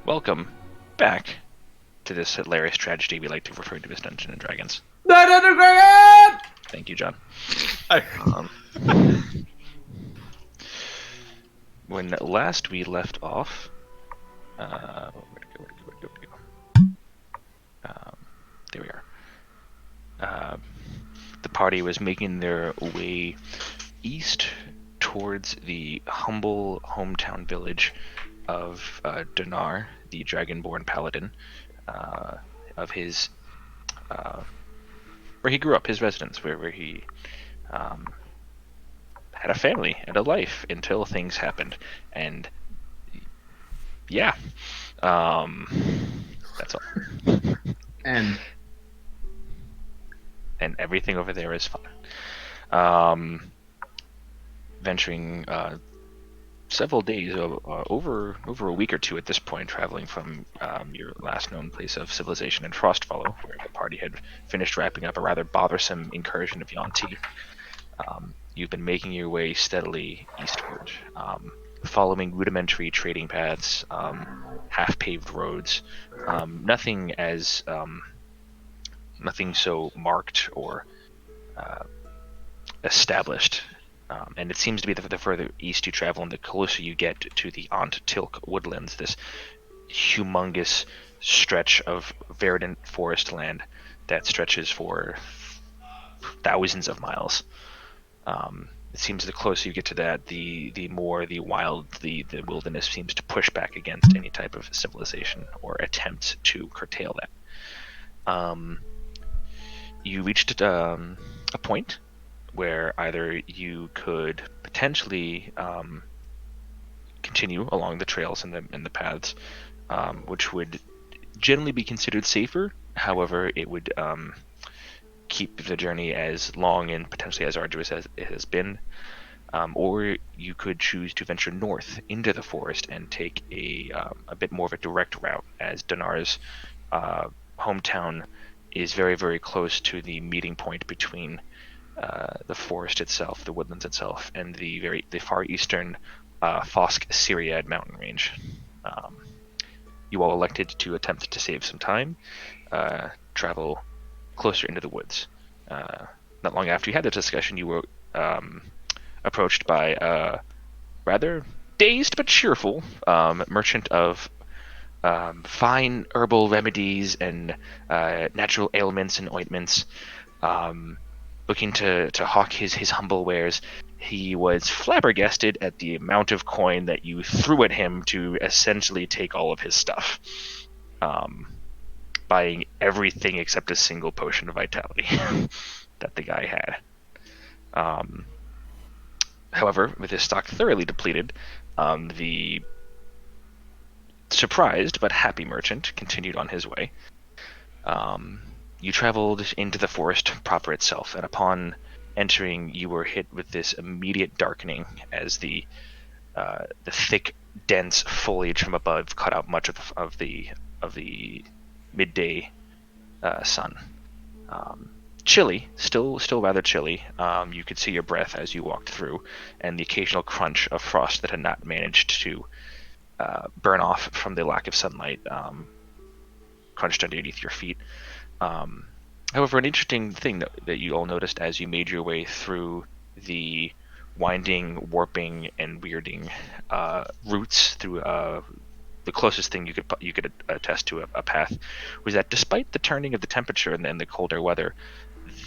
Welcome back to this hilarious tragedy we like to refer to as Dungeons and Dragons. Dragon! Thank you, John. I- When last we left off, where'd it go? There we are. The party was making their way east towards the humble hometown village of Dndnar, the Dragonborn Paladin, of his where he grew up, his residence, where he had a family and a life until things happened, and yeah, that's all. And And everything over there is fine. Venturing several days, over a week or two at this point, traveling from your last known place of civilization in Frostfollow, where the party had finished wrapping up a rather bothersome incursion of Yuan-Ti. You've been making your way steadily eastward, following rudimentary trading paths, half-paved roads, nothing so marked or established. And it seems to be that the further east you travel and the closer you get to the Aunt Tilk woodlands, this humongous stretch of verdant forest land that stretches for thousands of miles. It seems the closer you get to that, the more the wilderness seems to push back against any type of civilization or attempt to curtail that. You reached a point where either you could potentially continue along the trails and the paths, which would generally be considered safer. However, it would keep the journey as long and potentially as arduous as it has been. Or you could choose to venture north into the forest and take a bit more of a direct route, as Dnnar's hometown is very, very close to the meeting point between the forest itself, the woodlands itself, and the far eastern Fosk Syriad mountain range. You all elected to attempt to save some time, travel closer into the woods. Not long after you had this discussion, you were approached by a rather dazed but cheerful merchant of fine herbal remedies and natural ailments and ointments, looking to hawk his humble wares. He was flabbergasted at the amount of coin that you threw at him to essentially take all of his stuff, buying everything except a single potion of vitality that the guy had. However, with his stock thoroughly depleted, the surprised but happy merchant continued on his way. You traveled into the forest proper itself, and upon entering, you were hit with this immediate darkening as the thick, dense foliage from above cut out much of the midday sun. Chilly, still rather chilly. You could see your breath as you walked through, and the occasional crunch of frost that had not managed to burn off from the lack of sunlight crunched underneath your feet. However, an interesting thing that you all noticed as you made your way through the winding, warping, and weirding routes through the closest thing you could attest to a path was that despite the turning of the temperature and the colder weather,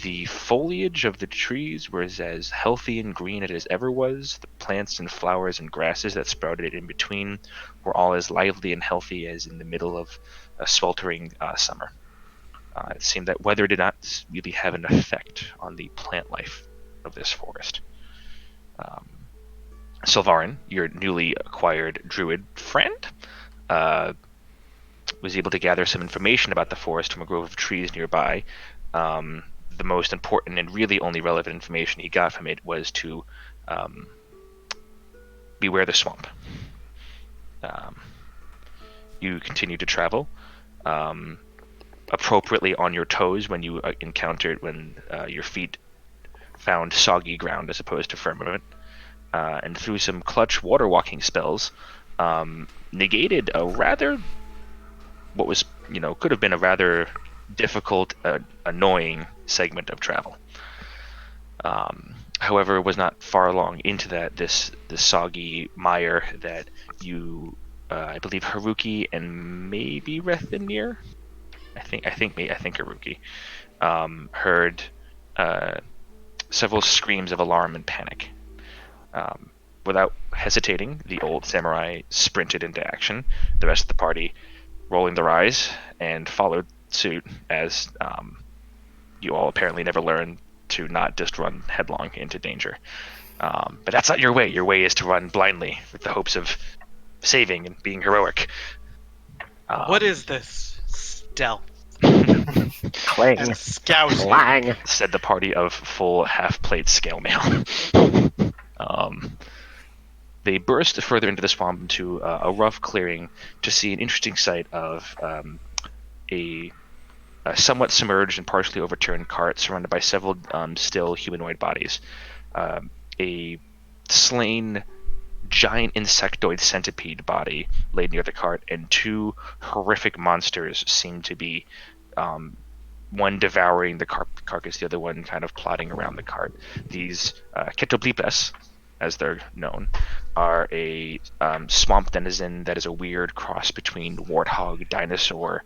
the foliage of the trees was as healthy and green as it ever was. The plants and flowers and grasses that sprouted in between were all as lively and healthy as in the middle of a sweltering summer. It seemed that weather did not really have an effect on the plant life of this forest. Sylvarin, your newly acquired druid friend, was able to gather some information about the forest from a grove of trees nearby. The most important and really only relevant information he got from it was to beware the swamp. You continue to travel, appropriately on your toes when you encountered when your feet found soggy ground as opposed to firmament, and through some clutch water walking spells, negated a rather what was, could have been a rather difficult, annoying segment of travel. However, was not far along into this soggy mire that you, I believe Haruki and maybe Rethinir, I think Haruki, heard several screams of alarm and panic. Without hesitating, the old samurai sprinted into action, the rest of the party rolling their eyes and followed suit, as you all apparently never learned to not just run headlong into danger. But that's not your way. Your way is to run blindly with the hopes of saving and being heroic. What is this stealth Clang. and scouting? Clang. Said the party of full half-plate scale mail. They burst further into the swamp into a rough clearing to see an interesting sight of a somewhat submerged and partially overturned cart surrounded by several still humanoid bodies. A slain giant insectoid centipede body laid near the cart, and two horrific monsters seemed to be one devouring the carcass, the other one kind of plodding around the cart. These Ketoblipes, as they're known, are a swamp denizen that is a weird cross between warthog, dinosaur,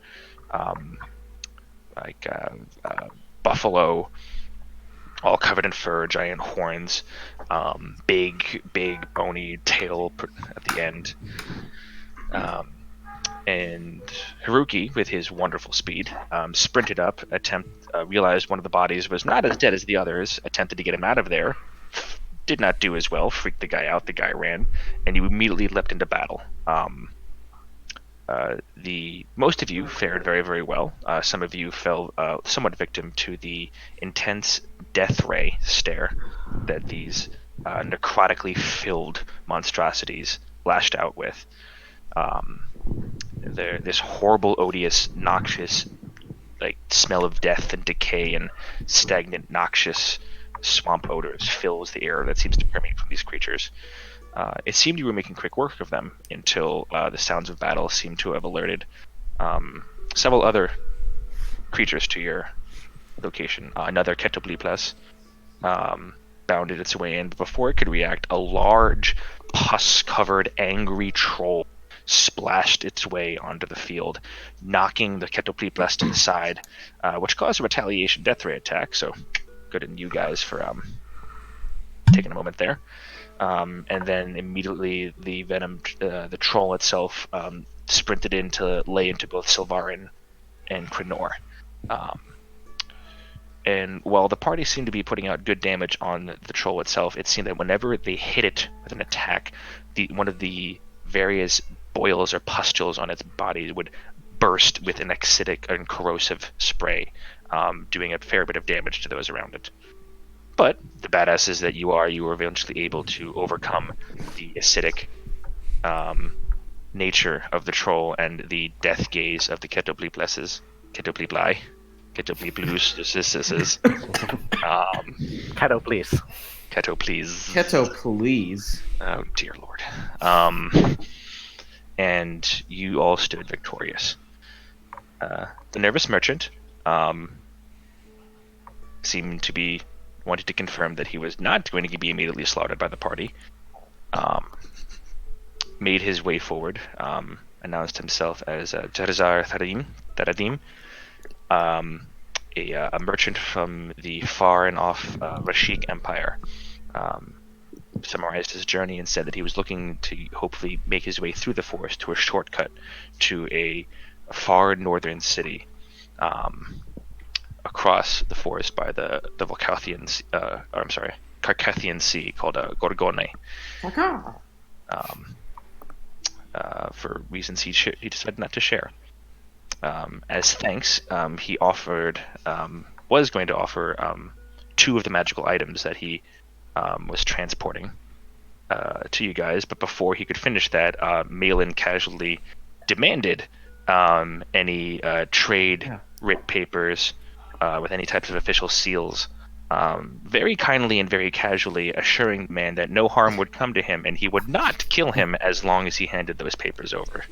buffalo, all covered in fur, giant horns, big bony tail at the end. And Haruki, with his wonderful speed, sprinted up, realized one of the bodies was not as dead as the others, attempted to get him out of there, did not do as well, freaked the guy out, the guy ran, and you immediately leapt into battle. Most of you fared very, very well. Some of you fell somewhat victim to the intense death ray stare that these necrotically filled monstrosities lashed out with. This horrible, odious, noxious, smell of death and decay and stagnant, noxious swamp odors fills the air that seems to permeate from these creatures. It seemed you were making quick work of them until the sounds of battle seemed to have alerted several other creatures to your location. Another Ketoblipes bounded its way in, but before it could react, a large, pus-covered, angry troll splashed its way onto the field, knocking the Ketoblipes to the side, which caused a retaliation death ray attack, so good on you guys for taking a moment there. And then immediately the the troll itself sprinted in to lay into both Sylvarin and Krenor. And while the party seemed to be putting out good damage on the troll itself, it seemed that whenever they hit it with an attack, one of the various boils or pustules on its body would burst with an acidic and corrosive spray, doing a fair bit of damage to those around it. But the badass is that you were eventually able to overcome the acidic nature of the troll and the death gaze of the Ketoblipes. Keto, please. Keto, please. Keto, please. Oh, dear Lord. And you all stood victorious. The nervous merchant seemed to be wanted to confirm that he was not going to be immediately slaughtered by the party. Made his way forward, announced himself as Jarzar Tharadim, a merchant from the far and off Rashik Empire. Summarized his journey and said that he was looking to hopefully make his way through the forest to a shortcut to a far northern city, across the forest by the Carcathian Sea called Gorgone. For reasons he decided not to share. As thanks, he was going to offer 2 of the magical items that he was transporting to you guys, but before he could finish that, Malin casually demanded any trade writ papers with any types of official seals, very kindly and very casually assuring the man that no harm would come to him and he would not kill him as long as he handed those papers over.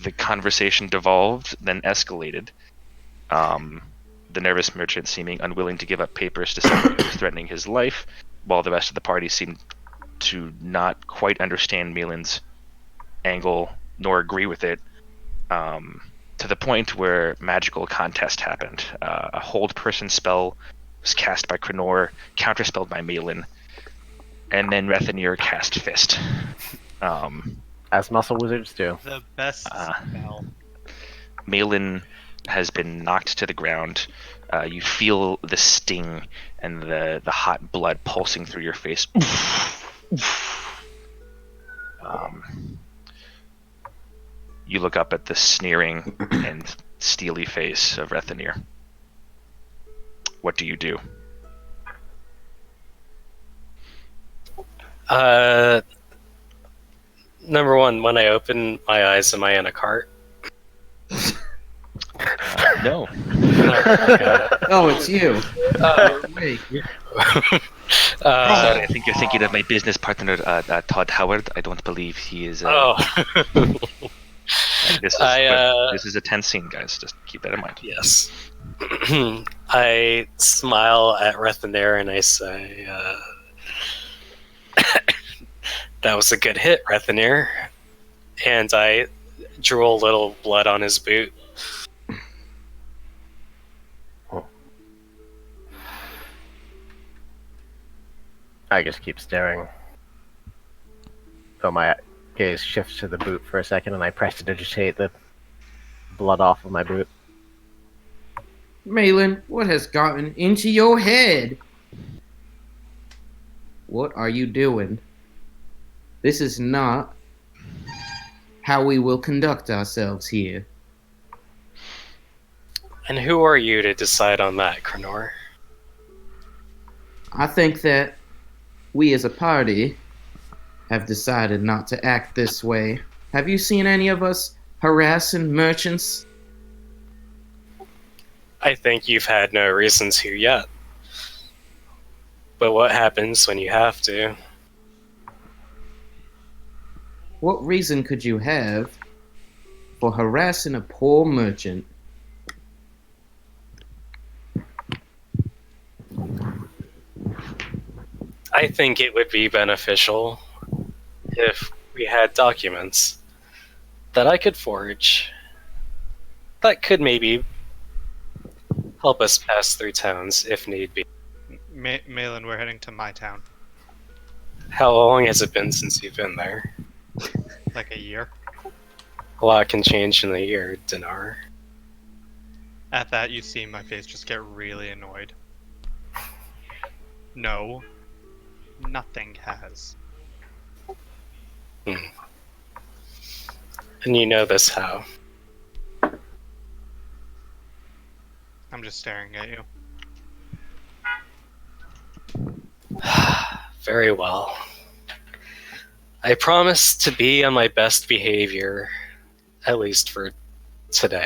the conversation devolved, then escalated. The nervous merchant seeming unwilling to give up papers to someone who was threatening his life, while the rest of the party seemed to not quite understand Malin's angle nor agree with it, to the point where magical contest happened. A hold person spell was cast by Krenor, counterspelled by Malin, and then Rethanir cast Fist. As muscle wizards do. The best spell. Malin has been knocked to the ground. You feel the sting and the hot blood pulsing through your face. You look up at the sneering and steely face of Rethanir. What do you do? Number one, when I open my eyes, am I in a cart? No. Oh, it's you. Wait. Sorry, I think you're thinking of my business partner, Todd Howard. I don't believe he is. This is a tense scene, guys. Just keep that in mind. Yes. I smile at Rethanir and I say, that was a good hit, Rethanir. And I drew a little blood on his boot. I just keep staring. So my gaze shifts to the boot for a second, and I prestidigitate the blood off of my boot. Malin, what has gotten into your head? What are you doing? This is not how we will conduct ourselves here. And who are you to decide on that, Krenor? I think that we as a party have decided not to act this way. Have you seen any of us harassing merchants? I think you've had no reason to yet. But what happens when you have to? What reason could you have for harassing a poor merchant? I think it would be beneficial if we had documents that I could forge that could maybe help us pass through towns if need be. Malin, we're heading to my town. How long has it been since you've been there? Like a year. A lot can change in a year, Dinar. At that, you see my face just get really annoyed. No. Nothing has. And you know this how? I'm just staring at you. Very well. I promise to be on my best behavior, at least for today.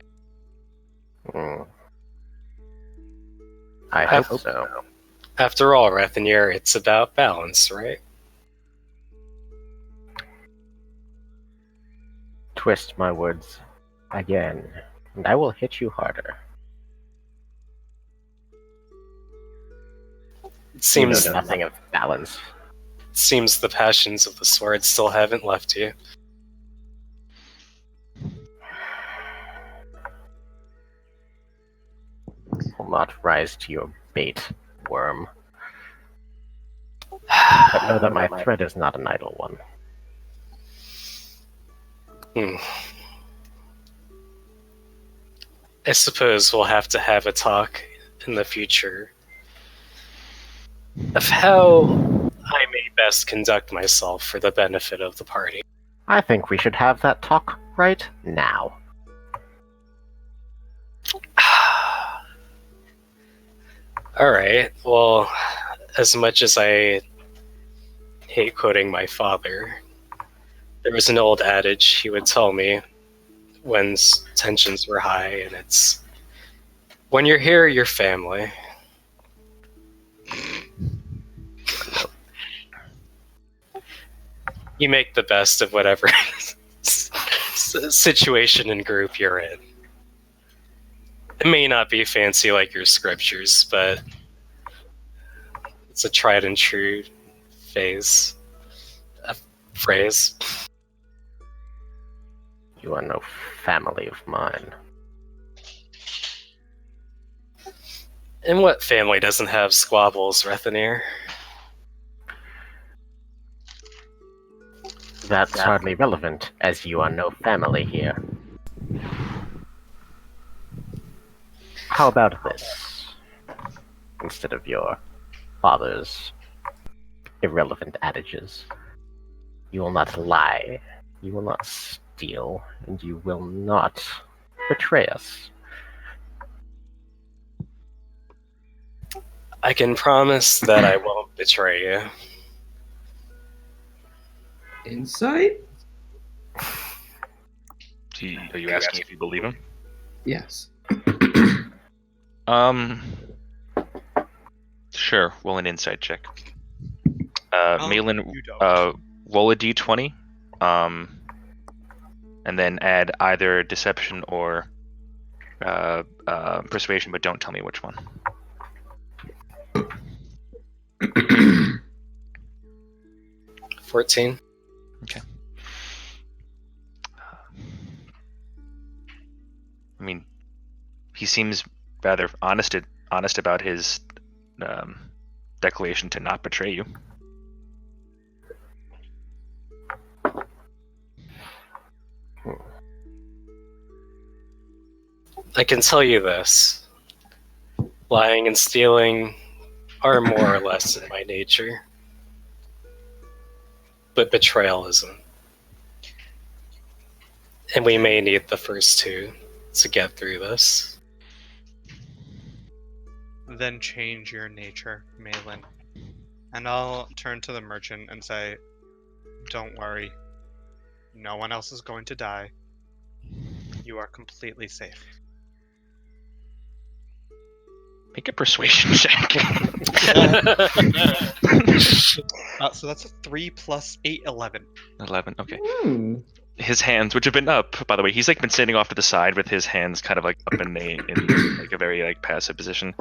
I hope so. After all, Rethanir, it's about balance, right? Twist my words again, and I will hit you harder. It seems you know nothing of balance. Seems the passions of the sword still haven't left you. Will not rise to your bait, worm. But know that my threat is not an idle one. I suppose we'll have to have a talk in the future of how I may best conduct myself for the benefit of the party. I think we should have that talk right now. Alright, well, as much as I hate quoting my father, there was an old adage he would tell me when tensions were high, and it's, when you're here, you're family. You make the best of whatever situation and group you're in. It may not be fancy like your scriptures, but it's a tried and true phrase. You are no family of mine. And what family doesn't have squabbles, Rethanir? That's hardly relevant, as you are no family here. How about this? Instead of your father's irrelevant adages, you will not lie, you will not steal, and you will not betray us. I can promise that I won't betray you. Insight? Are you asking if you believe him? Yes. Sure. Roll an insight check. Oh, Malin, you don't. roll a d20, and then add either deception or persuasion, but don't tell me which one. 14. Okay. I mean, he seems rather honest about his declaration to not betray you. I can tell you this. Lying and stealing are more or less in my nature. But betrayal isn't. And we may need the first two to get through this. Then change your nature, Malin. And I'll turn to the merchant and say, don't worry. No one else is going to die. You are completely safe. Make a persuasion check. So that's a 3 plus 8, 11. 11. Okay. Hmm. His hands, which have been up, by the way, he's like been standing off to the side with his hands kind of like up in like a very like passive position.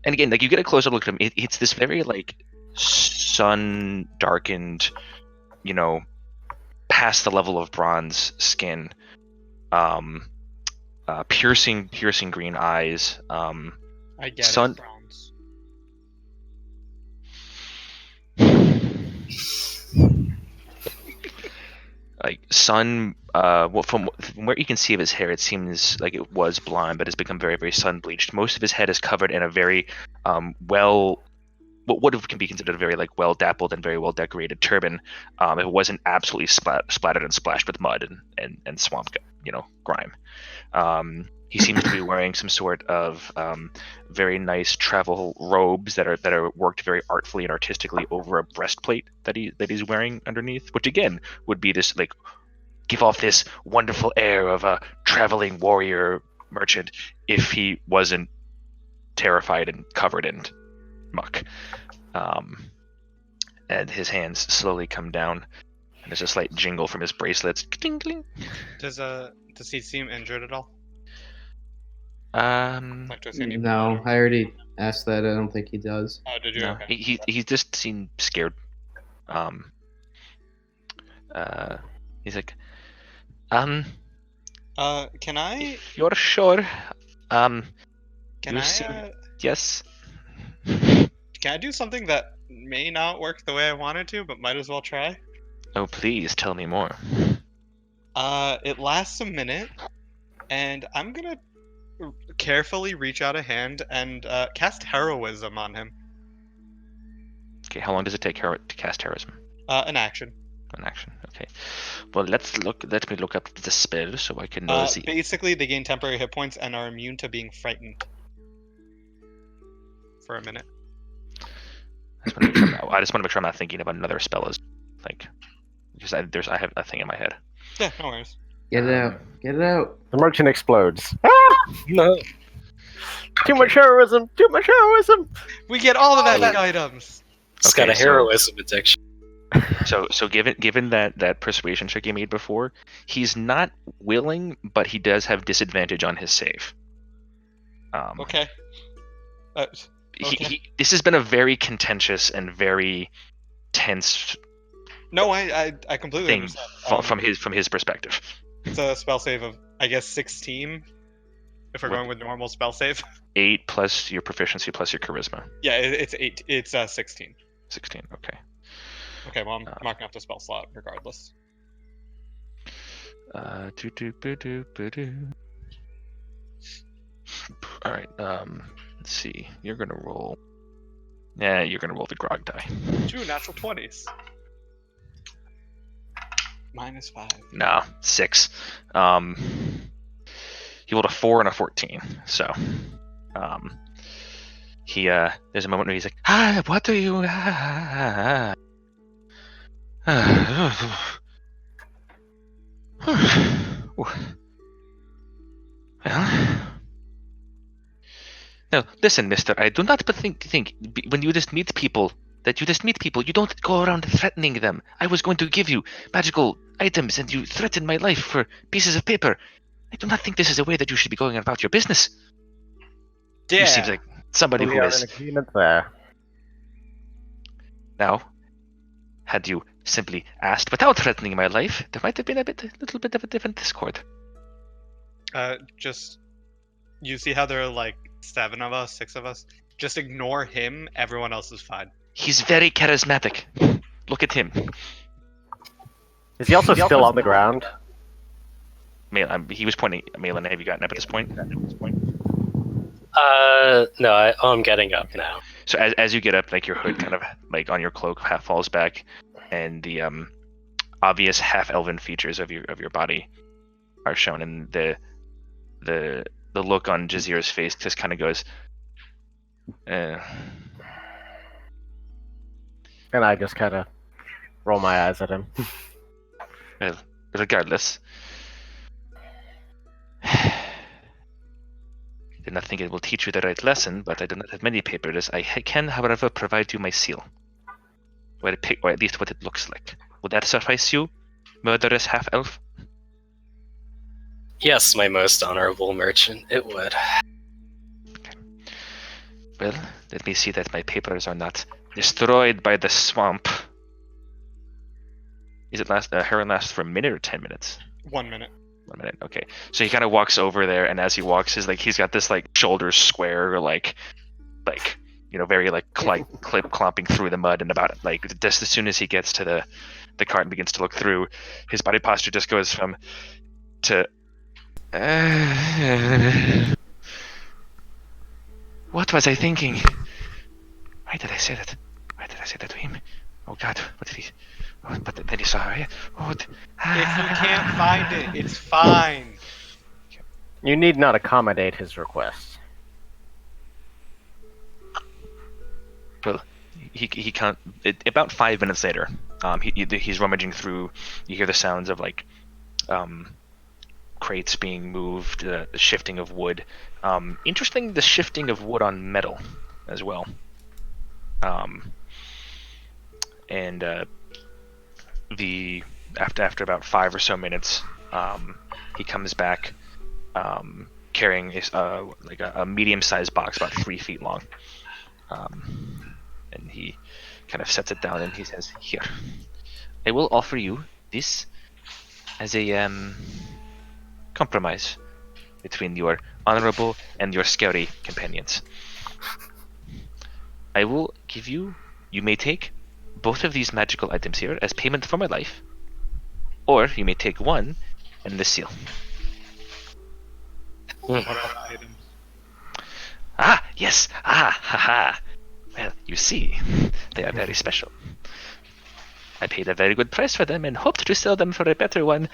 And again, like you get a closer look at him, it's this very like sun darkened, past the level of bronze skin, piercing green eyes. I get Sun- it, Browns. Like sun, well, from where you can see of his hair, it seems like it was blonde, but has become very, very sun bleached. Most of his head is covered in a very what can be considered a very like well dappled and very well decorated turban. It wasn't absolutely splattered and splashed with mud and swamp, grime. He seems to be wearing some sort of very nice travel robes that are worked very artfully and artistically over a breastplate that he's wearing underneath, which again would be this like give off this wonderful air of a traveling warrior merchant if he wasn't terrified and covered in muck. And his hands slowly come down, and there's a slight jingle from his bracelets. Ding-ding. Does he seem injured at all? Like, does he need No, I already asked that. I don't think he does. Oh, did you? No, Okay. he just seemed scared. He's like, Can I? if you're sure, Can you I? seem- yes. Can I do something that may not work the way I wanted to, but might as well try? Oh, please tell me more. It lasts a minute, and I'm gonna carefully reach out a hand and cast heroism on him. Okay, how long does it take to cast heroism? An action. An action. Okay. Well, let me look up the spell so I can know the. Basically, they gain temporary hit points and are immune to being frightened for a minute. I just want to make sure I'm not thinking about another spell as like because I have a thing in my head. Yeah, no worries. Get it out. Get it out. The merchant explodes. No. Too much heroism! Too much heroism! We get all the magic items. It's Okay, got a so- heroism addiction. So given that persuasion check he made before, he's not willing, but he does have disadvantage on his save. Okay. Okay. This has been a very contentious and very tense No, I completely thing understand. from his perspective. It's a spell save of, I guess, 16. If we're What- going with normal spell save. 8 plus your proficiency plus your charisma. Yeah, it's 8. It's 16. 16. Okay. Okay, well, I'm marking off the spell slot regardless. All right. Let's see. You're gonna roll. Yeah, you're gonna roll the grog die. 2 natural 20s. -5. No, 6. He rolled a 4 and a 14. So, he there's a moment where he's like, what are you? Well, no, listen, mister, I do not think when you just meet people that you just meet people, you don't go around threatening them. I was going to give you magical items and you threatened my life for pieces of paper. I do not think this is a way that you should be going about your business. Yeah. You seem like somebody We who are is in agreement there. now. Had you simply asked without threatening my life, there might have been a little bit of a different discord. Just, you see how there are like 7 of us, 6 of us? Just ignore him. Everyone else is fine. He's very charismatic. Look at him. Is he also still on the ground? He was pointing. Malin, have you gotten up at this point? No, I'm getting up now. So as you get up, like your hood kind of like on your cloak half falls back, and the obvious half elven features of your body are shown, and the look on Jazir's face just kind of goes. And I just kind of roll my eyes at him. Well, regardless. I do not think it will teach you the right lesson, but I do not have many papers. I can, however, provide you my seal. Or at least what it looks like. Would that suffice you, murderous half-elf? Yes, my most honorable merchant, it would. Okay. Well, let me see that my papers are not destroyed by the swamp. Is it Heron lasts for a minute or 10 minutes? 1 minute. 1 minute, okay. So he kind of walks over there, and as he walks, he's got this like shoulders square, like very like clip clomping through the mud, and about like just as soon as he gets to the cart and begins to look through, his body posture just goes from to. What was I thinking? Why did I say that? Why did I say that to him? Oh God, what did he? Oh, but then he saw it. Oh, If you can't find it, it's fine. You need not accommodate his request. Well, he can't. About 5 minutes later, he's rummaging through. You hear the sounds of like crates being moved, the shifting of wood. Interesting, the shifting of wood on metal as well. And after about 5 or so minutes, he comes back carrying a medium-sized box about 3 feet long. And he kind of sets it down and he says, "Here, I will offer you this as a compromise between your honorable and your scary companions. I will give you may take both of these magical items here as payment for my life, or you may take one and the seal." What are the items? Ah, yes. Ah, haha. Well, you see, they are very special. I paid a very good price for them and hoped to sell them for a better one,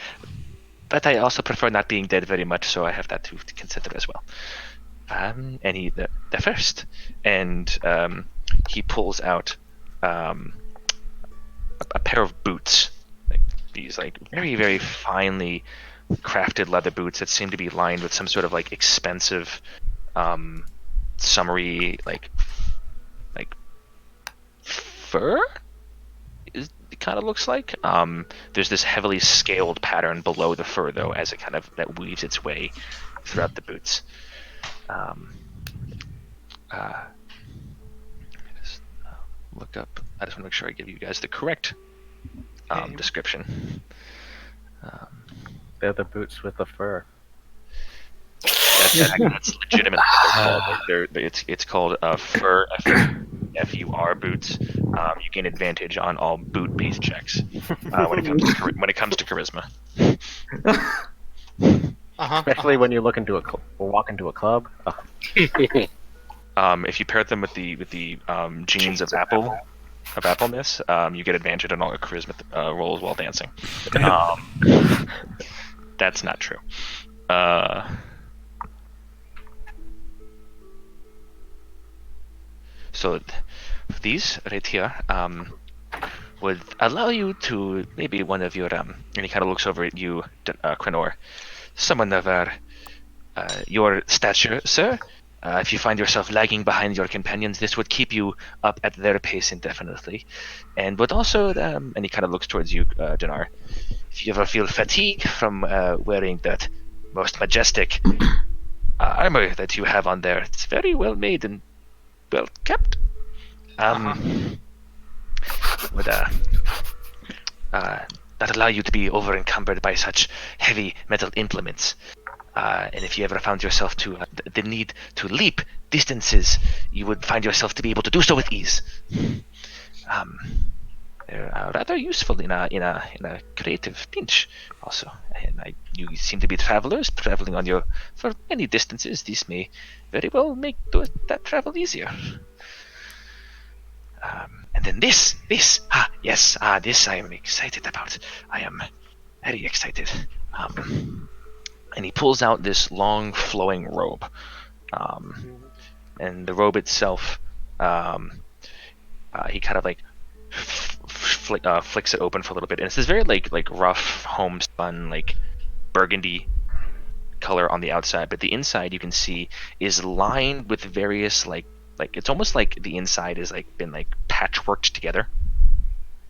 but I also prefer not being dead very much, so I have that to consider as well. And the first, and he pulls out a pair of boots, like these like very, very finely crafted leather boots that seem to be lined with some sort of like expensive summery like fur. kind of looks like. There's this heavily scaled pattern below the fur, though, as it kind of that weaves its way throughout the boots. Just, look up. I just want to make sure I give you guys the correct description. They're the boots with the fur. That's legitimate. It's called fur FUR boots. You gain advantage on all boot-based checks when it comes to charisma. Especially when you walk into a club. If you pair them with the genes of Appleness, you get advantage on all your charisma rolls while dancing. That's not true. So these right here would allow you to maybe one of your and he kind of looks over at you, Crenor, someone of your stature, sir. If you find yourself lagging behind your companions, this would keep you up at their pace indefinitely, and would also and he kind of looks towards you, Dinar. If you ever feel fatigue from wearing that most majestic armor that you have on there, it's very well made and well kept. Would not allow you to be over encumbered by such heavy metal implements. And if you ever found yourself to the need to leap distances, you would find yourself to be able to do so with ease. They're rather useful in a creative pinch, also. And you seem to be travelers traveling for many distances. This may very well make that travel easier. And then this this I am excited about. I am very excited. And he pulls out this long flowing robe, and the robe itself, he kind of like flicks it open for a little bit, and it's this very like rough homespun like burgundy color on the outside, but the inside you can see is lined with various like it's almost like the inside is like been like patchworked together.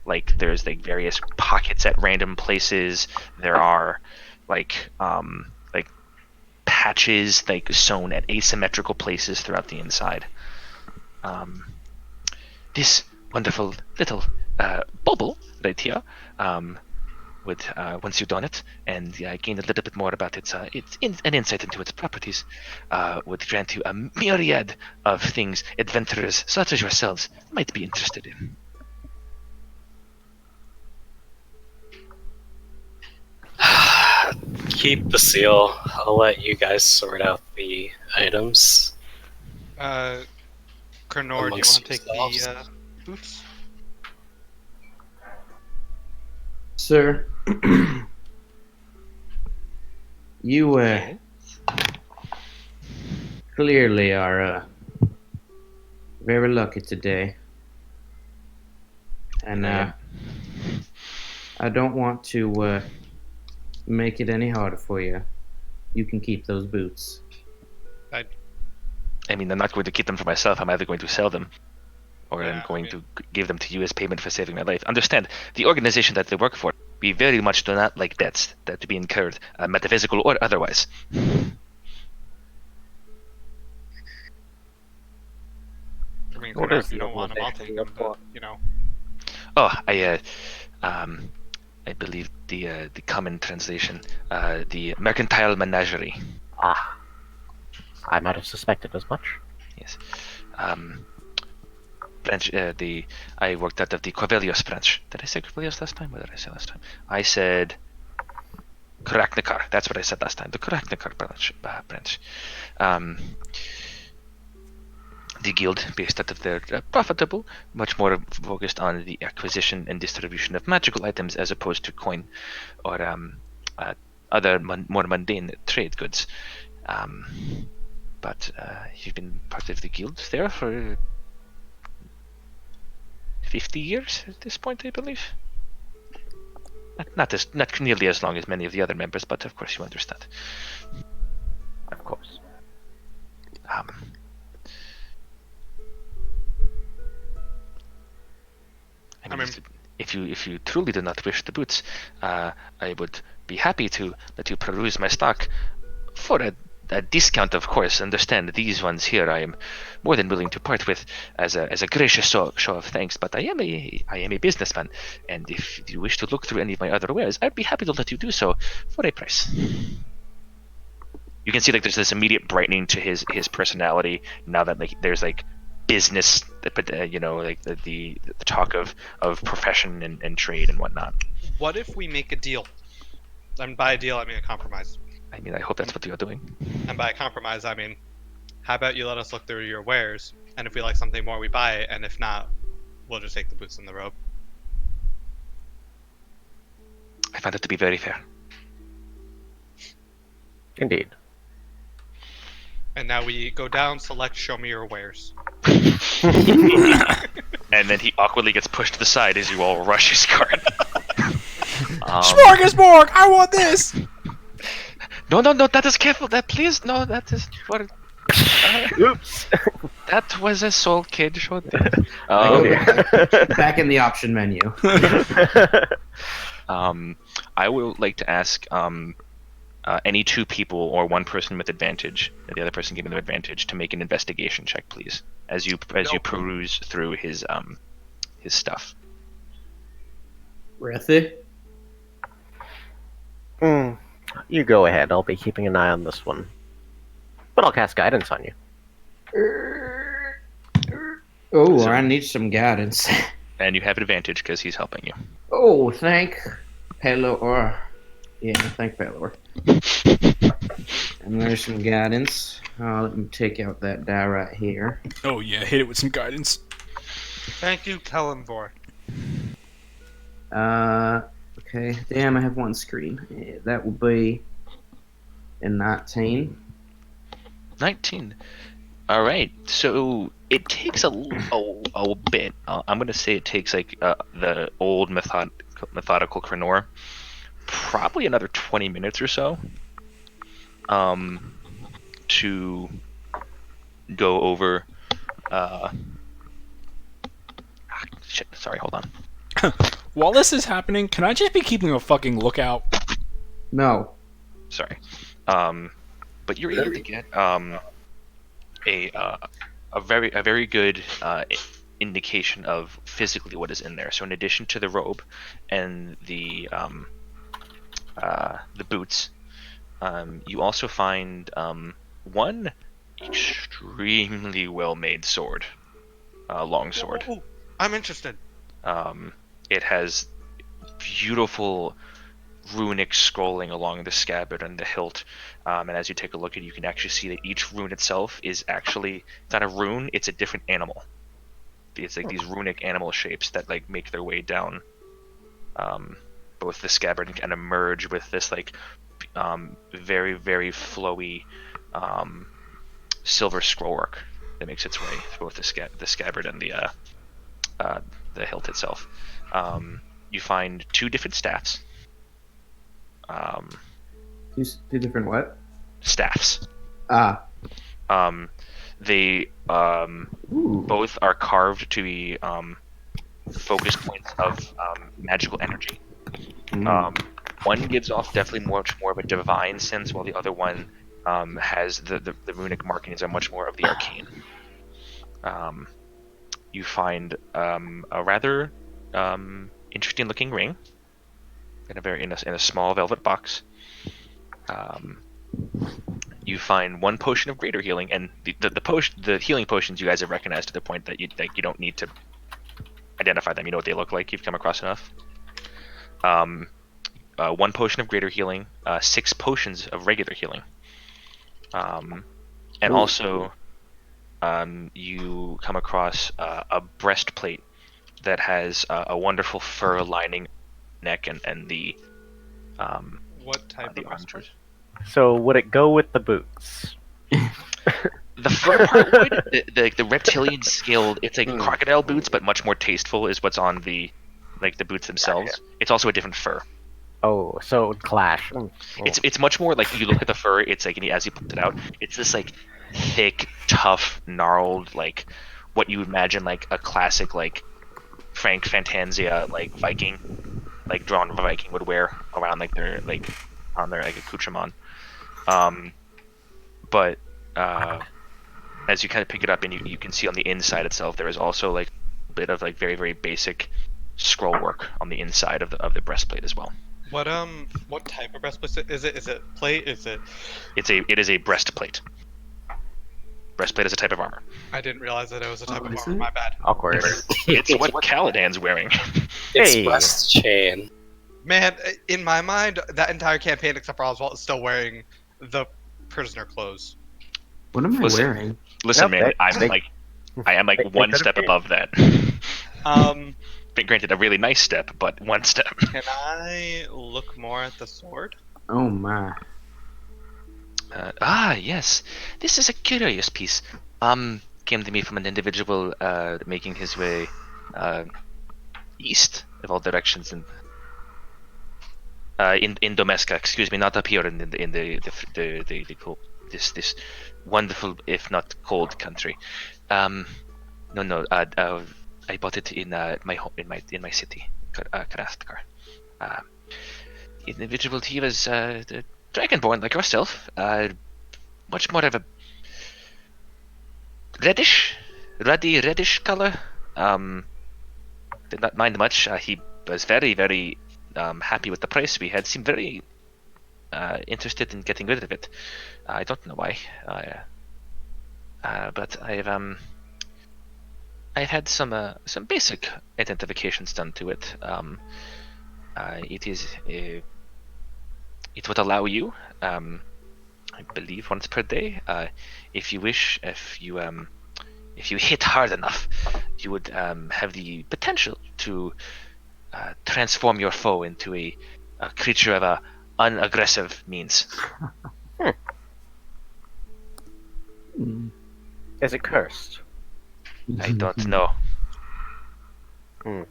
Like there's like various pockets at random places. There are like patches like sewn at asymmetrical places throughout the inside. This wonderful little bauble right here would once you don it and gain a little bit more about an insight into its properties, would grant you a myriad of things adventurers such as yourselves might be interested in. Keep the seal. I'll let you guys sort out the items. Crenor, do you want Amongst to take yourselves. the boots? Sir, you clearly are very lucky today. And I don't want to make it any harder for you. You can keep those boots. I mean, I'm not going to keep them for myself. I'm either going to sell them, or I'm going to give them to you as payment for saving my life. Understand, the organization that they work for, we very much do not like debts that to be incurred, metaphysical or otherwise. I mean, if you don't want them, I'll take them, but, Oh, I believe the common translation, the mercantile menagerie. Ah, I might have suspected as much. Yes. Branch. I worked out of the Corvelius branch. Did I say Corvelius last time? What did I say last time? I said Karaknikar. That's what I said last time. The Karaknikar branch. The guild, based out of their profitable, much more focused on the acquisition and distribution of magical items as opposed to coin or other more mundane trade goods. But you've been part of the guild there for 50 years at this point, I believe. Not nearly as long as many of the other members, but of course you understand. Of course. I mean, if you truly do not wish the boots, I would be happy to let you peruse my stock for a discount, of course. Understand these ones here I am more than willing to part with as a gracious show of thanks. But I am a businessman, and if you wish to look through any of my other wares, I'd be happy to let you do so for a price. You can see like there's this immediate brightening to his personality now that like there's like business, but like the talk of profession and trade and whatnot. What if we make a deal? And by a deal, I mean a compromise. I mean, I hope that's what you're doing. And by a compromise, I mean, how about you let us look through your wares, and if we like something more, we buy it, and if not, we'll just take the boots and the robe. I find it to be very fair. Indeed. And now we go down, select, show me your wares. And then he awkwardly gets pushed to the side as you all rush his cart. Smorgasbord! I want this! No, that is careful. That please, no, that is for. Oops. That was a soul kid short. Back in the option menu. I would like to ask any two people or one person with advantage, the other person giving them advantage, to make an investigation check, please, as you peruse through his stuff. Rethy? You go ahead. I'll be keeping an eye on this one. But I'll cast guidance on you. Oh, I need some guidance. And you have advantage because he's helping you. Oh, thank Pelor. Yeah, thank Pelor. And there's some guidance. Let me take out that die right here. Oh yeah, hit it with some guidance. Thank you, Kellenvor. Okay. Damn, I have one screen. Yeah, that will be a 19. 19. All right. So it takes a bit. I'm gonna say it takes like the old methodical Cranor, probably another 20 minutes or so, to go over. Shit. Sorry. Hold on. While this is happening, can I just be keeping a fucking lookout? No. Sorry. But you're able to get a very good indication of physically what is in there. So in addition to the robe and the boots, you also find one extremely well-made sword, long sword. Ooh, I'm interested. It has beautiful runic scrolling along the scabbard and the hilt, and as you take a look at it, you can actually see that each rune itself is actually, it's not a rune, it's a different animal. It's like these runic animal shapes that like make their way down both the scabbard and kind of merge with this like very, very flowy silver scrollwork that makes its way through both the scabbard and the hilt itself. You find two different staffs. Two different what? Staffs. Ah. They both are carved to be focus points of magical energy. One gives off definitely much more of a divine sense, while the other one has the runic markings are much more of the arcane. You find a rather interesting looking ring in a small velvet box. You find one potion of greater healing, and the healing potions you guys have recognized to the point that you don't need to identify them. You know what they look like. You've come across enough. One potion of greater healing, 6 potions of regular healing, and also you come across a breastplate that has a wonderful fur lining neck and the What type of armatures. So would it go with the boots? The fur part would. The reptilian scaled, it's like crocodile boots, but much more tasteful is what's on the boots themselves. Gotcha. It's also a different fur. Oh, so it would clash. It's much more like you look at the fur. It's like, as you pointed out, it's this like thick, tough, gnarled, like what you would imagine like a classic like Frank Fantasia like Viking, like drawn Viking would wear around like their like on their like accoutrement. But as you kind of pick it up and you can see on the inside itself, there is also like a bit of like very very basic scroll work on the inside of the breastplate as well. What type of breastplate is it? Is it plate? Is it? It is a breastplate. Breastplate is a type of armor. I didn't realize that it was a type of is armor. it? My bad. Awkward. It's what Caladan's wearing. It's Hey. breast chain. Man, in my mind, that entire campaign except for Oswald is still wearing the prisoner clothes. What am I Listen. wearing? Listen, Yep, man, I am like they one could've step changed. above that. But granted, a really nice step, but one step. Can I look more at the sword? Oh my. Yes. This is a curious piece. Came to me from an individual making his way east of all directions in Domesca. Excuse me, not up here in the cold, this wonderful, if not cold, country. No. I bought it in my home in my city, Karastkar. Individual, he was dragonborn like yourself. Much more of a reddish color. Did not mind much. He was very, very happy with the price we had. Seemed very interested in getting rid of it. I don't know why. But I've had some basic identifications done to it. It would allow you, I believe, once per day. If you wish, if you hit hard enough, you would have the potential to transform your foe into a creature of a unaggressive means. Is it cursed? I don't know. Hmm.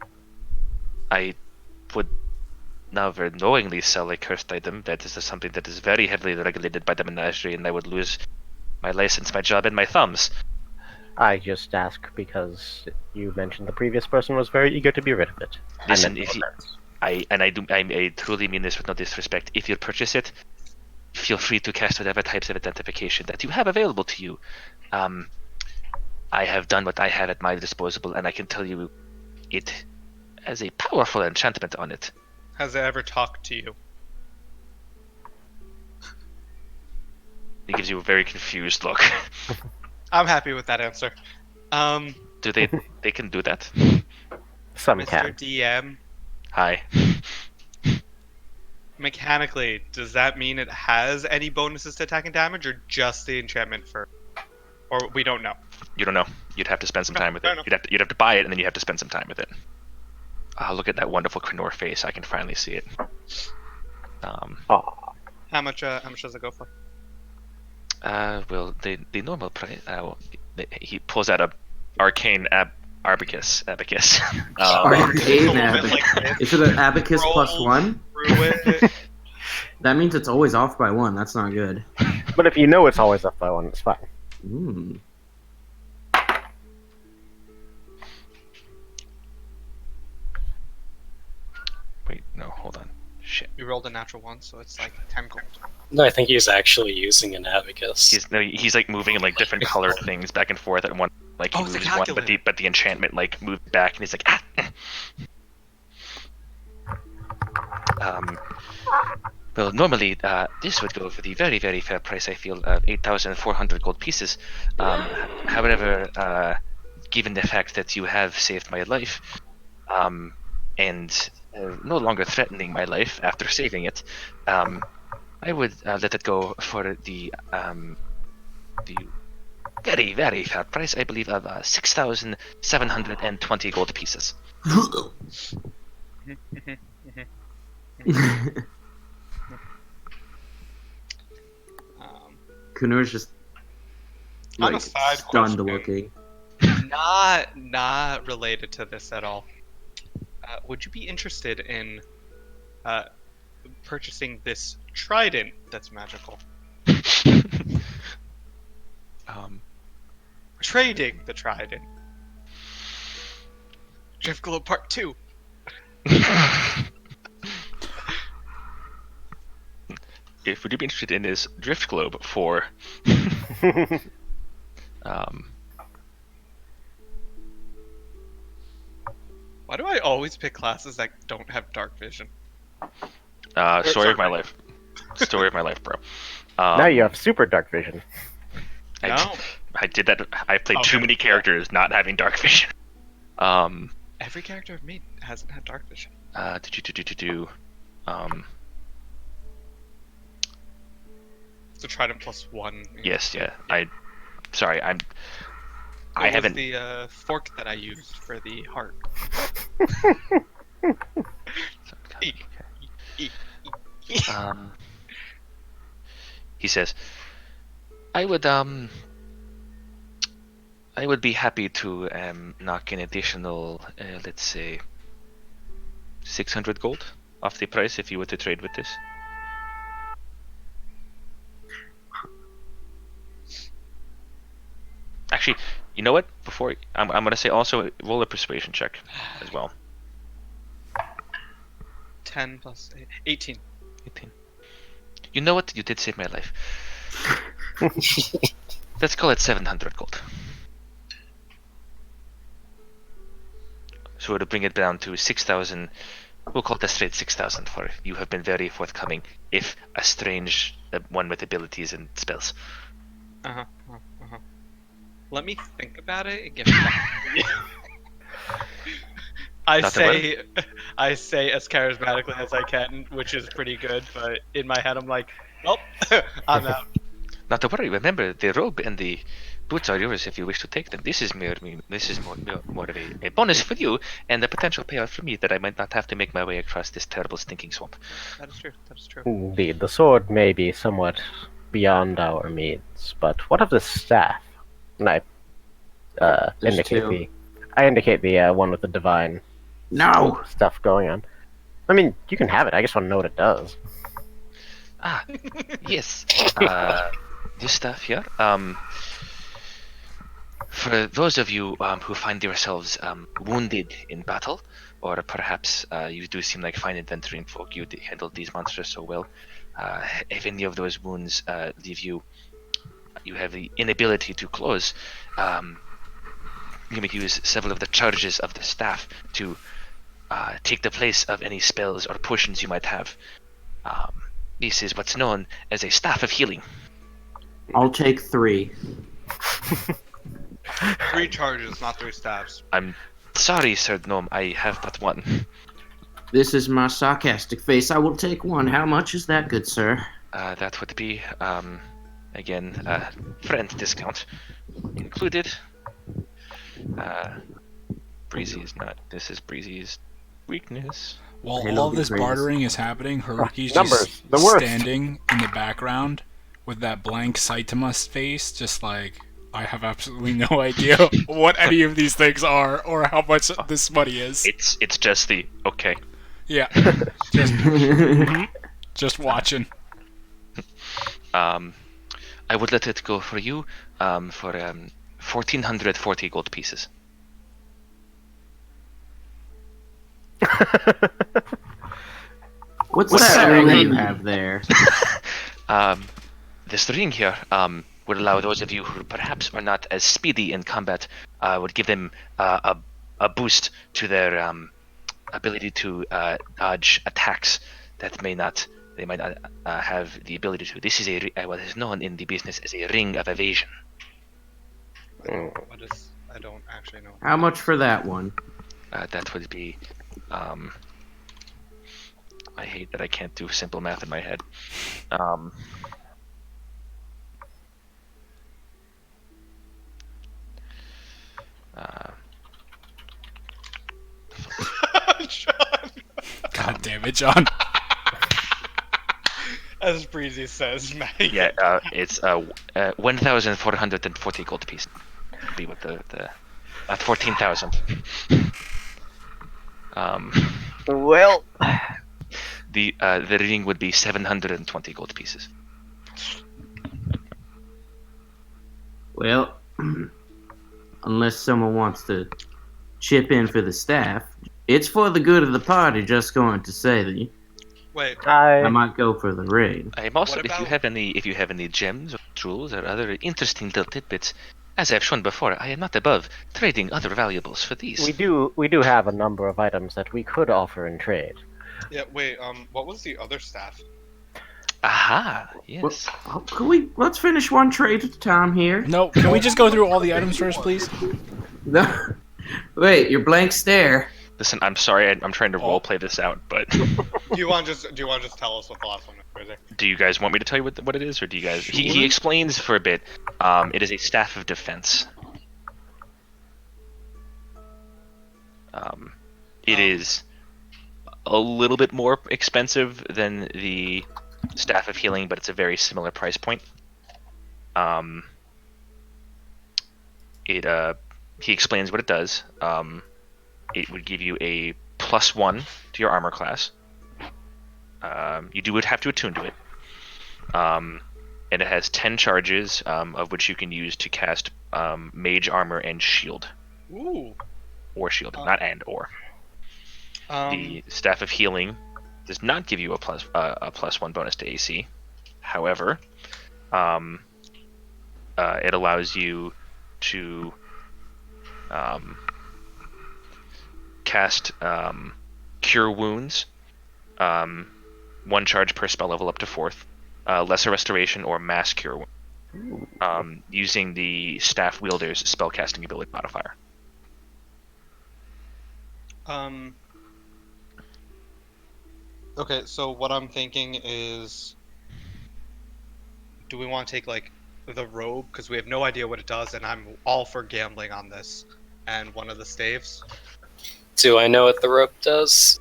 I would never knowingly sell a cursed item. That is something that is very heavily regulated by the menagerie, and I would lose my license, my job, and my thumbs. I just ask because you mentioned the previous person was very eager to be rid of it. Listen, I meant if you, no offense. I truly mean this with no disrespect. If you purchase it, feel free to cast whatever types of identification that you have available to you. I have done what I have at my disposal, and I can tell you, it has a powerful enchantment on it. Has it ever talked to you? It gives you a very confused look. I'm happy with that answer. Do they can do that? Some Mr. can. DM, Hi. mechanically, does that mean it has any bonuses to attack and damage, or just the enchantment for? Or we don't know. You don't know. You'd have to spend some time with fair it. enough. You'd have to buy it, and then you have to spend some time with it. Look at that wonderful Krenor face. I can finally see it. Aw. How much does it go for? Well, the normal price. He pulls out a arcane abacus. Abacus. Arcane It's a little bit abacus. like this. Is it an abacus Roll plus 1? through it. That means it's always off by 1. That's not good. But if you know it's always up by one, it's fine. Wait, no, hold on. Shit. You rolled a natural one, so it's like 10 gold. No, I think he's actually using an abacus. He's like moving in like different colored things back and forth at one. Like he Oh, it's a moves one, but calculator. the enchantment like moves back, and he's like Well, normally this would go for the very, very fair price, I feel, of 8,400 gold pieces. However, given the fact that you have saved my life, and no longer threatening my life after saving it, I would let it go for the very, very fair price, I believe, of 6,720 gold pieces. Kunor's just On a like side stunned question. looking. Not related to this at all. Would you be interested in purchasing this trident that's magical? Um, Trading the trident. Drift Globe Part 2. If would you be interested in this drift globe for um, Why do I always pick classes that don't have dark vision? story of my life. Story of my life, bro. Now you have super dark vision. No. I did that. I played too Okay. many characters not having dark vision. Every character I've made hasn't had dark vision. So Trident +1. Yes, yeah. Sorry, I What haven't. was the fork that I used for the heart? He says, I would be happy to knock an additional, let's say, 600 gold off the price if you were to trade with this. Actually, you know what? Before I'm gonna say also roll a persuasion check as well. 10 plus 8. 18. 18. You know what? You did save my life. Let's call it 700 gold. So to bring it down to 6,000, we'll call it a straight 6,000 for you have been very forthcoming, if a strange one with abilities and spells. Let me think about it and get back to you. I say as charismatically as I can, which is pretty good, but in my head I'm like, nope, I'm out. Not to worry. Remember, the robe and the boots are yours if you wish to take them. This is more of a bonus for you and a potential payout for me that I might not have to make my way across this terrible stinking swamp. That is true. That is true. Indeed, the sword may be somewhat beyond our means, but what of the staff? And I There's indicate two. the one with the divine No! stuff going on. I mean, you can have it. I just want to know what it does. Ah, yes. This stuff here. For those of you who find yourselves wounded in battle, or perhaps you do seem like fine adventuring folk, you handled these monsters so well. If any of those wounds leave you, you have the inability to close. You may use several of the charges of the staff to take the place of any spells or potions you might have. This is what's known as a staff of healing. I'll take 3. 3 charges, not 3 stabs. I'm sorry, Sir Gnome, I have but one. This is my sarcastic face. I will take 1. How much is that, good sir? That would be, again, friend discount included. Breezy is not. This is Breezy's weakness. While Handle all the this greatest. bartering is happening, Haruki's Numbers, just the worst. standing in the background with that blank Saitama face, just like, I have absolutely no idea what any of these things are or how much this money is. It's just the okay. Yeah, just watching. I would let it go for you for 1,440 gold pieces. What's that ring you have there? This ring here would allow those of you who perhaps are not as speedy in combat, would give them a boost to their ability to dodge attacks that they might not have the ability to. This is what is known in the business as a ring of evasion. What is? I don't actually know. How much for that one? That would be. I hate that I can't do simple math in my head. John, God damn it, John. as Breezy says, Matt. Yeah, it's 1,440 gold piece. Be what the 14,000. Well, The ring would be 720 gold pieces. Well, unless someone wants to chip in for the staff. It's for the good of the party, just going to say. Wait, I might go for the raid. I'm also, What if you about- have any gems or jewels or other interesting little tidbits, as I've shown before, I am not above trading other valuables for these. We do have a number of items that we could offer in trade. yeah, wait, what was the other staff? Aha, yes. Let's finish one trade at a time here. No, can we just go through all the items first, please? No. Wait, your blank stare. Listen, I'm sorry, I'm trying to roleplay this out, but Do you want to just tell us what the last one is? do you guys want me to tell you what it is, or do you guys? He explains for a bit. It is a staff of defense. It is a little bit more expensive than the staff of healing, but it's a very similar price point. He explains what it does. It would give you a +1 to your armor class. You would have to attune to it. And it has 10 charges, of which you can use to cast mage armor and shield. Ooh. Or shield, not and or. The staff of healing does not give you a +1 bonus to AC. However, it allows you to cast Cure Wounds, 1 charge per spell level up to 4th, Lesser Restoration, or Mass Cure Wound, using the Staff Wielder's spellcasting ability modifier. Okay, so what I'm thinking is, do we want to take like the robe, because we have no idea what it does, and I'm all for gambling on this, and one of the staves? Do I know what the rope does?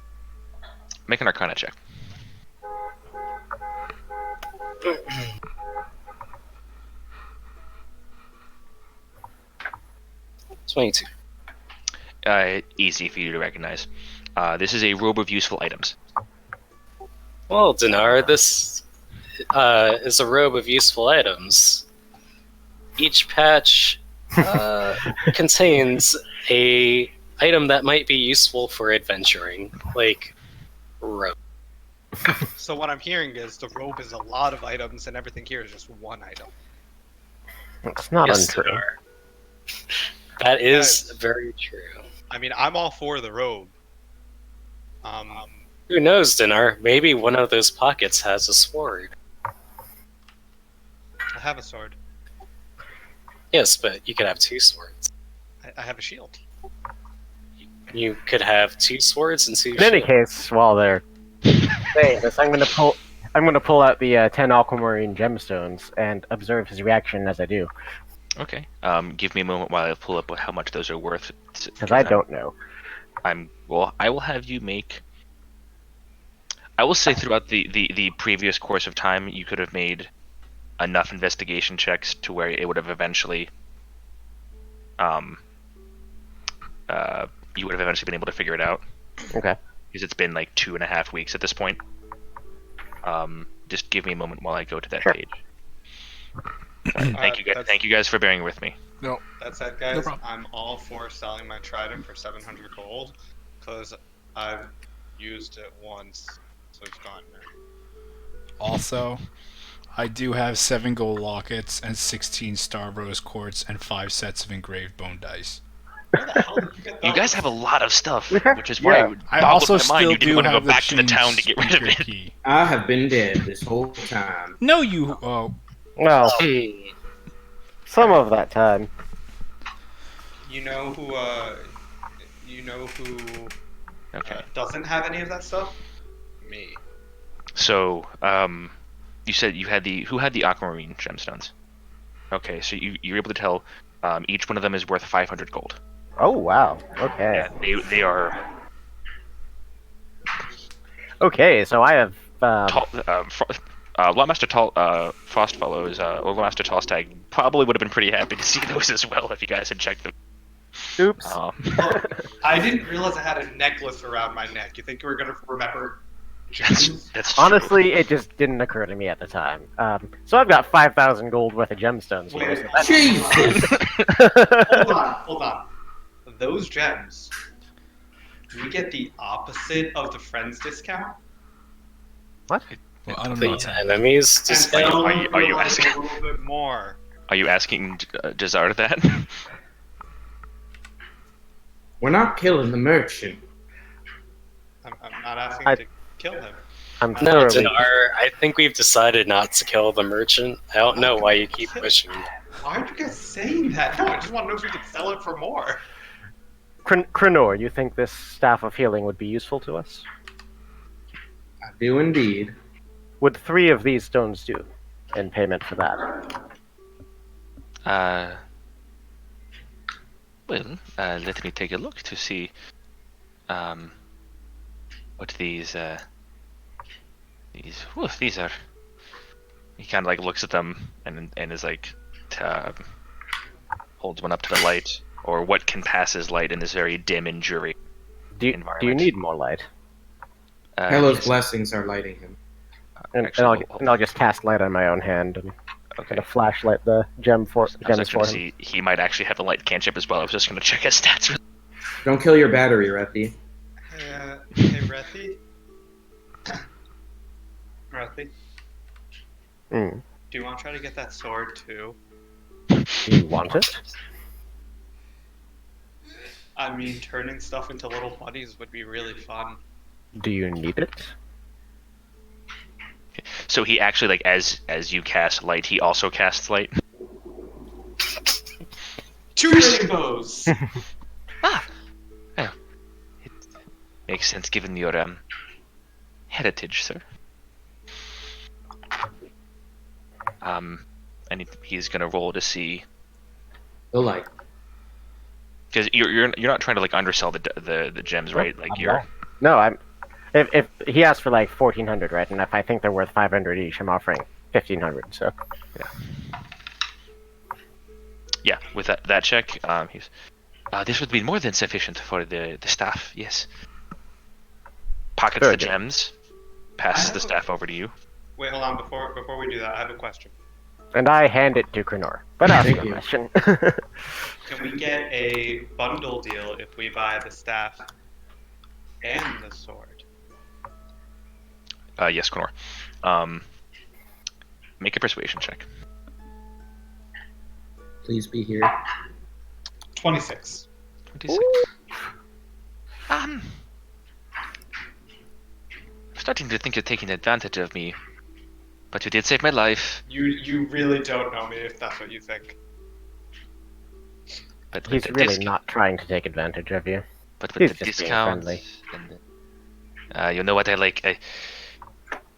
Make an Arcana check. 22. Easy for you to recognize. This is a robe of useful items. Well, Dinar, this is a robe of useful items. Each patch contains a item that might be useful for adventuring, like rope. So what I'm hearing is the robe is a lot of items, and everything here is just one item. It's not Yes, untrue. Dinar. That is Guys. very true. I mean, I'm all for the robe. Who knows, Dinar? Maybe one of those pockets has a sword. I have a sword. Yes, but you could have 2 swords. I have a shield. You could have 2 swords and 2 In any shields. case, while they're saying this, I'm gonna pull out the 10 aquamarine gemstones and observe his reaction as I do, Okay. Give me a moment while I pull up how much those are worth. because I don't know. I will have you make. I will say throughout the previous course of time, you could have made enough investigation checks to where it would have eventually, you would have eventually been able to figure it out. Okay. Because it's been like 2.5 weeks at this point. Just give me a moment while I go to that Sure. page. Thank you guys. That's- Thank you guys for bearing with me. No. That said, No guys, problem. I'm all for selling my trident for 700 gold, because I've used it once, so it's gone now. Also, I do have 7 gold lockets and 16 star rose quartz and 5 sets of engraved bone dice. Where the hell did you get You those? guys have a lot of stuff, Yeah. which is why Yeah. it I boggled also my mind still you didn't do want to go have the back to the chain town to get rid of speaker it. key. I have been dead this whole time. No, you. Oh, Well, some of that time. You know who Okay. doesn't have any of that stuff? Me. So, you said you had who had the aquamarine gemstones? Okay, so you're able to tell each one of them is worth 500 gold. Oh wow. Okay. Yeah, they are Okay, so I have. tall. Lawmaster Frostfellows, or Lawmaster Tallstag probably would have been pretty happy to see those as well if you guys had checked them. Oops. I didn't realize I had a necklace around my neck. You think you were gonna remember? That's true. Honestly, it just didn't occur to me at the time. So I've got 5,000 gold worth of gemstones here. Wait, So that's Jesus! hold on. those gems, do we get the opposite of the friends discount? What? Well, I don't know. The What that enemies And just Are you- someone are you would like asking- a little bit more? Are you asking Jazar that? We're not killing the merchant. I'm not asking I- to kill him. I'm No, thoroughly. I think we've decided not to kill the merchant. I don't know why you keep pushing. Why are you guys saying that? No, I just want to know if we can sell it for more. Krenor, you think this staff of healing would be useful to us? I do indeed. Would 3 of these stones do in payment for that? Well, let me take a look to see what these are. He kind of like looks at them and is like, holds one up to the light, or what can pass as light in this very dim and dreary Do you environment. need more light? Hello's Yes. blessings are lighting him. And, Actually, I'll just cast light on my own hand and Okay. kind of flashlight the gem for I was gems just for going to him. see he might actually have a light cantrip as well. I was just going to check his stats. Don't kill your battery, Rethy. Hey, Rethy. Rethy, Mm. do you want to try to get that sword too? Do you want it? I mean, turning stuff into little buddies would be really fun. Do you need it? So he actually, like, as you cast light, he also casts light. 2 rainbows! Ah, well, it makes sense given your heritage, sir. And he's gonna roll to see, The light. because you're not trying to like undersell the gems, right? Like I'm you're not. No, I'm. If he asked for like 1,400, right, and if I think they're worth 500 each, I'm offering 1,500. So yeah. With that check, he's this would be more than sufficient for the staff. Yes. Pockets Very the good. gems, passes the staff over to you. Wait, hold on. Before we do that, I have a question. and I hand it to Krenor. But ask Thank a you. question. Can we get a bundle deal if we buy the staff and the sword? Yes, Connor. Make a persuasion check. Please be here. 26. 26. Starting to think you're taking advantage of me, but you did save my life. You really don't know me if that's what you think. But with He's the really not trying to take advantage of you. But with he's the just being discount, friendly. and you know what I like.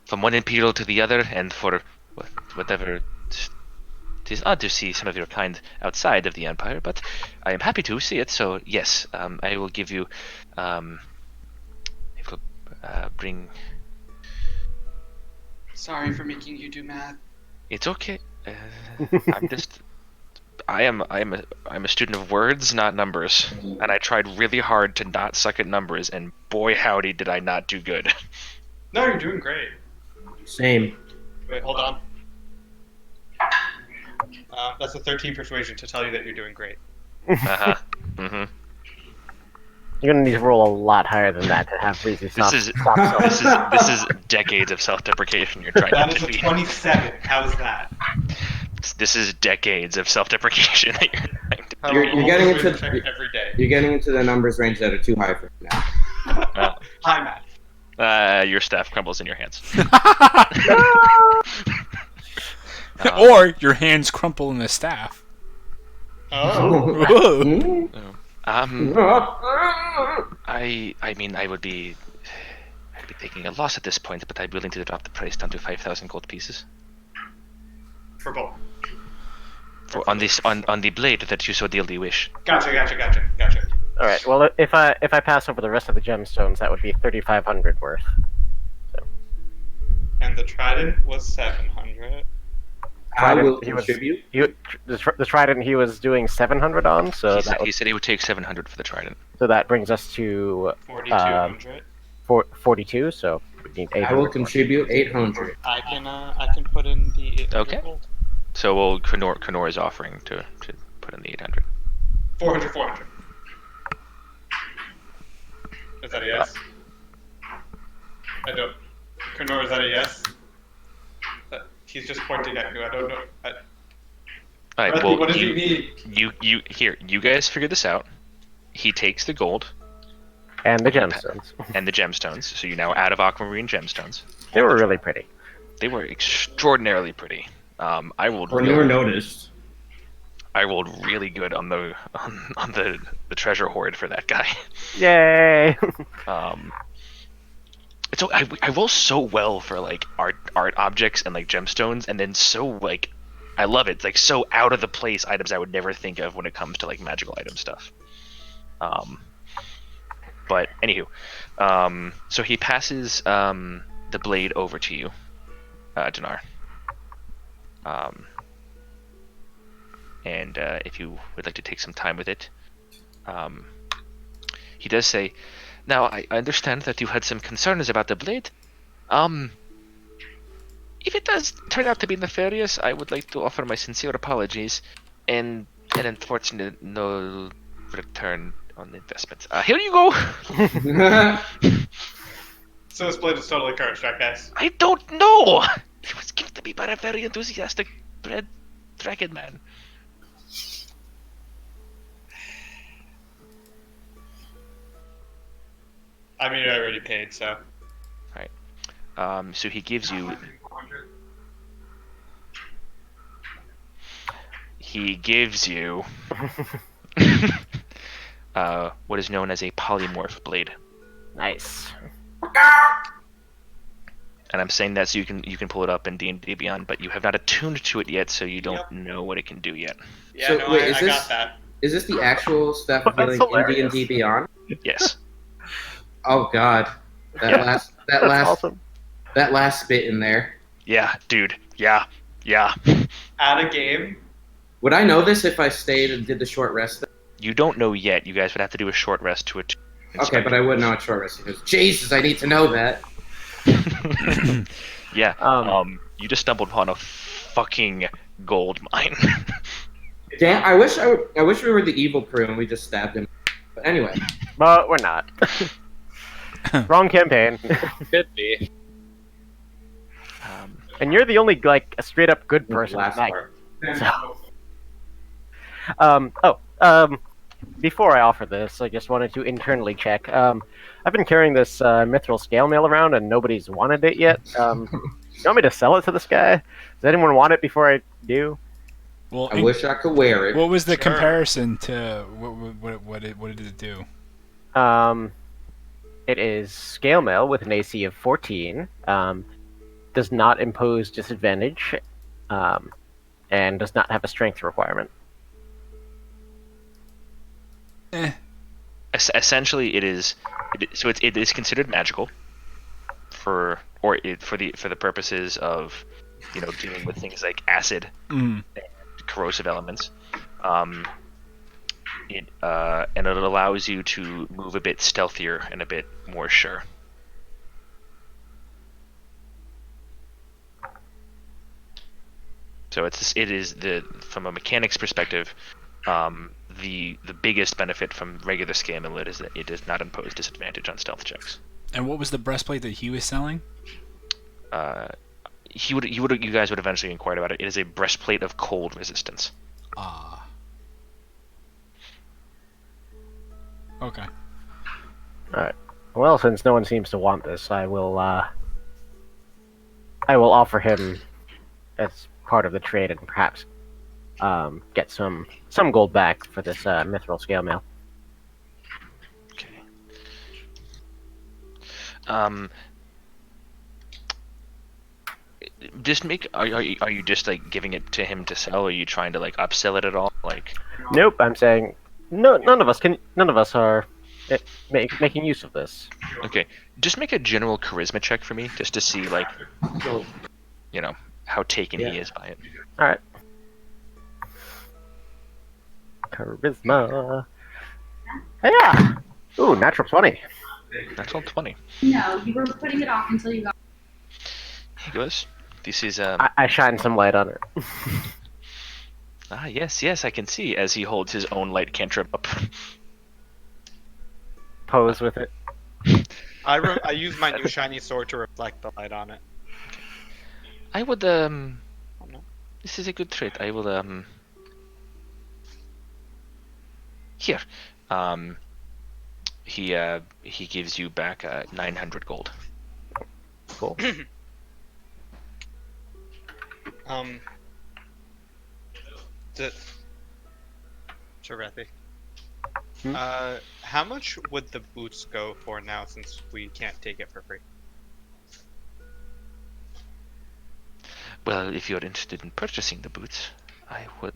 From one imperial to the other, and for whatever. It is odd to see some of your kind outside of the empire, but I am happy to see it. So yes, I will give you. I will bring. Sorry for making you do math. It's okay. I'm just. I'm a student of words, not numbers, and I tried really hard to not suck at numbers, and boy howdy did I not do good. No, you're doing great. Same. Wait, hold on. That's a 13 persuasion to tell you that you're doing great. Uh-huh. Mm-hmm. You're gonna need to roll a lot higher than that to have Breezy stop. This is stop selling. this is decades of self-deprecation you're trying That to is a defeat. 27. How's that? This is decades of self-deprecation that you're trying to. I You're roll getting a into check every day. You're getting into the numbers range that are too high for you now. Hi, Matt. Your staff crumbles in your hands. Or your hands crumple in the staff. Oh. Whoa. Hmm? I mean, I'd be taking a loss at this point, but I'm willing to drop the price down to 5,000 gold pieces For both. on the blade that you so dearly wish. Gotcha. All right. Well, if I pass over the rest of the gemstones, that would be 3,500 worth. And the trident was 700. I will He was- contribute. The trident he was doing 700 on, so He said he would take 700 for the trident. that brings us to 4,200. 42. So we need 800. I will contribute 800. I can put in the 800 Okay. gold. So Krenor is offering to put in the 800. 400. Is that a yes? I don't. Kurnor, is that a yes? He's just pointing at you. I don't know. All right. Rusty, Well, what does he mean? you guys figure this out. He takes the gold And the gemstones. and the gemstones. So you're now out of aquamarine gemstones. They were really pretty. They were extraordinarily pretty. I rolled Or never noticed. I rolled really good on the treasure hoard for that guy. Yay! So I roll so well for like art objects and like gemstones, and then so like I love it. Like so out of the place items I would never think of when it comes to like magical item stuff. But anywho, so he passes the blade over to you, Dinar. And if you would like to take some time with it, he does say, "Now I understand that you had some concerns about the blade. If it does turn out to be nefarious, I would like to offer my sincere apologies and an unfortunate no return on the investment. Here you go." So this blade is totally cursed, right, guys? I don't know. It was given to me by a very enthusiastic red dragon man. I mean, I already paid, so. So he gives you. He gives you. What is known as a polymorph blade. Nice. And I'm saying that so you can pull it up in D&D Beyond, but you have not attuned to it yet, so you don't know what it can do yet. Yeah, So, no, wait, I is this- got that. Is this the actual stuff That's healing in hilarious. D&D Beyond? Yes. Oh God, that Yeah. last That's awesome. that last bit in there. Yeah, dude. Yeah. Add a game. Would I know this if I stayed and did the short rest? You don't know yet. You guys would have to do a short rest to it. Okay, but I would know a short rest because Jesus, I need to know that. Yeah. Um, You just stumbled upon a fucking gold mine. Damn, I wish we were the evil crew and we just stabbed him. But anyway, But we're not. Wrong campaign. Could be. And you're the only, like, a straight up good the person last tonight. part. Before I offer this, I just wanted to internally check. I've been carrying this mithril scale mail around and nobody's wanted it yet. You want me to sell it to this guy? Does anyone want it before I do? Well, I wish I could wear it. what was the Sure. comparison to what did it do? It is scale mail with an AC of 14. Does not impose disadvantage, and does not have a strength requirement. Essentially, it is considered magical for the purposes of dealing with things like acid, Mm. corrosive elements. And it allows you to move a bit stealthier and a bit more sure. So from a mechanics perspective, the biggest benefit from regular scale mail is that it does not impose disadvantage on stealth checks. And what was the breastplate that he was selling? You guys would eventually inquire about it. It is a breastplate of cold resistance. Ah. Okay. Well, since no one seems to want this, I will offer him as part of the trade and perhaps get some gold back for this mithril scale mail. Okay. Just are you just like giving it to him to sell? Or are you trying to like upsell it at all? Like, Nope, I'm saying none of us are making use of this. okay, just make a general charisma check for me, just to see like, how taken he is by it. All right. Charisma. Yeah. Ooh, natural 20. Natural 20. No, you were putting it off until you got. He goes. This is I shine some light on it. yes, I can see as he holds his own light cantrip up. Pose with it. I use my new shiny sword to reflect the light on it. I would Oh, no. This is a good trait. I will here. Um, he gives you back 900 gold. Cool. Terethi. Hmm? How much would the boots go for now since we can't take it for free? Well, if you're interested in purchasing the boots, I would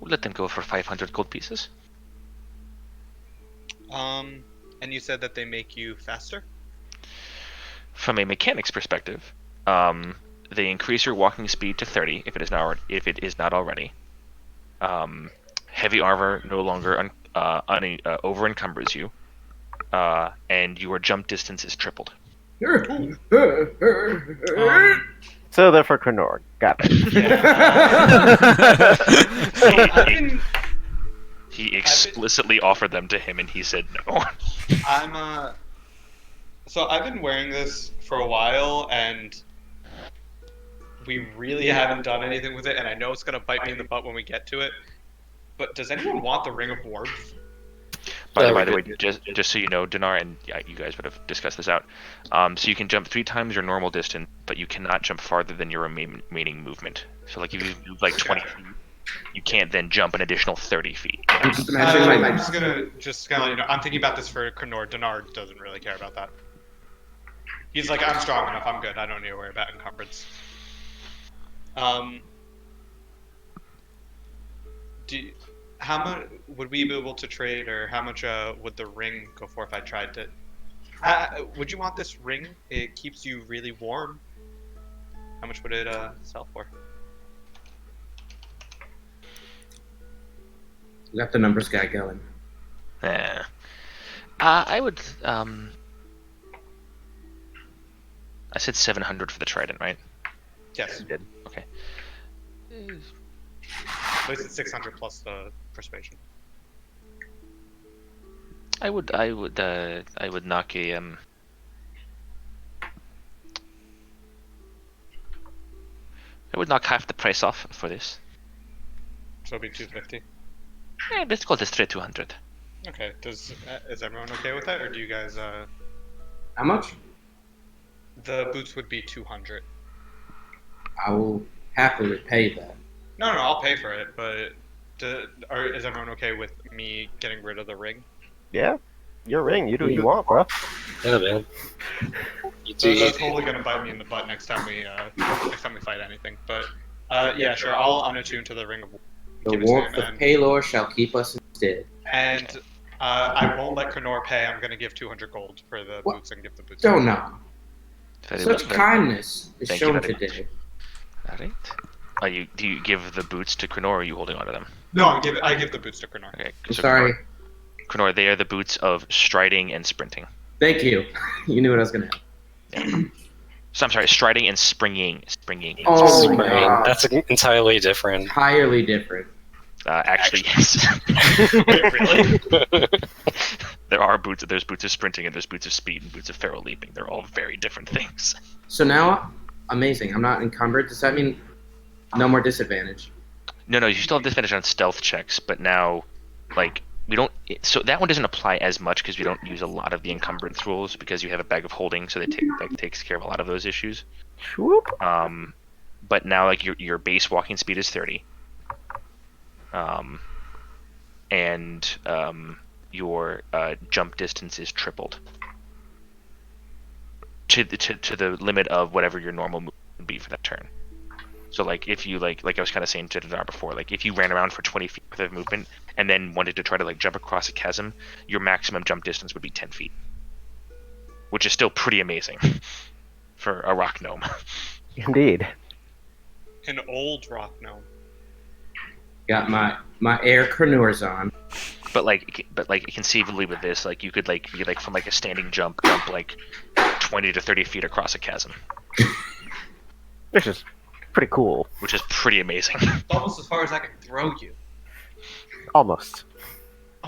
let them go for 500 gold pieces. And you said that they make you faster? From a mechanics perspective, they increase your walking speed to 30 if it is not already. Heavy armor no longer over encumbers you, and your jump distance is tripled. So they're for Krenor. Got it. So He explicitly offered them to him, and he said no. So I've been wearing this for a while, and we really haven't done anything with it, and I know it's gonna bite me in the butt when we get to it. But does anyone want the Ring of Warmth? By we the way, could- just so you know, Dinar, and yeah, you guys would have discussed this out. So you can jump 3 times your normal distance, but you cannot jump farther than your remaining movement. So like if you move like 20 feet, you can't then jump an additional 30 feet. I'm just imagining I'm just gonna I'm thinking about this for Krenor. Dinar doesn't really care about that. He's like, I'm strong enough. I'm good. I don't need to worry about encumbrance. How much would we be able to trade, or how much would the ring go for if I tried to? Would you want this ring? It keeps you really warm. How much would it sell for? got the numbers guy going. I would I said 700 for the trident, right? Yes. You did. Okay. At least it's 600 plus the persuasion. I would knock a I would knock half the price off for this. So it'll be 250. Let's call this straight 200. Okay. Is everyone okay with that, or do you guys? How much? The boots would be 200. I will happily pay that. No, I'll pay for it. But is everyone okay with me getting rid of the ring? Yeah. Your ring. You do what you want, bro. Yeah, man. You So do. that's totally gonna bite me in the butt next time we fight anything. But yeah, sure. I'll unattune to the ring of. The Give it to warmth him, of and- Palor shall keep us instead. And I won't let Krenor pay. I'm gonna give 200 gold for the What? boots and give the boots. Don't know. Very Such well. kindness is Thank you shown very much. today. Alright. Do you give the boots to Krenor, or are you holding on to them? No, I give the boots to Krenor. Okay. I'm So sorry. Krenor, they are the boots of striding and sprinting. Thank you. You knew what I was gonna have. So I'm sorry, striding and springing. Oh my Spring. god. That's entirely different. Entirely different. Actually, yes. Wait, really? There are boots. There's boots of sprinting, and there's boots of speed, and boots of feral leaping. They're all very different things. So now, amazing. I'm not encumbered. Does that mean no more disadvantage? No, you still have disadvantage on stealth checks, but now, like, we don't. So that one doesn't apply as much because we don't use a lot of the encumbrance rules because you have a bag of holding, so that takes care of a lot of those issues. Swoop. But now, like, your base walking speed is 30. And your jump distance is tripled to the limit of whatever your normal move would be for that turn. So like if you like I was kind of saying to Dinar before, like if you ran around for 20 feet worth of movement and then wanted to try to like jump across a chasm, your maximum jump distance would be 10 feet, which is still pretty amazing for a rock gnome. Indeed. An old rock gnome. Got my air Krenors on. But conceivably with this, like you could like be like from like a standing jump like 20 to 30 feet across a chasm, Which is pretty cool. which is pretty amazing. It's almost as far as I can throw you. Almost.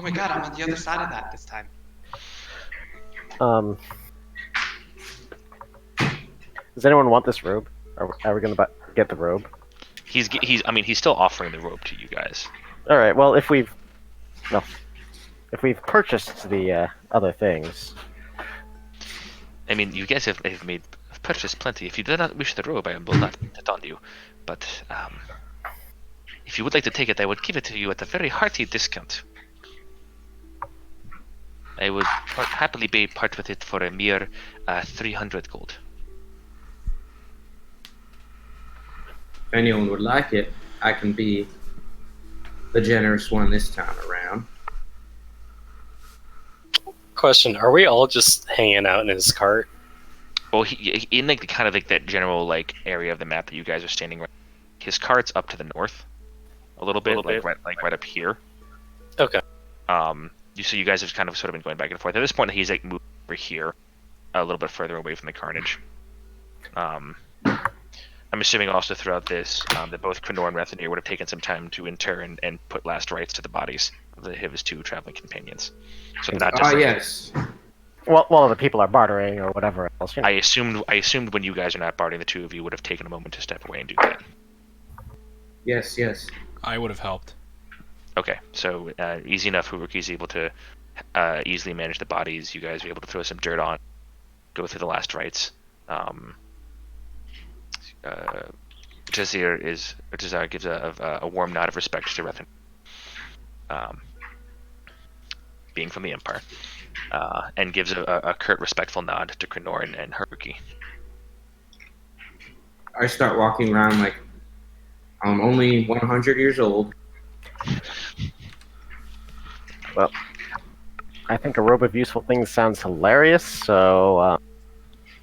Oh my god, I'm on the other side of that this time. Does anyone want this robe? Are we gonna get the robe? He's still offering the robe to you guys. All right. Well, if we've purchased the other things, I mean, you guys have purchased plenty. If you do not wish the robe, I will not put it on you. But if you would like to take it, I would give it to you at a very hearty discount. I would happily part with it for a mere 300 gold. If anyone would like it, I can be the generous one this time around. Question: are we all just hanging out in his cart? Well, he in like the kind of like that general like area of the map that you guys are standing right. His cart's up to the north, a little bit, right up here. Okay. So you guys have kind of sort of been going back and forth. At this point, he's like moved over here, a little bit further away from the carnage. I'm assuming also throughout this that both Krenor and Rethanir would have taken some time to inter and put last rites to the bodies of his two traveling companions. So not just. Yes. while the people are bartering or whatever else. You know. I assumed when you guys are not bartering, the two of you would have taken a moment to step away and do that. Yes. I would have helped. Okay, so easy enough. Huruki's able to easily manage the bodies. You guys are able to throw some dirt on, go through the last rites. Jazir gives a warm nod of respect to Rethan, being from the Empire, and gives a curt, respectful nod to Krenor and Haruki. I start walking around like I'm only 100 years old. Well, I think a robe of useful things sounds hilarious, so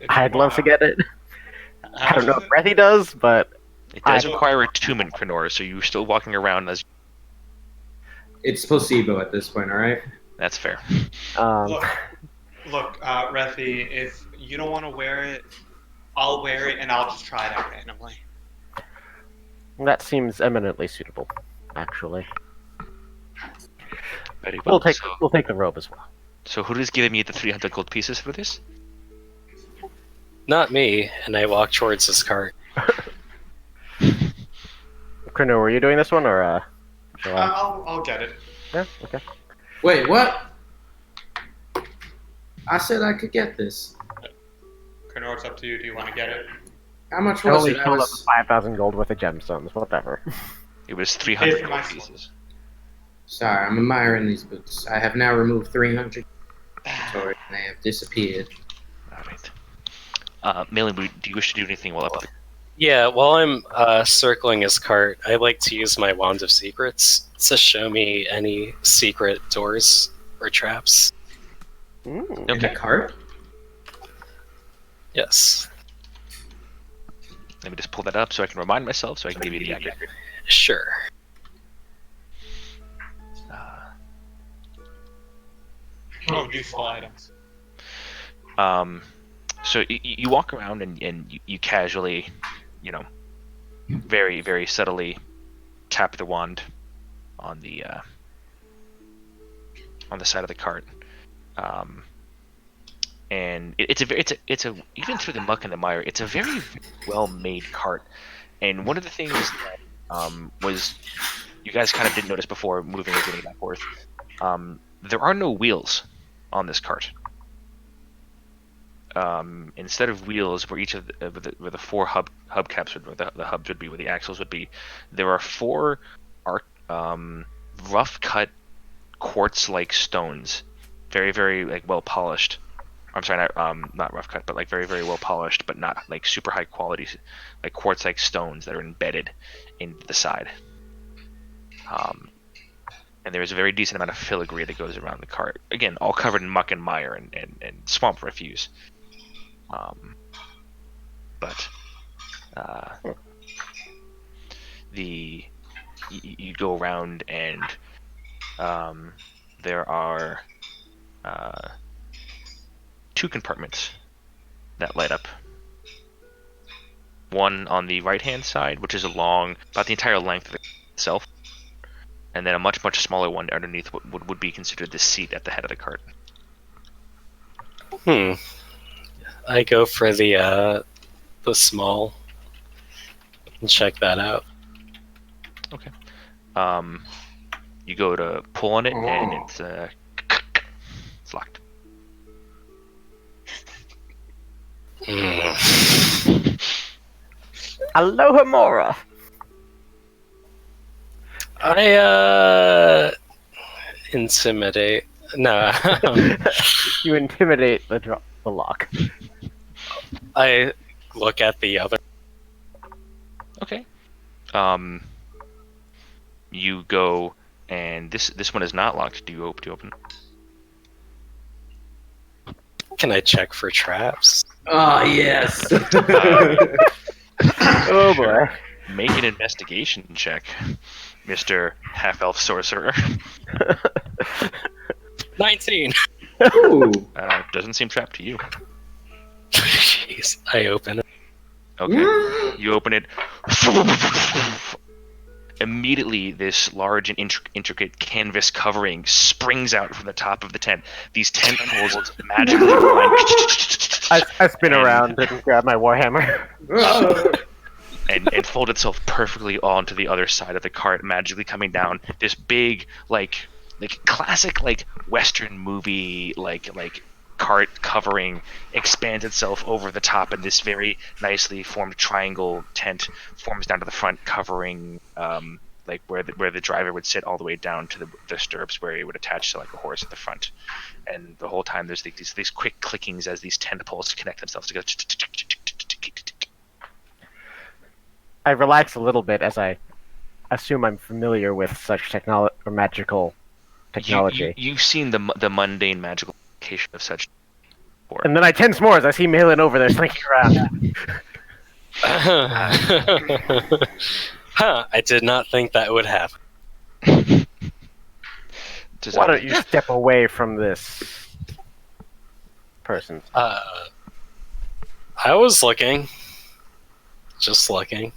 I'd love to get it. I don't know if Breathy does, but It does require attunement, Krenor, so you're still walking around as. It's placebo at this point, all right? That's fair. Look, Rethy, if you don't want to wear it, I'll wear it and I'll just try it out randomly. that seems eminently suitable, actually. Very well. We'll take the robe as well. So who is giving me the 300 gold pieces for this? Not me. And I walk towards his cart. Krenor, were you doing this one, or shall I? I'll get it. Yeah, okay. Wait, what? I said I could get this. Krenor, it's up to you. Do you want to get it? How much I was only it? filled up with 5,000 gold worth of gemstones, whatever. It was 300 Pay for my gold pieces. Sorry, I'm admiring these boots. I have now removed 300 inventory and they have disappeared. Alright. Malin, do you wish to do anything while up? Yeah, while I'm circling his cart, I like to use my Wand of Secrets to show me any secret doors or traps. In the cart? Yes. Let me just pull that up so I can remind myself so I can give you the accurate. Sure. Useful items. So you walk around and you casually, very, very subtly tap the wand on the side of the cart. And it's a even through the muck and the mire, it's a very well made cart. And one of the things that was you guys kind of didn't notice before moving and getting back and forth, there are no wheels on this cart. Instead of wheels, where each of where the four hubcaps the hubs would be, where the axles would be, there are four rough cut quartz-like stones, very, very well polished. I'm sorry, not rough cut, but very, very well polished, but not super high quality, quartz-like stones that are embedded into the side. And there's a very decent amount of filigree that goes around the cart. Again, all covered in muck and mire and swamp refuse. You go around and there are two compartments that light up. One on the right hand side, which is along about the entire length of the itself, and then a much smaller one underneath what would be considered the seat at the head of the cart. I go for the small and check that out. Okay. You go to pull on it, and it's locked. Aloha Mora. I intimidate. No. You intimidate the lock. I look at the other. Okay. You go, and this one is not locked. Do you open? Can I check for traps? Oh, yes. Oh boy. Make an investigation check, Mr. Half-Elf Sorcerer. 19. Ooh. Doesn't seem trapped to you. Jeez. I open it. Okay. You open it. Immediately, this large and intricate canvas covering springs out from the top of the tent. These tentacles magically align. I spin around and grab my warhammer. and fold itself perfectly onto the other side of the cart, magically coming down. This big, like classic, Western movie, cart covering expands itself over the top, and this very nicely formed triangle tent forms down to the front, covering where the driver would sit all the way down to the stirrups, where he would attach to a horse at the front. And the whole time there's these quick clickings as these tentacles connect themselves together. I relax a little bit as I assume I'm familiar with such magical technology. You've seen the mundane magical application of such before. And then I tense more as I see Malin over there slinking around. I did not think that would happen. Why don't you step away from this person? I was looking. Just looking.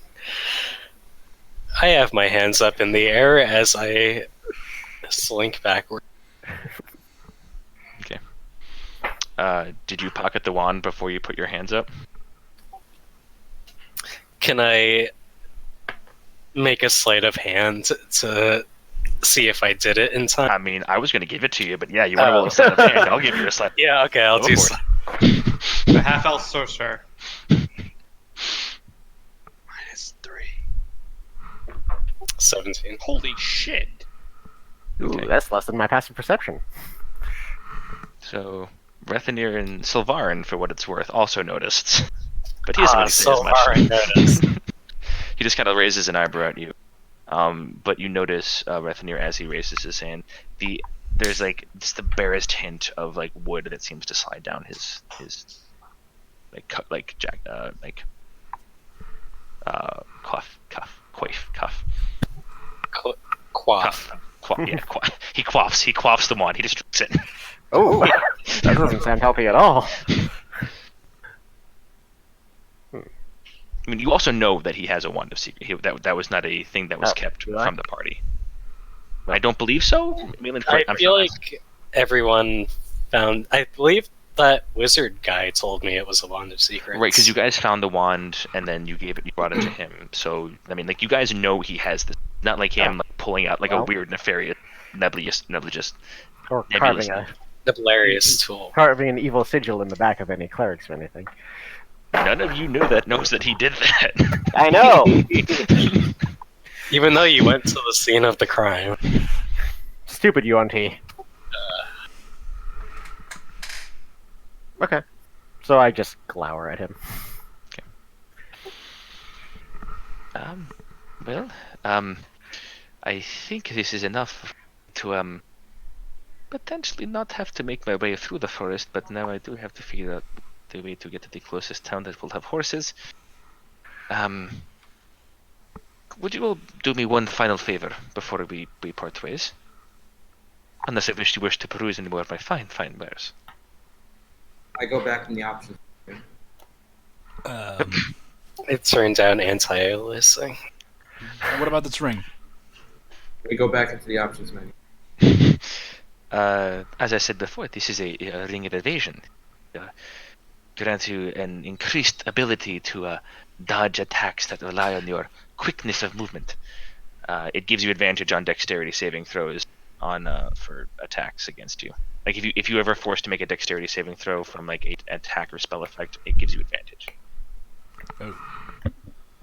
I have my hands up in the air as I slink backward. Okay. Did you pocket the wand before you put your hands up? Can I make a sleight of hand to see if I did it in time? I mean, I was going to give it to you, but yeah, you want to roll a sleight of hand? I'll give you a sleight. Yeah, okay, I'll do for it. The half-elf sorcerer. -3. 17. Holy shit. Ooh, Okay. that's less than my passive perception. So, Rethanir and Sylvarin, for what it's worth, also noticed. But he doesn't really say as much. Noticed. He just kind of raises an eyebrow at you. But you notice, Rethanir, as he raises his hand, there's just the barest hint of wood that seems to slide down his cuff. Quaff. He quaffs the wand. He just drinks it. Oh, that doesn't sound healthy at all. I mean, you also know that he has a wand of secret. That was not a thing that was kept do I? from the party. I don't believe so. I feel like everyone found. I believe that wizard guy told me it was a wand of secrets. Right, because you guys found the wand and then you brought it to him. So I mean, you guys know he has this. Not like him pulling out a weird nefarious, nebulous, Or nebulous. The hilarious tool. carving an evil sigil in the back of any clerics or anything. None of you knows that he did that. I know. Even though you went to the scene of the crime. Stupid UNT. Okay. So I just glower at him. I think this is enough to potentially not have to make my way through the forest, but now I do have to figure out the way to get to the closest town that will have horses. Would you all do me one final favor before we part ways? Unless you wish to peruse any more of my fine wares. I go back in the options. It turned down anti-aliasing. What about this ring? We go back into the options menu. As I said before, this is a ring of evasion. Grants you an increased ability to dodge attacks that rely on your quickness of movement. It gives you advantage on dexterity saving throws on for attacks against you. Like if you ever forced to make a dexterity saving throw from like a attack or spell effect, it gives you advantage. Oh.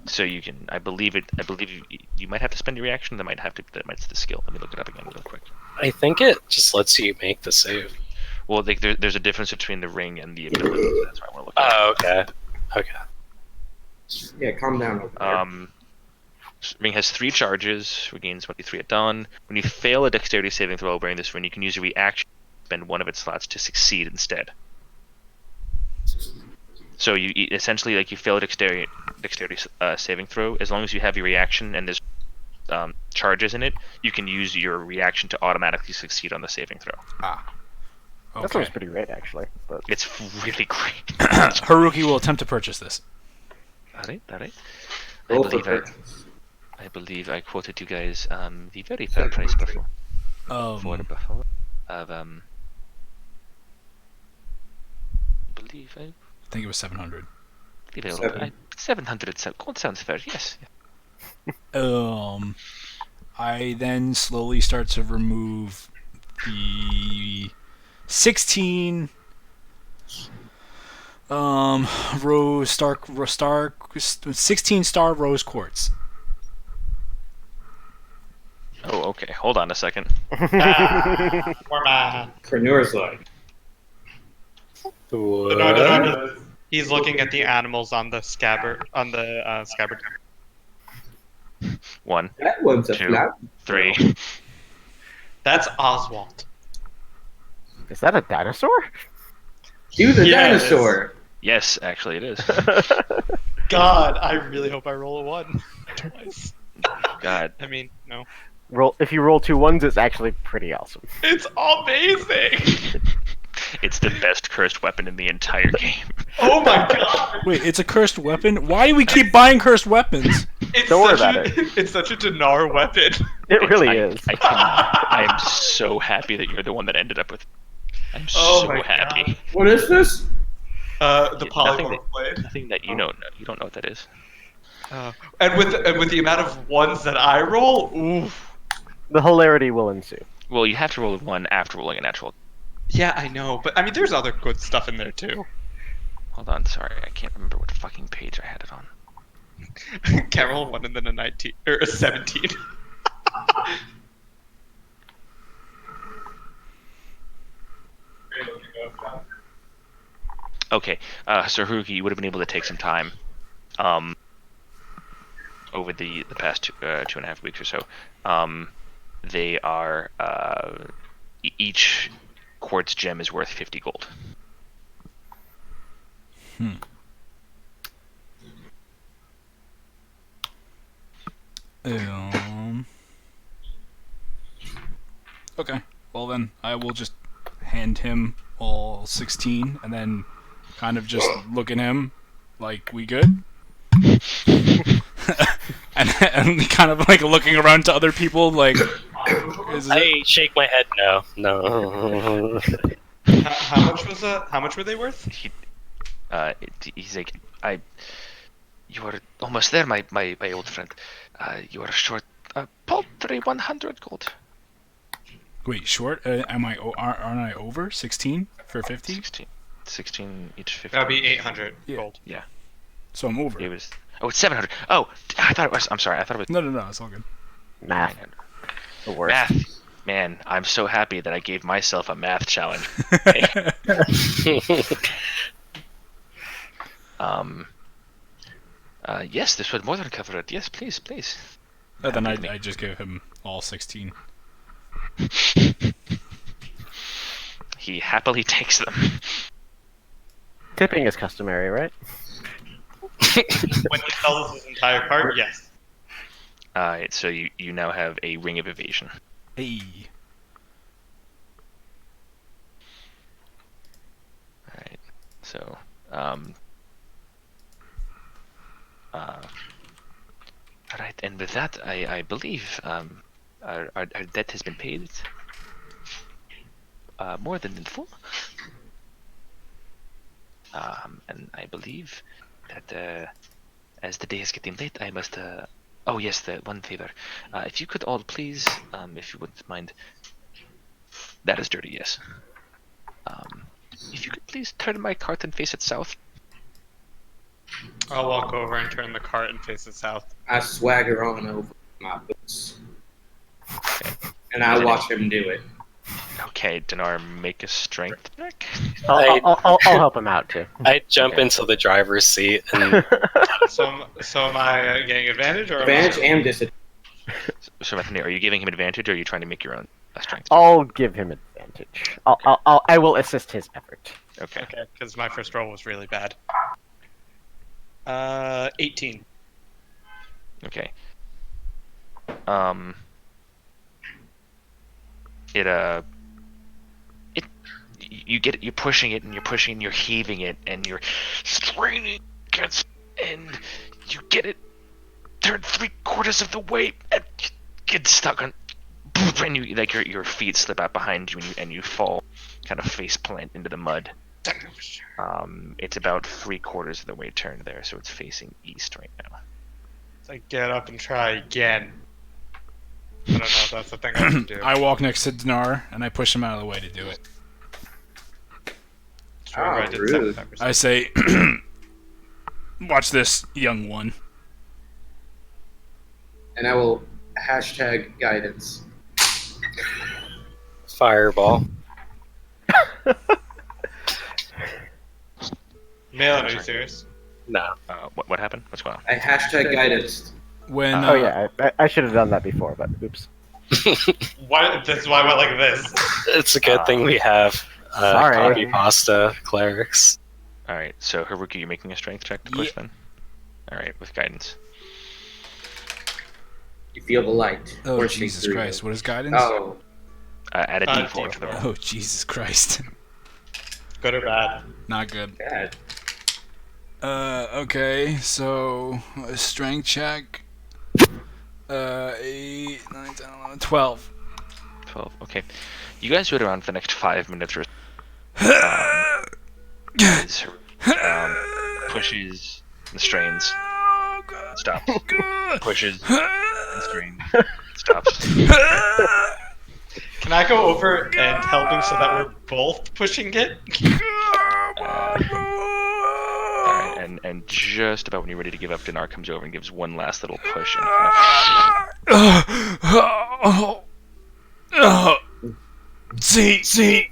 So you can, I believe you might have to spend your reaction. That might be the skill. Let me look it up again real quick. I think it just lets you make the save. Well, like there's a difference between the ring and the ability. That's why I want to look. Oh, okay. Okay. Yeah, calm down over there. Ring has 3 charges. Regains 23 at dawn. When you fail a dexterity saving throw wearing this ring, you can use a reaction to spend one of its slots to succeed instead. So you essentially, like, you fail a dexterity saving throw. As long as you have your reaction and there's charges in it, you can use your reaction to automatically succeed on the saving throw. Ah. Okay. That sounds pretty great, actually. But It's really great. Haruki will attempt to purchase this. Alright. Roll for purchase. I believe I quoted you guys the very fair price before. Of I think it was 700. 700 gold sounds fair. Yes. I then slowly start to remove the 16 16 star rose quartz. Oh, okay. Hold on a second. Preneur's like. What? He's looking at the animals on the scabbard. Scabbard. 1, That one's a 2, flat. 3. That's Oswald. is that a dinosaur? Do the Yeah, it is. dinosaur. Yes, actually it is. God, I really hope I roll a 1 twice. God. I mean, no. If you roll 2 ones, it's actually pretty awesome. It's amazing. It's the best cursed weapon in the entire game. Oh my god. Wait, it's a cursed weapon? Why do we keep buying cursed weapons? Don't worry about it. It's such a Dinar weapon. It really is. I am so happy that you're the one that ended up with. I'm Oh so my happy. God. What is this? The Yeah, polymorph blade. Nothing that you don't know. You don't know what that is. And with the amount of ones that I roll, oof. The hilarity will ensue. Well, you have to roll a 1 after rolling a natural. Yeah, I know, but I mean, there's other good stuff in there too. Hold on, sorry, I can't remember what fucking page I had it on. Can't roll 1 and then a 19 or a 17. Okay, so Haruki, you would have been able to take some time, over the past 2.5 weeks or so. They are each quartz gem is worth 50 gold. Okay. Well then, I will just hand him all 16, and then kind of just look at him like, we good? and kind of like looking around to other people like, I shake my head no. No. How much were they worth? He's like, you are almost there, my old friend. You are short a paltry 100 gold. Wait, short? Aren't I over 16 for 50? 16 each 50. That'd be 800 Yeah. gold. Yeah. So I'm over. It was. Oh, it's 700. Oh, I thought it was. I'm sorry. I thought it was. No, it's all good. Math. 900. The worst. Math. Man, I'm so happy that I gave myself a math challenge. Yes, this would more than cover it. Yes, please. And then I just give him all 16. He happily takes them. Tipping is customary, right? When he sells his entire cart, yes. So you now have a ring of evasion. Hey. Alright, so, alright, and with that, I believe, Our debt has been paid. More than in full. And I believe that as the day is getting late, I must. Oh yes, the one favor. If you could all please, if you wouldn't mind. That is dirty, yes. If you could please turn my cart and face it south. I'll walk over and turn the cart and face it south. I swagger on over my boots. And I watch him do it. Okay, Dinar, make a strength check. I'll help him out too. I jump Okay. into the driver's seat and So am I getting advantage or? Advantage and disadvantage. So, Anthony, are you giving him advantage, or are you trying to make your own strength? I'll give him advantage. I will assist his effort. Okay. Okay, because my first roll was really bad. 18. Okay. You get it. You're pushing it, and you're pushing, and you're heaving it, and you're straining against, and you get it. Turn 3/4 of the way, and you get stuck on, and you like your feet slip out behind you, and you fall, kind of face plant into the mud. It's about 3/4 of the way turned there, so it's facing east right now. So I get up and try again. I don't know if that's the thing I should do. I walk next to Dinar and I push him out of the way to do it. Remember, I did rude. 75%. I say, "Watch this, young one." And I will hashtag guidance. fireball. Malin, are you serious? No. What happened? What's going on? I hashtag guidance. When Oh yeah, I should have done that before, but oops. Why? That's why I went like this. It's a good thing we have Sorry. copy pasta clerics. All right, so Haruki, you're making a strength check to push Yeah. then. All right, with guidance. You feel the light. Oh coursing Jesus through Christ! you. What is guidance? Oh, Add a Uh, D4 to the roll. Oh Jesus Christ! Good or bad? Not good. bad. Okay, so a strength check. 8, 9, 10, 11, 12. 12. Okay, you guys wait around for the next 5 minutes or as pushes and strains, stops, pushes and strains, stops. Can I go over and help him so that we're both pushing it? Alright, and just about when you're ready to give up, Dinar comes over and gives one last little push and kind See,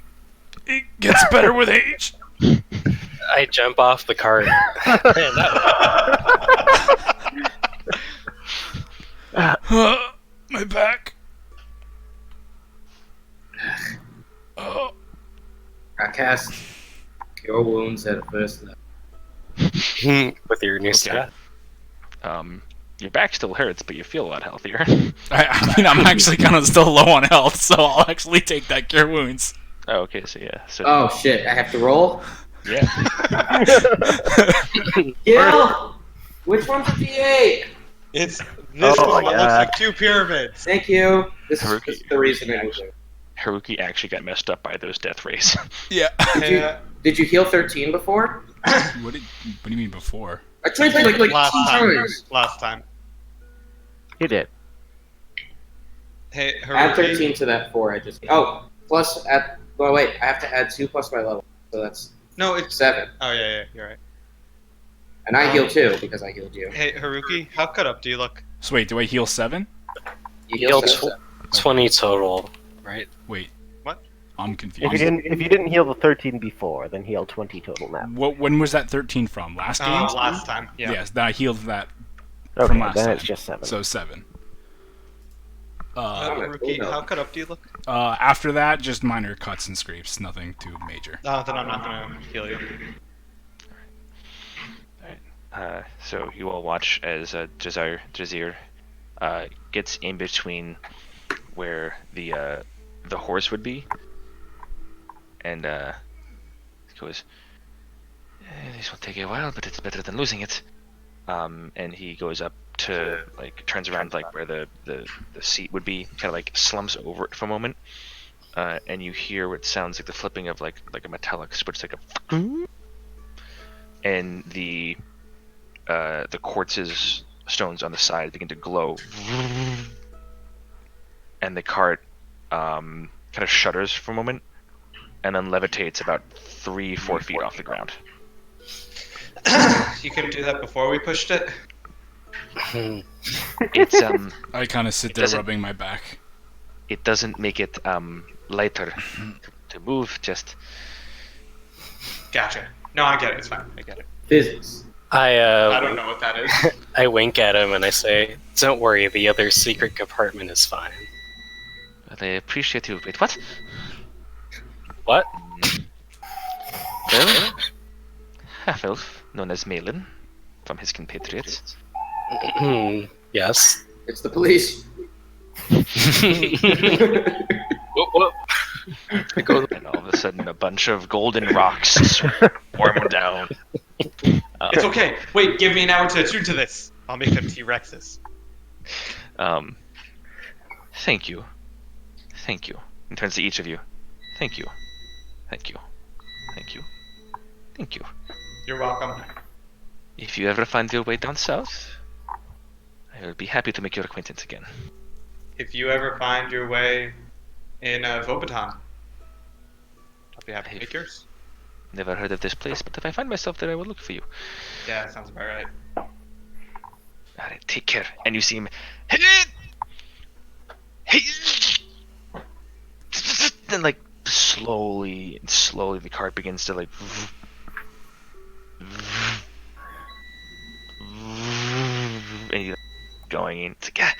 it gets better with age. I jump off the cart. Man, that My back. Oh, I cast Cure Wounds at a first level. with your new stat. your back still hurts, but you feel a lot healthier. I mean, I'm actually kind of still low on health, so I'll actually take that cure wounds. Oh, okay, so yeah. So Oh shit! I have to roll. yeah. Gil, which one's a D8? It's this Oh one my that looks God. like two pyramids. Thank you. This is Haruki. the reason I was there. Haruki actually got messed up by those death rays. Yeah. Yeah, Did you heal 13 before? What do you mean before? I tried like last 2 time. times. Last time. You did. Hey, Add Haruki. 13 to that 4 I just. Oh, plus at. Well, wait. I have to add 2 plus my level, so that's No, it's. 7. Oh yeah, you're right. And I heal 2 because I healed you. Hey, Haruki, how cut up do you look? So wait, do I heal 7? You Heal heal 7. 20 total, right? Wait. What? I'm confused. If you didn't heal the 13 before, then heal 20 total now. When was that 13 from? Last game? Last time. Yeah. Yes, then I healed that Okay, from last then time. it's just 7. So 7. Haruki, how cut up do you look? After that, just minor cuts and scrapes, nothing too major. Then I'm not gonna heal you. So you all watch as Jazir gets in between where the horse would be, and goes, "This will take a while, but it's better than losing it." And he goes up to like turns around like where the seat would be, kind of like slumps over it for a moment, and you hear what sounds like the flipping of like a metallic switch, like a, and the quartz's stones on the side begin to glow, and the cart kind of shudders for a moment, and then levitates about 3-4 feet off the ground. You can do that before we pushed it. It's I kind of sit there rubbing my back. it doesn't make it lighter to move. Just Gotcha. No, I get it. It's fine. I get it. Physics. I don't know what that is. I wink at him and I say, "Don't worry, the other secret compartment is fine." they appreciate you. Wait, what? What? Well, half-elf, known as Malin, from his compatriots. Yes. It's the police. Whoop, whoop. And all of a sudden, a bunch of golden rocks swarm down. It's okay. Wait, give me an hour to attune to this. I'll make them T-Rexes. Thank you. Thank you. And turns to each of you. Thank you. Thank you. Thank you. Thank you. You're welcome. If you ever find your way down south, I will be happy to make your acquaintance again. If you ever find your way in Vobaton, I'll be happy to make yours. Never heard of this place, but if I find myself there, I will look for you. Yeah, that sounds about right. Alright, take care. And you see him. Then, like, slowly the cart begins to, like, and he's going in. It's like,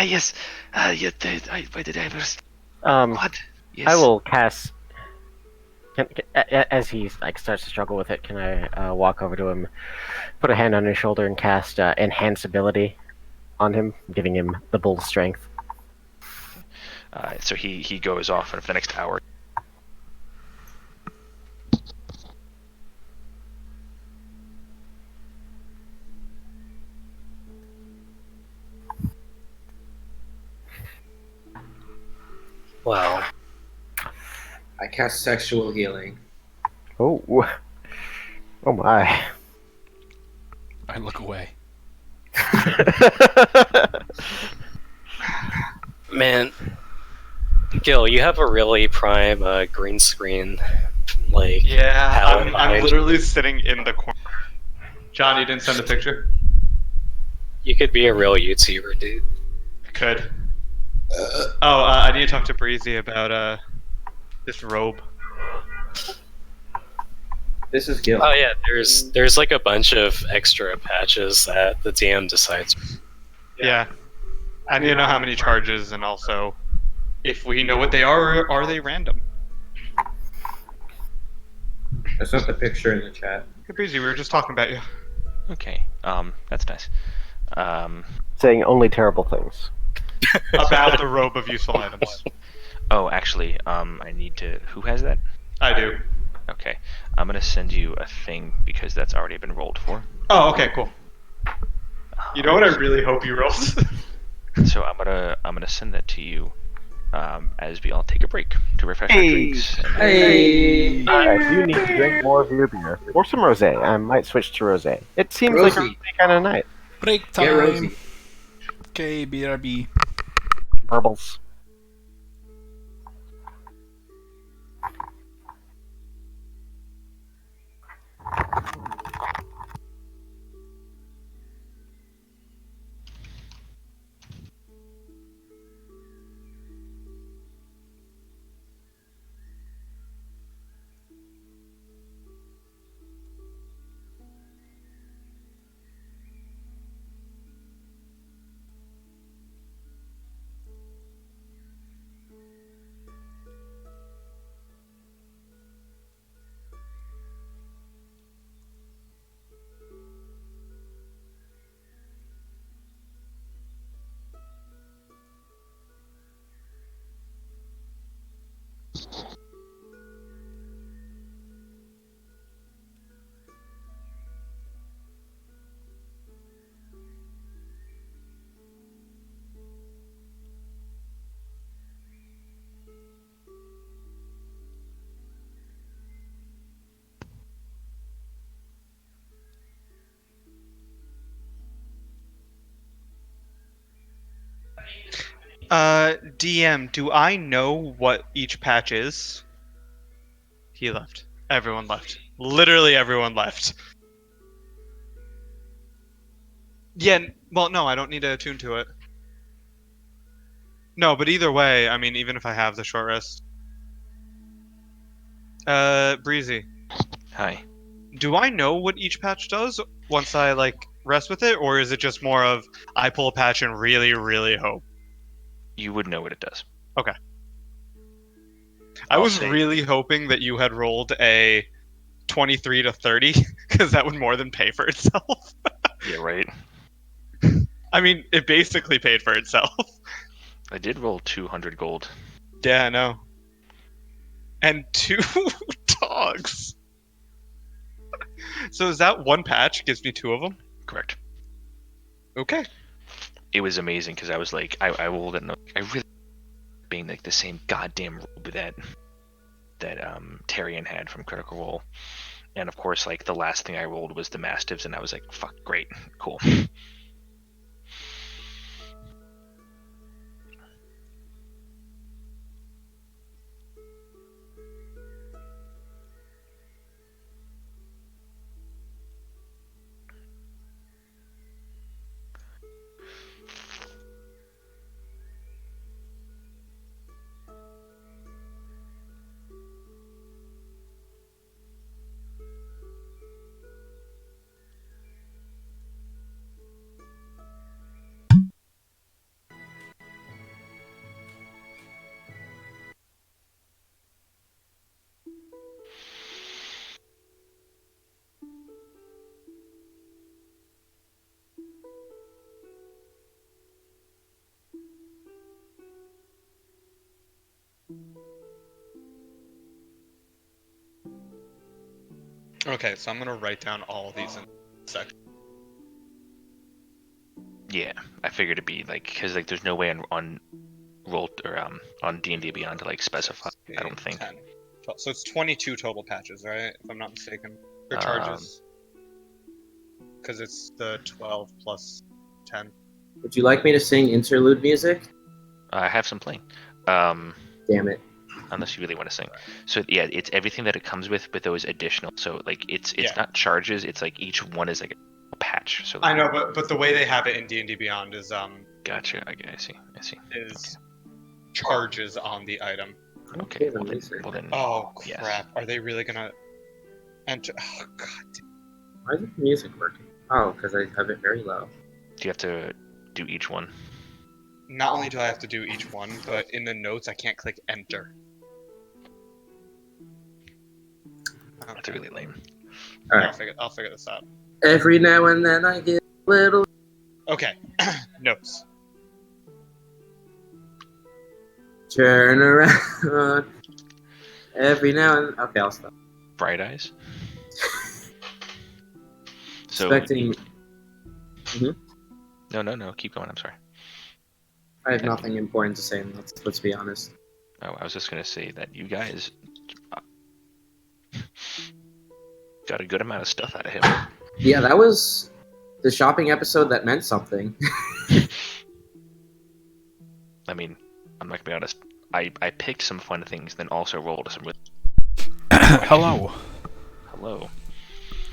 yes, why did I ever... What? Yes. I will cast. As he like starts to struggle with it, can I walk over to him, put a hand on his shoulder, and cast enhance ability on him, giving him the bull strength? So he goes off, and for the next hour. Wow. I cast sexual healing. Oh, oh my! I look away. Man, Gil, you have a really prime green screen. Like, Yeah, palette I'm behind. literally sitting in the corner. John, you didn't send a picture? You could be a real YouTuber, dude. Could. I need to talk to Breezy about this robe. This is Gil. Oh yeah, there's like a bunch of extra patches that the DM decides. Yeah. I need to know how many charges, and also if we know what they are they random? I sent the picture in the chat. Hey, Breezy, we were just talking about you. Okay, that's nice. Saying only terrible things. About the robe of useful items. Oh, actually, I need to... Who has that? I do. Okay, I'm gonna send you a thing because that's already been rolled for. Oh, okay, cool. You know what I really hope you rolled? So I'm gonna send that to you as we all take a break to refresh our drinks. And Hey! If you need to drink more of your beer or some rosé, I might switch to rosé. It seems like a Rosie. really kind of night. Break Get time. Rosie. Okay, BRB. Burbles. DM, do I know what each patch is? He left. Everyone left. Literally everyone left. Yeah, well, no, I don't need to attune to it. No, but either way, I mean, even if I have the short rest. Breezy, Hi. do I know what each patch does once I, like, rest with it? Or is it just more of, I pull a patch and really, really hope? You would know what it does. I I'll was say- really hoping that you had rolled a 23 to 30, because that would more than pay for itself. Yeah, right. I mean, it basically paid for itself. I did roll 200 gold. Yeah, I know. And 2 dogs. So is that one patch gives me 2 of them? Correct. Okay. It was amazing because I was like, I rolled it. And I really being like the same goddamn robe that Tyrion had from Critical Role, and of course, like the last thing I rolled was the Mastiffs, and I was like, fuck, great, cool. Okay, so I'm gonna write down all of these in a sec. Yeah, I figured it'd be like because like there's no way on roll or on D&D Beyond to like specify. I don't think. 10, 12. So it's 22 total patches, right? If I'm not mistaken. Or charges. Because it's the 12 plus 10. Would you like me to sing interlude music? I have some playing. Damn it. Unless you really want to sing. So yeah, it's everything that it comes with those additional. So like it's Yeah. not charges. It's like each one is like a patch. So I like, know, but the way they have it in D&D Beyond is Gotcha. I see. charges on the item. Okay. the Well then, music. Oh crap! Yes. Are they really gonna enter? Oh god. Why isn't the music working? Oh, because I have it very low. do you have to do each one? Not only do I have to do each one, but in the notes I can't click enter. That's really lame. Alright. I'll figure this out. Every now and then I get a little. Okay. Notes. Turn around. Every now and. Okay, I'll stop. Bright eyes. So Expecting. no. Keep going. I'm sorry. I have nothing important to say, and let's be honest. Oh, I was just gonna say that you guys got a good amount of stuff out of him. Yeah, that was the shopping episode that meant something. I mean, I'm not gonna be honest. I picked some fun things, then also rolled some. Hello. Hello.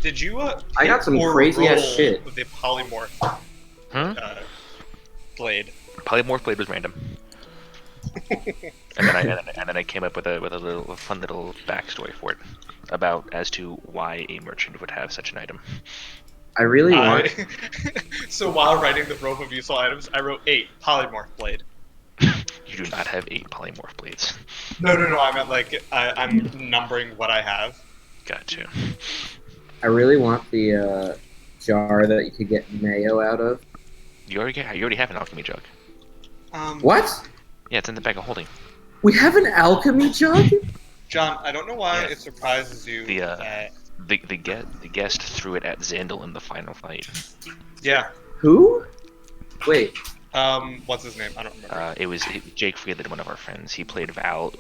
Did you? I got some or crazy ass roll shit. The polymorph blade. Polymorph blade was random. and then I came up with a fun little backstory for it about as to why a merchant would have such an item. I really want. So while writing the rope of useful items, I wrote 8 polymorph blade. You do not have 8 polymorph blades. No. I meant like I'm numbering what I have. Gotcha. I really want the jar that you could get mayo out of. You already have an alchemy jug. What? Yeah, it's in the bag of holding. We have an alchemy jug? John, I don't know why Yeah. it surprises you The that... the guest threw it at Xandal in the final fight. Yeah. Who? Wait. What's his name? I don't remember. It was Jake Freeland, one of our friends. He played Val,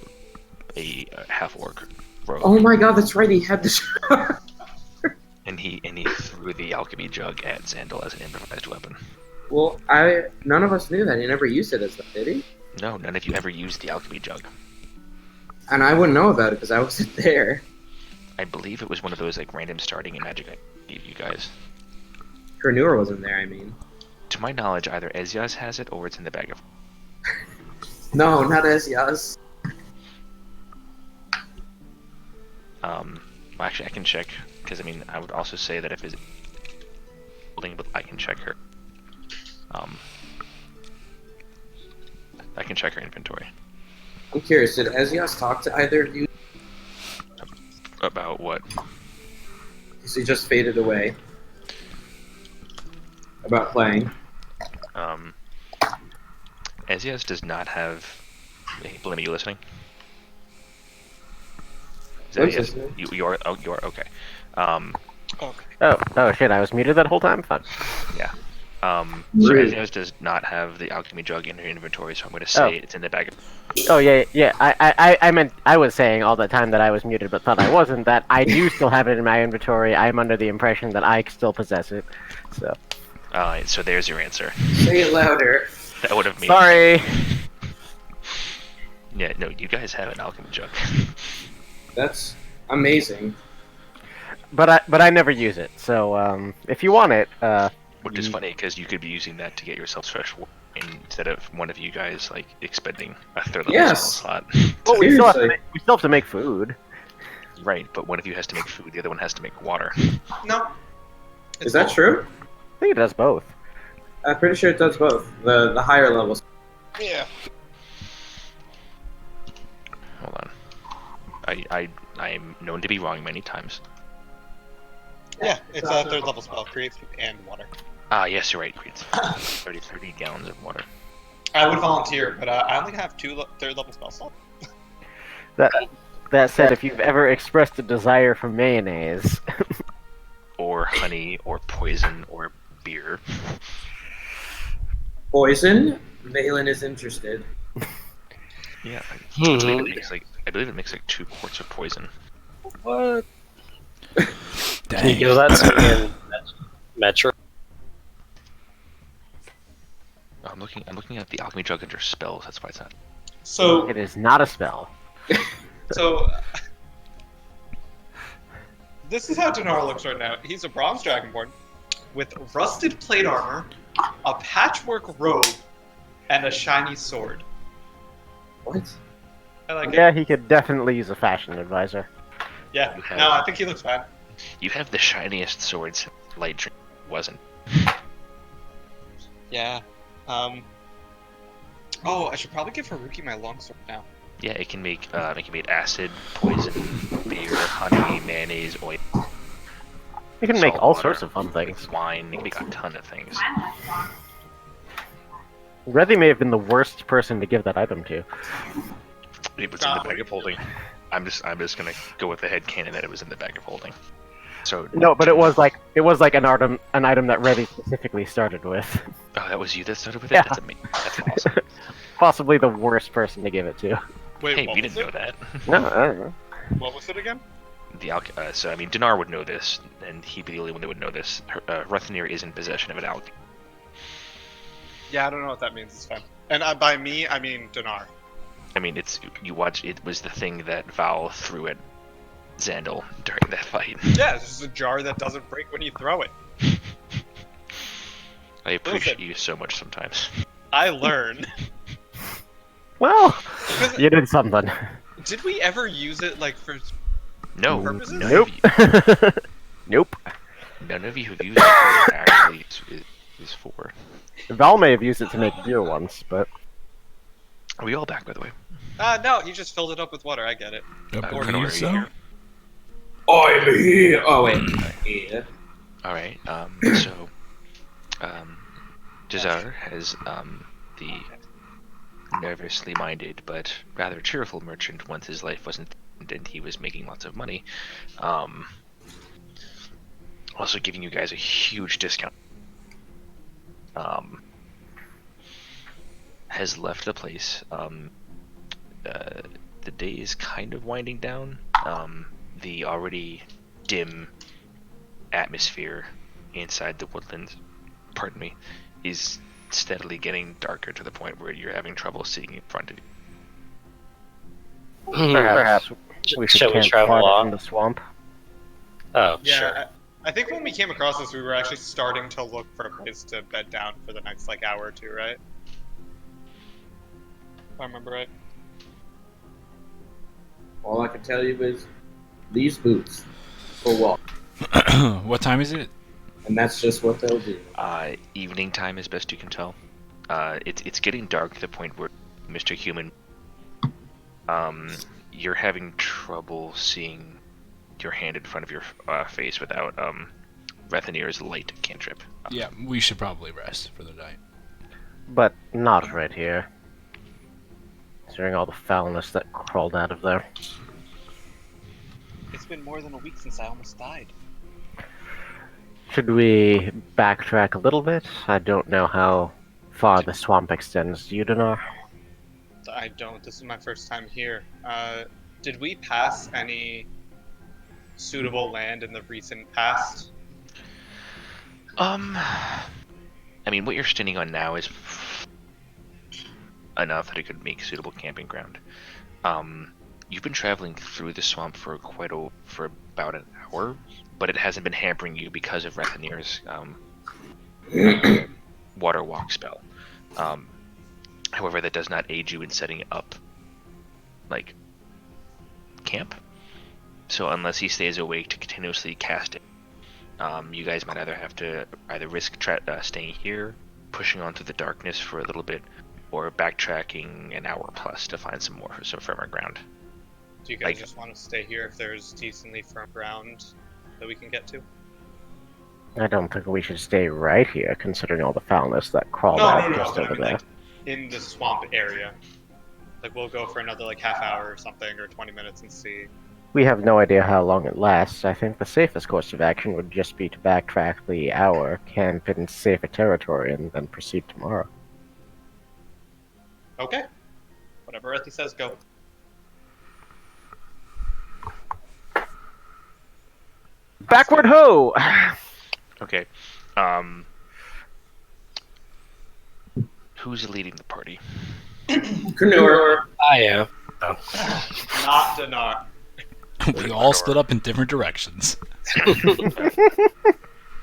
a half-orc rogue. Oh my god, that's right. He had the jar. And he threw the alchemy jug at Xandal as an improvised weapon. Well, none of us knew that. He never used it as that, did he? No, none of you ever used the alchemy jug. And I wouldn't know about it because I wasn't there. I believe it was one of those like random starting in Magic I gave you guys. Kernur wasn't there, I mean. To my knowledge, either Ezias has it or it's in the bag of. No, not Ezias. Well, actually, I can check because I mean, I would also say that if it's holding, but I can check her. I can check her inventory. I'm curious, did Ezias talk to either of you? About what? Because he just faded away. About playing. Ezias does not have. Hey, Blim, are you listening? Is that I'm yes? listening. You are. Oh, you are okay. Okay. Oh shit! I was muted that whole time. Fun. Yeah. So Rude. Ezias does not have the alchemy jug in her inventory, so I'm going to say it's in the bag of. Oh yeah. I meant I was saying all the time that I was muted, but thought I wasn't. That I do still have it in my inventory. I'm under the impression that I still possess it. So. Alright, so there's your answer. Say it louder. That would have made. Sorry. Yeah, no, you guys have an alchemy jug. That's amazing. But I never use it. So if you want it, Which is funny because you could be using that to get yourself fresh water instead of one of you guys like expending a third level Yes. spell slot. well, we still Seriously. have to make food. Right, but one of you has to make food, the other one has to make water. No. Is that true? I think it does both. I'm pretty sure it does both. The higher levels. Yeah. Hold on. I am known to be wrong many times. Yeah, it's a third level spell. Creates food and water. Ah, yes, you're right. Creates 30 gallons of water. I would volunteer, but I only have two third level spell slots. That said, if you've ever expressed a desire for mayonnaise, Or honey, or poison, or beer. Poison? Valen is interested. Yeah, I believe it makes like 2 quarts of poison. What? Can you Dang. give that to me in Metro? I'm looking at the alchemy jug under spells. That's why it's not. So, it is not a spell. so this is how Dinar looks right now. He's a bronze dragonborn with rusted plate armor, a patchwork robe, and a shiny sword. What? I like Yeah, it. he could definitely use a fashion advisor. Yeah. You have- No, I think he looks fine. You have the shiniest sword since Light Dream wasn't. Yeah. Oh, I should probably give Haruki my longsword now. Yeah, it can make acid, poison, beer, honey, mayonnaise, oil, You can make salt all water, sorts of fun things. wine. You can make a ton of things. Reddy may have been the worst person to give that item to. It was in the bag of holding. I'm just gonna go with the headcanon that it was in the bag of holding. So No, but it was like an item that Reddy specifically started with. Oh, that was you that started with it. Yeah. That's amazing. That's awesome. Possibly the worst person to give it to. Wait, Hey, what we was didn't know it? that. No, I don't know. What was it again? So I mean, Dinar would know this, and he'd be the only one that would know this. Rethenir is in possession of an alchemy. Yeah, I don't know what that means. It's fine. And by me, I mean Dinar. I mean, you watch. It was the thing that Val threw at Xandal during that fight. Yeah, it's just a jar that doesn't break when you throw it. I appreciate you so much sometimes. I learn. Well, 'Cause you did something. did we ever use it like for? No, Purposes? none Nope. of you, Nope. none of you have used it actually is for. Val may have used it to make beer once, but Are we all back, by the way? No, you just filled it up with water. I get it. I Or believe Nora, so. here. I'm here! Oh, wait. Yeah. All right. So, Jazar has the nervously minded but rather cheerful merchant once his life wasn't and he was making lots of money. Also giving you guys a huge discount. Has left the place. The day is kind of winding down. The already dim atmosphere inside the woodlands, pardon me, is steadily getting darker to the point where you're having trouble seeing in front of you. Perhaps we should Shall we camp travel farther off? from the swamp. Oh, Yeah, sure. I think when we came across this, we were actually starting to look for a place to bed down for the next like hour or two, right? If I remember right. All I can tell you is these boots for walk, What time is it? and that's just what they'll do. Evening time, as best you can tell. It's getting dark to the point where Mr. Human, you're having trouble seeing your hand in front of your face without Rethanir's light cantrip. Yeah, we should probably rest for the night. But not right here. Considering all the foulness that crawled out of there. It's been more than a week since I almost died. Should we backtrack a little bit? I don't know how far the swamp extends. Do you, Dnar? I don't. This is my first time here. Did we pass any suitable land in the recent past? I mean, what you're standing on now is enough that it could make suitable camping ground. You've been traveling through the swamp for about an hour, but it hasn't been hampering you because of Rethanir's water walk spell. However, that does not aid you in setting up like camp. So unless he stays awake to continuously cast it, you guys might either have to risk staying here, pushing on through the darkness for a little bit, or backtracking an hour plus to find some firmer ground. Do you guys just want to stay here if there's decently firm ground that we can get to? I don't think we should stay right here, considering all the foulness that crawled No, out no, just but I over mean, there. like, in the swamp area. Like, we'll go for another, like, half hour or something, or 20 minutes and see. We have no idea how long it lasts. I think the safest course of action would just be to backtrack the hour, camp in safer territory, and then proceed tomorrow. Okay. Whatever Ethi says, go. Backward ho! Okay. Who's leading the party? Knur. I am. Not Dnar. We all split up in different directions.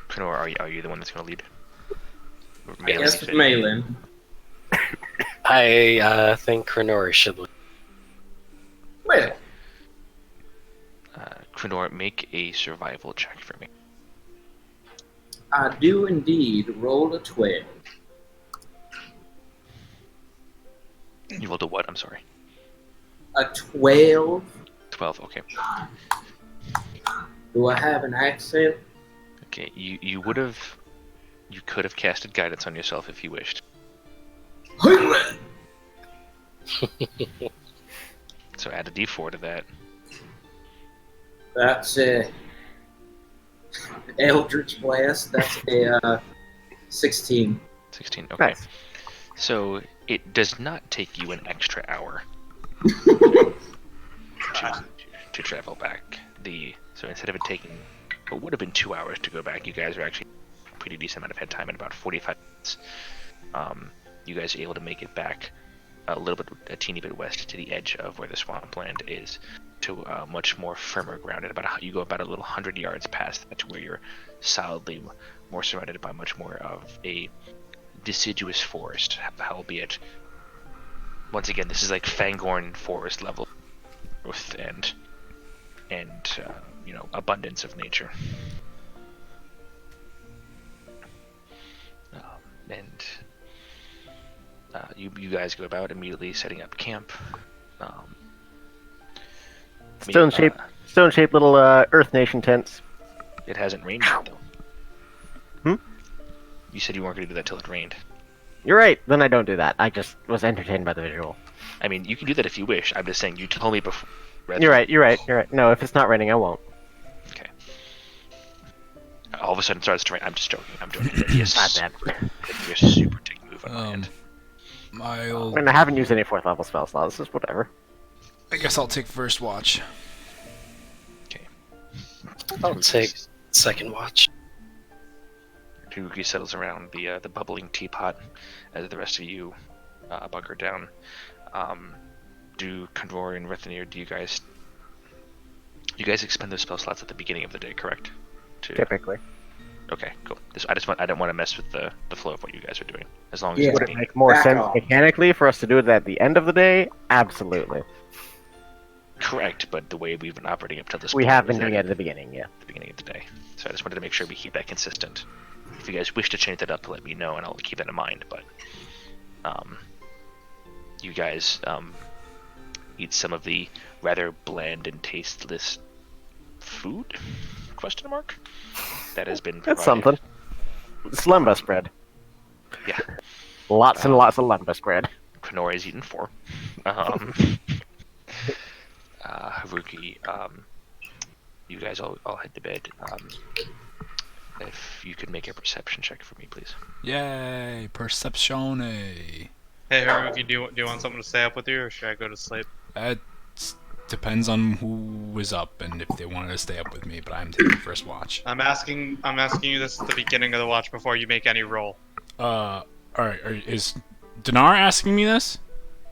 Krenor, are you the one that's going to lead? Or I Malin, guess you it's said? Malin. I think Krenor should lead. Well, Krenor, make a survival check for me. I do indeed roll a 12. You rolled a what? I'm sorry. A 12? 12, okay. Do I have an accent? Okay, you could have casted guidance on yourself if you wished. So add a d4 to that. That's a Eldritch Blast. That's a 16. 16, okay. Nice. So it does not take you an extra hour to travel back. So instead of it taking what would have been 2 hours to go back, you guys are actually a pretty decent amount of head time in about 45 minutes. You guys are able to make it back a teeny bit west to the edge of where the swampland is, to much more firmer ground. And you go about a little 100 yards past that to where you're solidly more surrounded by much more of a deciduous forest, albeit once again this is like Fangorn forest level growth and abundance of nature. You guys go about immediately setting up camp. Stone-shaped little Earth Nation tents. It hasn't rained yet, though. Hmm? You said you weren't going to do that till it rained. You're right. Then I don't do that. I just was entertained by the visual. I mean, you can do that if you wish. I'm just saying you told me before. You're right. No, if it's not raining, I won't. Okay. All of a sudden it starts to rain. I'm just joking. I'm joking. Not bad. You're a super dick move on my end. I'll. And I haven't used any 4th level spell slots. This is whatever. I guess I'll take first watch. Okay. I'll take second watch. Haruki settles around the bubbling teapot as the rest of you bunker down. Do Kandor and Rithanier, do you guys expend those spell slots at the beginning of the day, correct? Typically. Okay, cool. I don't want to mess with the flow of what you guys are doing. As long as Yeah. it's Would it being make more Back sense off. mechanically for us to do it at the end of the day? Absolutely. correct, but the way we've been operating up till this We point have was been doing at it at the beginning, yeah. the beginning of the day. So I just wanted to make sure we keep that consistent. If you guys wish to change that up, let me know, and I'll keep that in mind. But you guys eat some of the rather bland and tasteless food? Question mark. That has been provided. That's something. It's lumba spread. Yeah. Lots and lots of lumba spread. Knorr is eaten 4. Haruki, you guys all head to bed. If you could make a perception check for me, please. Yay, perceptione. Hey, Haruki, do you want someone to stay up with you, or should I go to sleep? It depends on who is up and if they wanted to stay up with me, but I'm taking first watch. I'm asking you this at the beginning of the watch before you make any roll. Alright, is Dinar asking me this?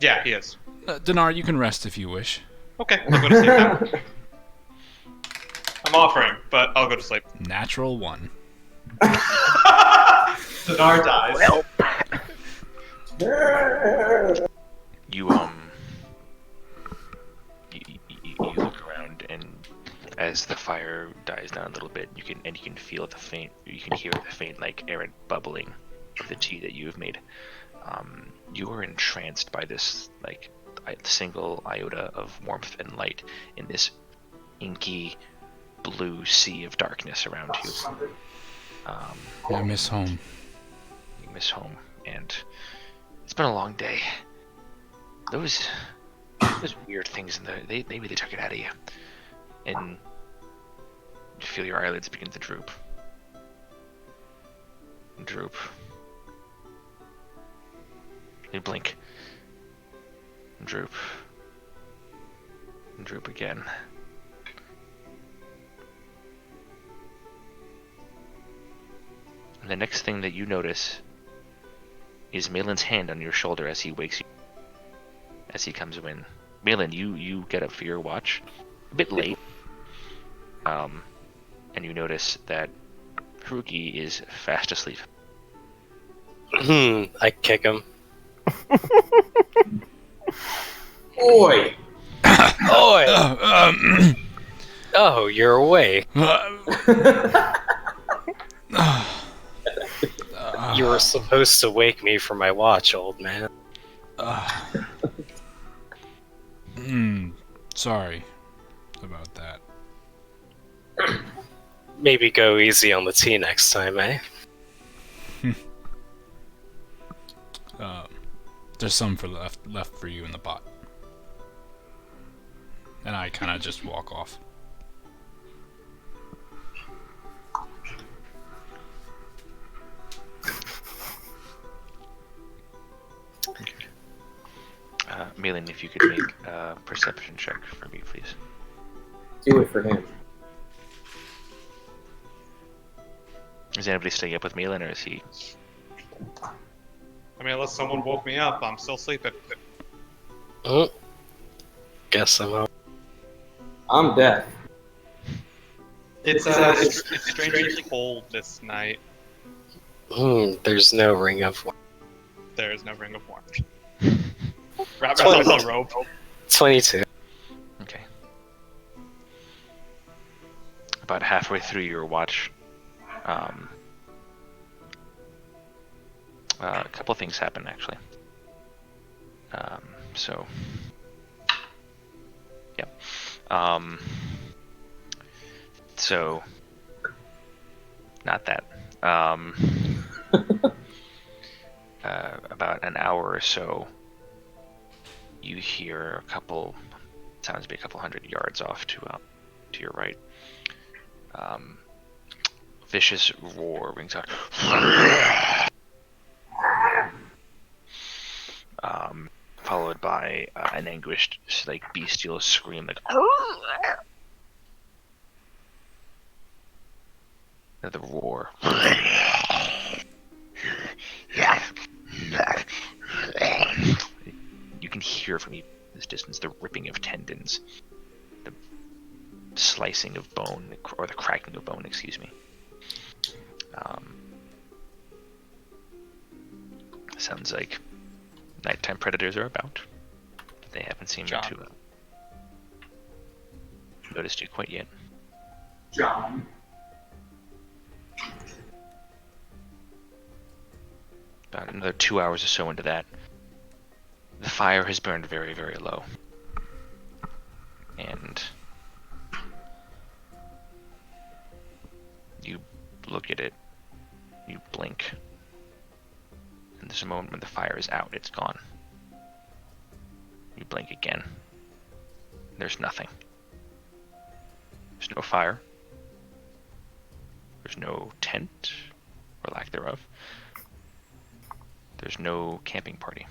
Yeah, he is. Dinar, you can rest if you wish. Okay, I'll go to sleep then. I'm offering, but I'll go to sleep. Natural 1. Dinar dies. Well, You you look around, and as the fire dies down a little bit, you can feel you can hear the faint like errant bubbling of the tea that you have made. You are entranced by this like single iota of warmth and light in this inky blue sea of darkness around you. I miss home. You miss home, and it's been a long day. Those weird things in maybe they took it out of you, and you feel your eyelids begin to droop. And droop. You blink. And droop. And droop again. And the next thing that you notice is Malin's hand on your shoulder as he wakes you. As he comes in. Malin, you get up for your watch. A bit late. And you notice that Haruki is fast asleep. I kick him. Oi! Oi! Oh, you're awake. You were supposed to wake me for my watch, old man. Sorry about that. Maybe go easy on the tea next time, eh? There's some left for you in the pot. And I kind of just walk off. Malin, if you could make a perception check for me, please. Do it for him. Is anybody staying up with Malin, or is he? I mean, unless someone woke me up, I'm still sleeping. Guess I'm out. I'm deaf. It's strangely cold this night. There's no ring of warmth. There is no ring of warmth. Wrap yourself in a robe. 22. Okay. About halfway through your watch, a couple things happen actually. So, yeah. So, not that. About an hour or so, you hear sounds to be a couple hundred yards off to your right. Vicious roar rings out. Followed by an anguished, like, bestial scream, like the roar. hear from you this distance the ripping of tendons, the slicing of bone, or the cracking of bone, excuse me. Sounds like nighttime predators are about. They haven't seemed John. to noticed you quite yet. John. About another 2 hours or so into that, the fire has burned very, very low. And you look at it, you blink, and there's a moment when the fire is out, it's gone. You blink again. There's nothing. There's no fire. There's no tent, or lack thereof. There's no camping party.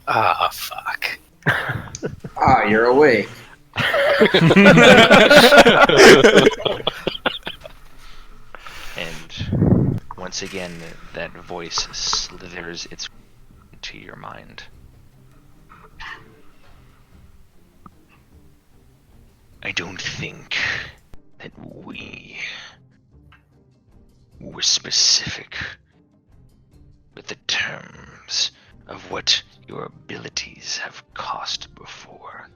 Ah, fuck. Ah, you're awake. And once again, that voice slithers its into your mind. I don't think that we were specific with the terms of what your abilities have cost before.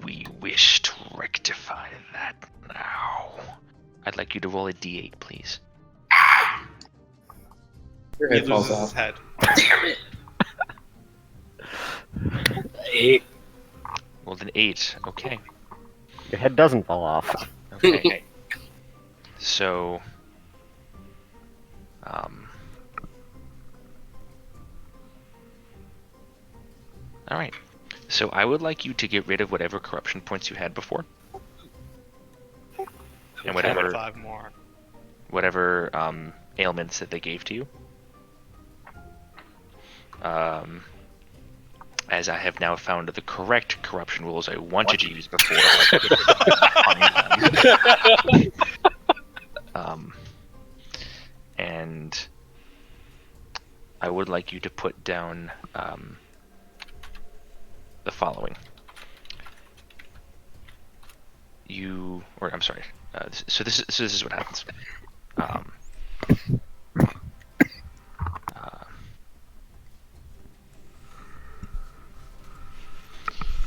We wish to rectify that now. I'd like you to roll a d8, please. Your He head falls loses his off. head. Damn it. 8. Rolled an 8. Okay. Your head doesn't fall off. Okay. So, all right. So I would like you to get rid of whatever corruption points you had before, and whatever 5 more. ailments that they gave to you. As I have now found the correct corruption rules I wanted to use before. And I would like you to put down the following. So this is what happens.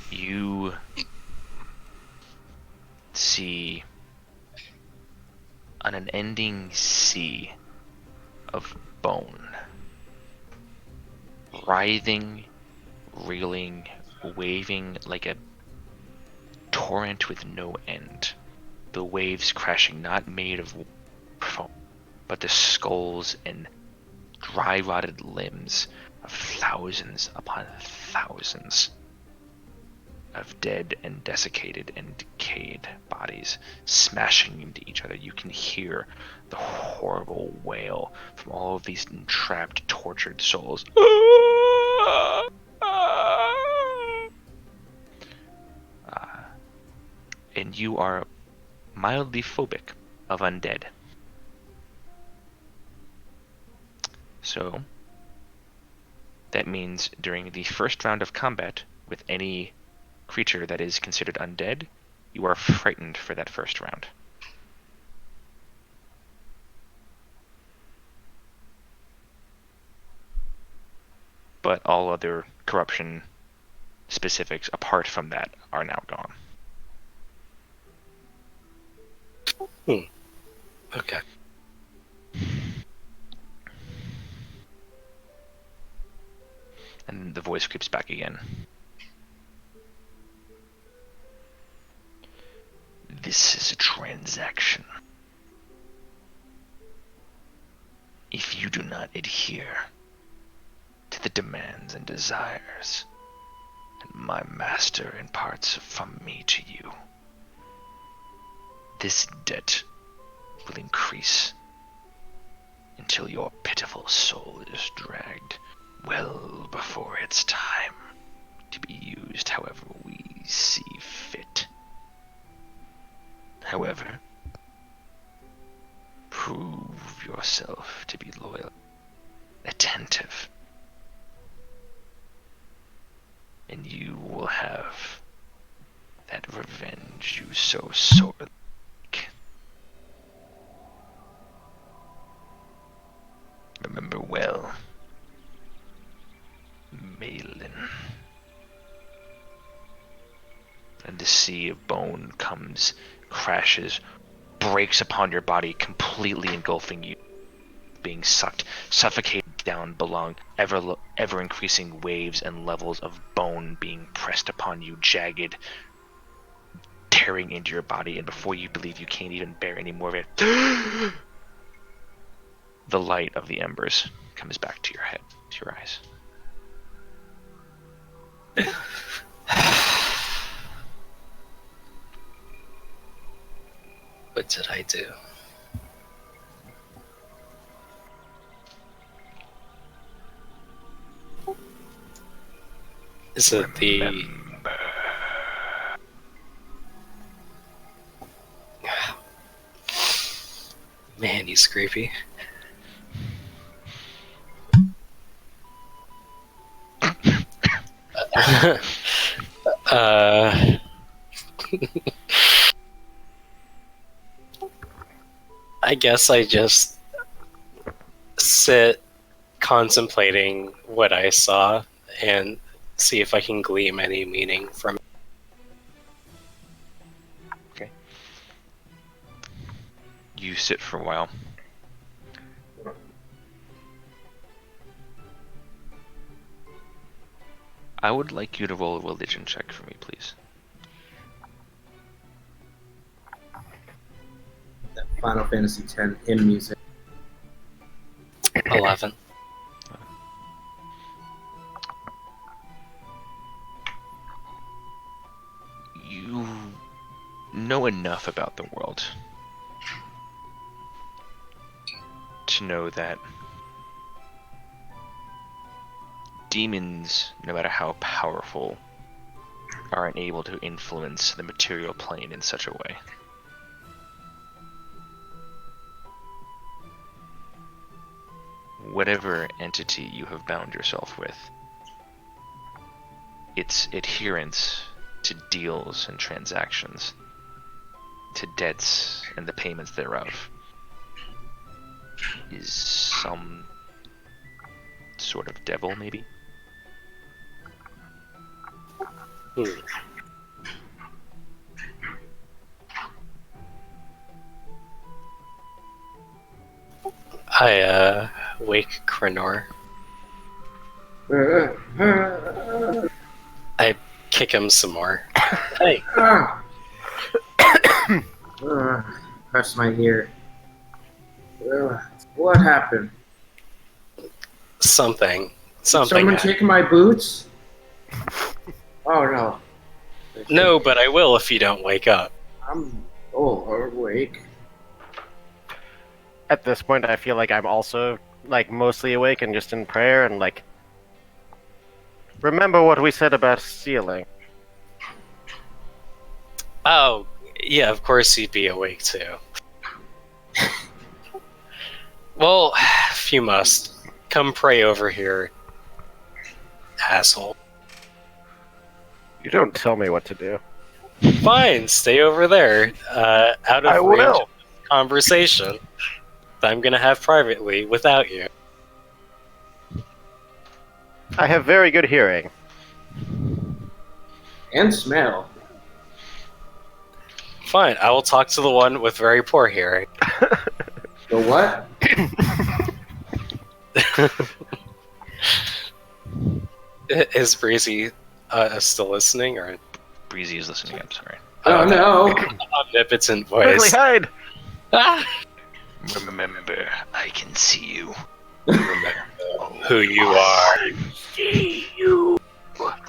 You see an unending sea of bone, writhing, reeling, waving like a torrent with no end. The waves crashing not made of foam, but the skulls and dry rotted limbs of thousands upon thousands of dead and desiccated and decayed bodies smashing into each other. You can hear the horrible wail from all of these entrapped, tortured souls. And you are mildly phobic of undead. So that means during the first round of combat with any creature that is considered undead, you are frightened for that first round. But all other corruption specifics apart from that are now gone. Okay. And the voice creeps back again. This is a transaction. If you do not adhere to the demands and desires that my master imparts from me to you, this debt will increase until your pitiful soul is dragged well before its time to be used however we see fit. However, prove yourself to be loyal attentive. And you will have that revenge you so sorely seek. Remember well, Malin. And the sea of bone comes, crashes, breaks upon your body, completely engulfing you, being sucked, suffocated down below ever increasing waves and levels of bone being pressed upon you, jagged, tearing into your body, and before you believe you can't even bear any more of it, the light of the embers comes back to your head, to your eyes. What did I do? Is it the... Remember. Man, he's creepy. I guess I just sit contemplating what I saw and see if I can glean any meaning from it. Okay. You sit for a while. I would like you to roll a religion check for me, please. Final Fantasy X in music. 11. You know enough about the world to know that demons, no matter how powerful, are unable to influence the material plane in such a way. Whatever entity you have bound yourself with, its adherence to deals and transactions, to debts and the payments thereof, is some sort of devil, maybe? I wake Krenor. I kick him some more. Hey. Press my ear. What happened? Something Someone happened. take my boots? Oh no. No, but I will if you don't wake up. I'm awake. At this point, I feel like I'm also like mostly awake and just in prayer and like. Remember what we said about stealing. Oh, yeah, of course you'd be awake too. Well, if you must, come pray over here, asshole. You don't tell me what to do. Fine, stay over there, out of I range will. of this conversation that I'm gonna have privately without you. I have very good hearing. And smell. Fine, I will talk to the one with very poor hearing. The what? Is Breezy still listening, or Breezy is listening, I'm sorry. Oh no. omnipotent Quickly voice? hide! Ah! Remember, I can see you. Who you are?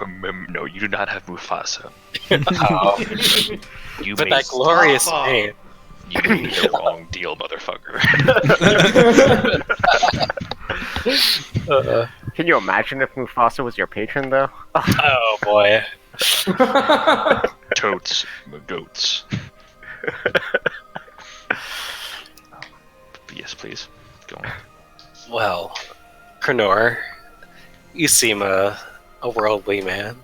Remember, no, you do not have Mufasa. Oh, You but made, that glorious Stop. name. you made the wrong deal, motherfucker. Can you imagine if Mufasa was your patron, though? Oh boy. Totes, goats. Yes, please. Go on. Well, Krenor, you seem a worldly man.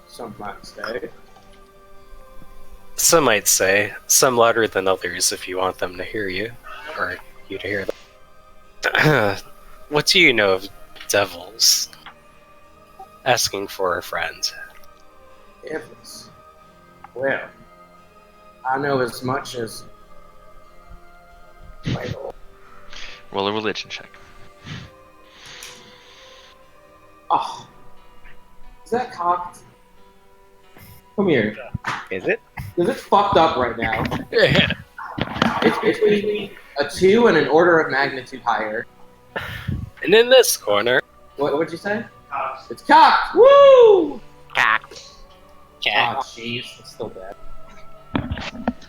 Some might say. Some might say, some louder than others if you want them to hear you, or you to hear them. What do you know of devils? Asking for a friend. Devils. Well, I know as much as. Well, Roll a religion check. oh. Is that cocked? Come here. Is it? Because it's fucked up right now. It's between a 2 and an order of magnitude higher. And in this corner, What'd you say? It's cocked! Woo! Cock. Oh, jeez. It's still bad.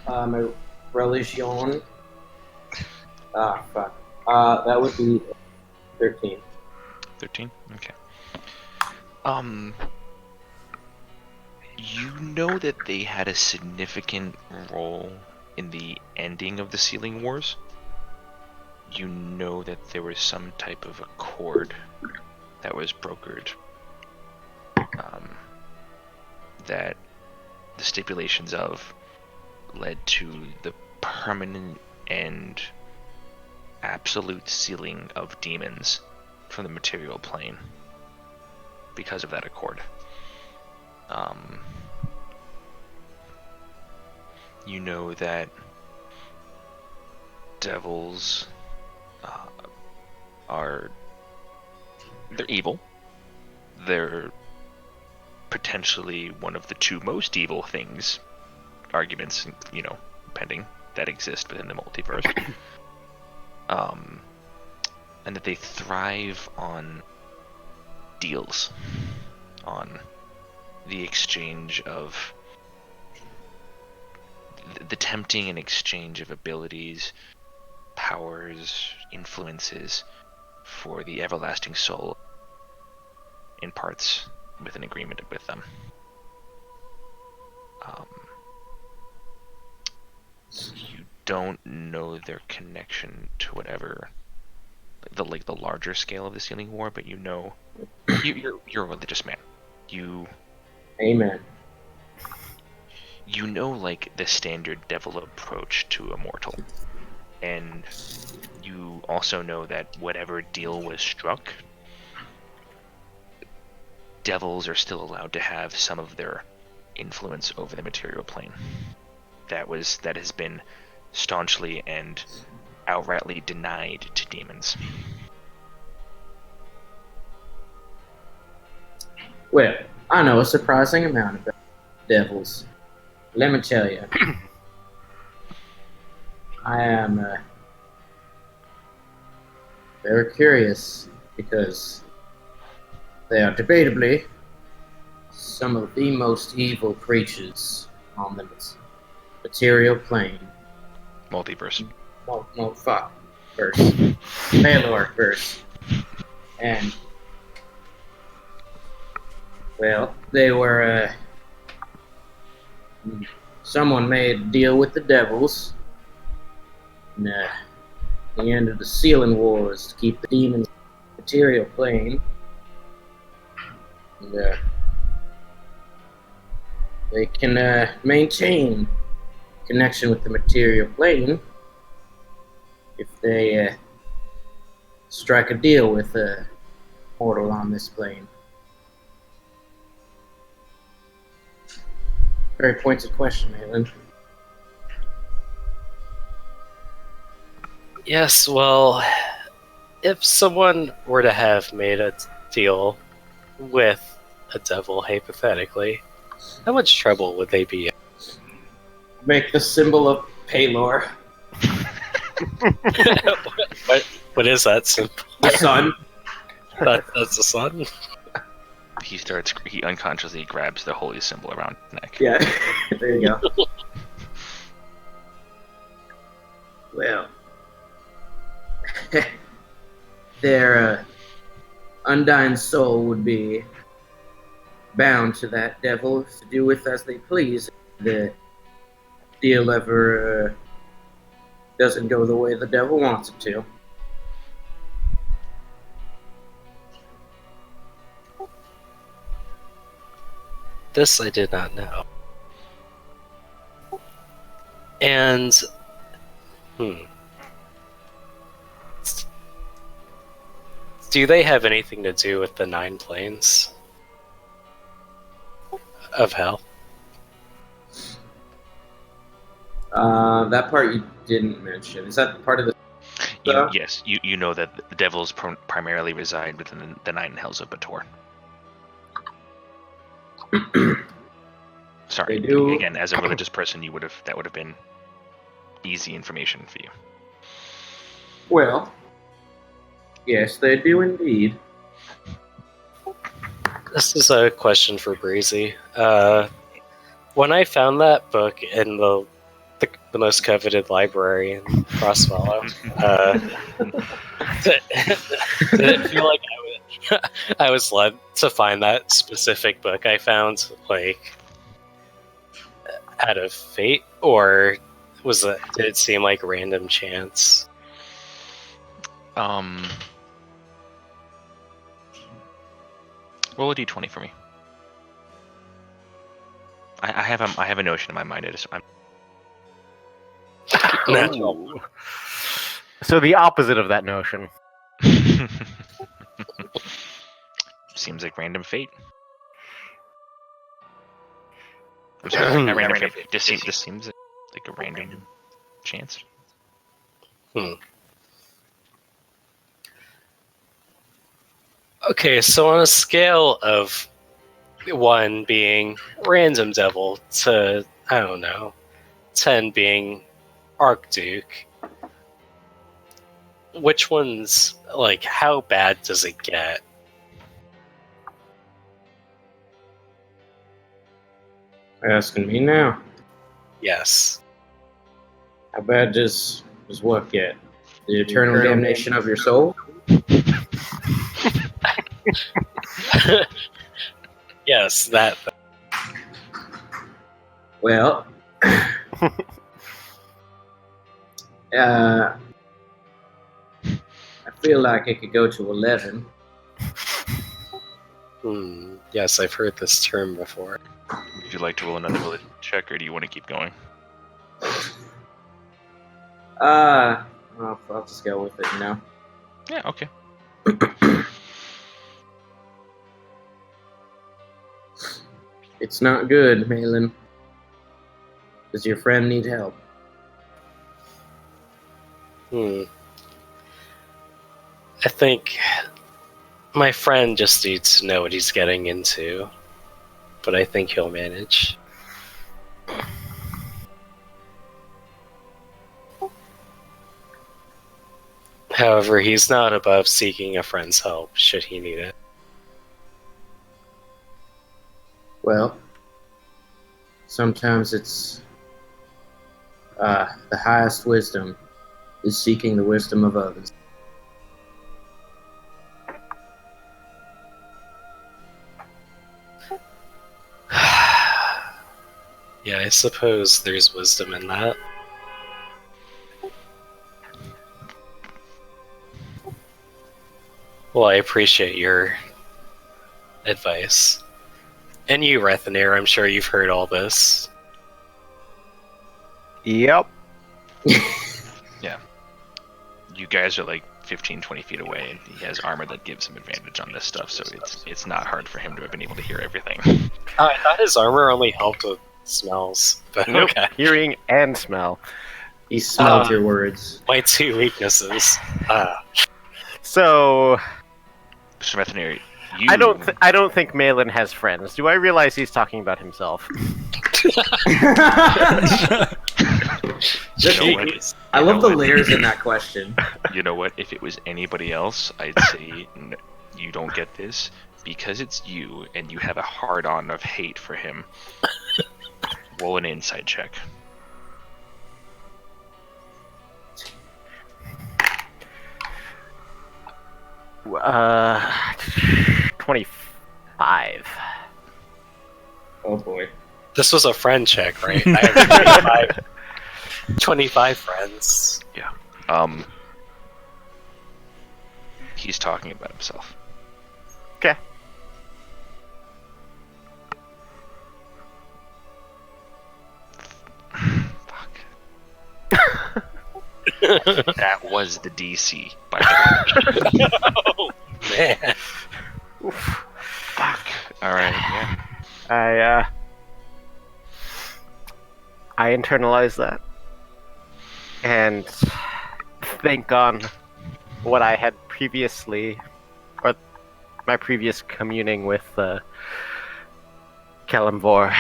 My religion. Ah, fuck. That would be 13. 13? Okay. You know that they had a significant role in the ending of the Sealing Wars. You know that there was some type of accord that was brokered. That the stipulations of led to the permanent and absolute sealing of demons from the material plane because of that accord. You know that devils they're evil. They're potentially one of the two most evil things, arguments, pending, that exist within the multiverse. And that they thrive on deals, on the exchange of the tempting and exchange of abilities, powers, influences for the everlasting soul in parts with an agreement with them. You don't know their connection to whatever the larger scale of the Sealing War, but you're a religious man. Amen. You know, the standard devil approach to a mortal, and you also know that whatever deal was struck, devils are still allowed to have some of their influence over the material plane. That has been staunchly and outrightly denied to demons. Well, I know a surprising amount about devils. Let me tell you. I am very curious because they are debatably some of the most evil creatures on the material plane. Multiverse. No, fuck. Verse. Paylor verse. And, well, they were, someone made a deal with the devils. And, the end of the Sealing Wars to keep the demons in the material plane. And, they can, maintain connection with the material plane if they strike a deal with a mortal on this plane. Very pointed question, Halen. yes, well, if someone were to have made a deal with a devil, hypothetically, how much trouble would they be in? Make the symbol of Paylor. what is that symbol? The sun. That's the sun? He unconsciously grabs the holy symbol around his neck. Yeah, there you go. Well, their undying soul would be bound to that devil to do with as they please. The deal ever doesn't go the way the devil wants it to. This I did not know. And do they have anything to do with the 9 planes of hell? That part you didn't mention. Is that part of the... Yes, you know that the devils primarily reside within the 9 hells of Bator. Sorry, They do. again, as a religious person, that would have been easy information for you. Well, yes, they do indeed. This is a question for Breezy. When I found that book in the most coveted library in Frostwallow, did it feel like I was led to find that specific book I found, like, out of fate, or did it seem like random chance? Roll a d20 for me. I have a notion in my mind. Ooh. So the opposite of that notion. Seems like random fate. I'm sorry, not random fate. This seems like a random chance. Okay, so on a scale of 1 being random devil to, I don't know, 10 being Archduke, which one's, like, how bad does it get? Asking me now. Yes. How bad does what get? The eternal damnation of your soul? Yes, that. Well, I feel like it could go to 11. Yes, I've heard this term before. Would you like to roll another religion check, or do you want to keep going? I'll just go with it, you know. Yeah, okay. It's not good, Malin. Does your friend need help? I think my friend just needs to know what he's getting into, but I think he'll manage. However, he's not above seeking a friend's help, should he need it. Well, sometimes it's the highest wisdom is seeking the wisdom of others. Yeah, I suppose there's wisdom in that. Well, I appreciate your advice. And you, Rethanir, I'm sure you've heard all this. Yep. Yeah. You guys are like 15, 20 feet away, and he has armor that gives him advantage on this stuff, so it's not hard for him to have been able to hear everything. I thought his armor only helped with smells, but Nope. okay. Hearing and smell. He smelled your words. My 2 weaknesses. So Mr. Rethanir, you... I don't think Malin has friends. Do I realize he's talking about himself? I love the layers in that question. You know what? If it was anybody else, I'd say you don't get this because it's you and you have a hard-on of hate for him. Roll an insight check. 25. Oh boy. This was a friend check, right? I have 25 friends. Yeah. He's talking about himself. Okay. That was the DC, by the way. Oh, man. Fuck. Alright, yeah. I internalize that and think on what I had previously, or my previous communing with Kalimvor.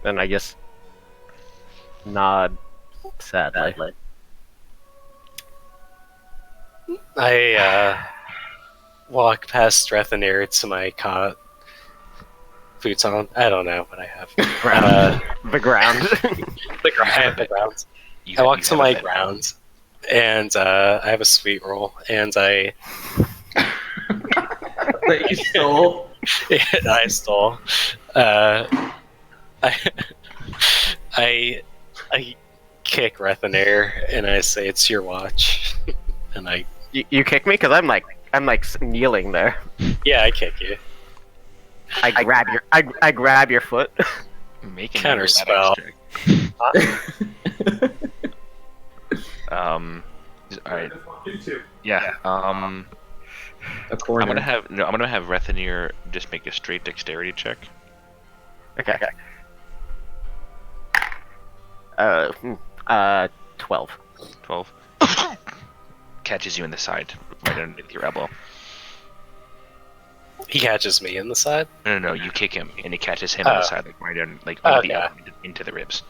And I just nod sadly. I walk past Strathanir to my cot. Futon. I don't know what I have. The ground. The ground. The ground. I walk to my ground, and I have a sweet roll, and I That you stole. I stole. I kick Rethanir, and I say, "It's your watch," and I You kick me because I'm like kneeling there. yeah, I kick you. I grab your foot. Make an Counterspell. athletics check. Alright. Yeah. A corner. I'm gonna have Rethanir just make a straight dexterity check. Okay. 12. 12. Catches you in the side, right underneath your elbow. He catches me in the side. No, you kick him, and he catches him on the side, like right under, like under the elbow, into the ribs.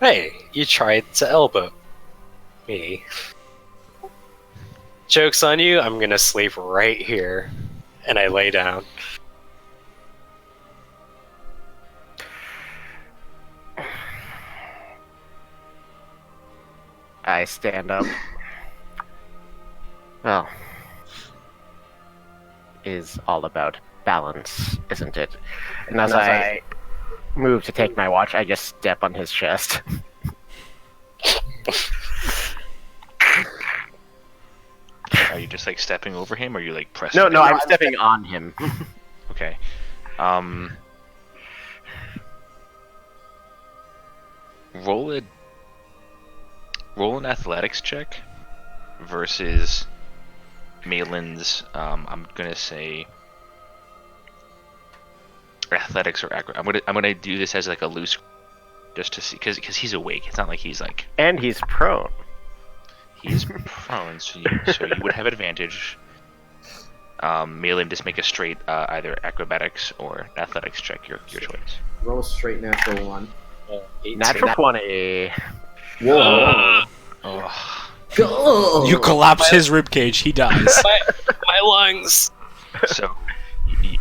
Hey, you tried to elbow me. Joke's on you, I'm gonna sleep right here. And I lay down. I stand up. Well, is all about balance, isn't it? And as I move to take my watch, I just step on his chest. Are you just like stepping over him, or are you like pressing? No, I'm stepping on him. Okay. Roll an athletics check versus Malin's. I'm gonna say athletics or acro. I'm gonna do this as like a loose, just to see, because he's awake. It's not like he's like. And he's prone. He's prone, so you would have advantage. Malin, just make a straight either acrobatics or athletics check, your choice. Roll straight natural one. 18. Natural 20. Whoa. Oh. Go. You collapse his ribcage, he dies. My lungs. So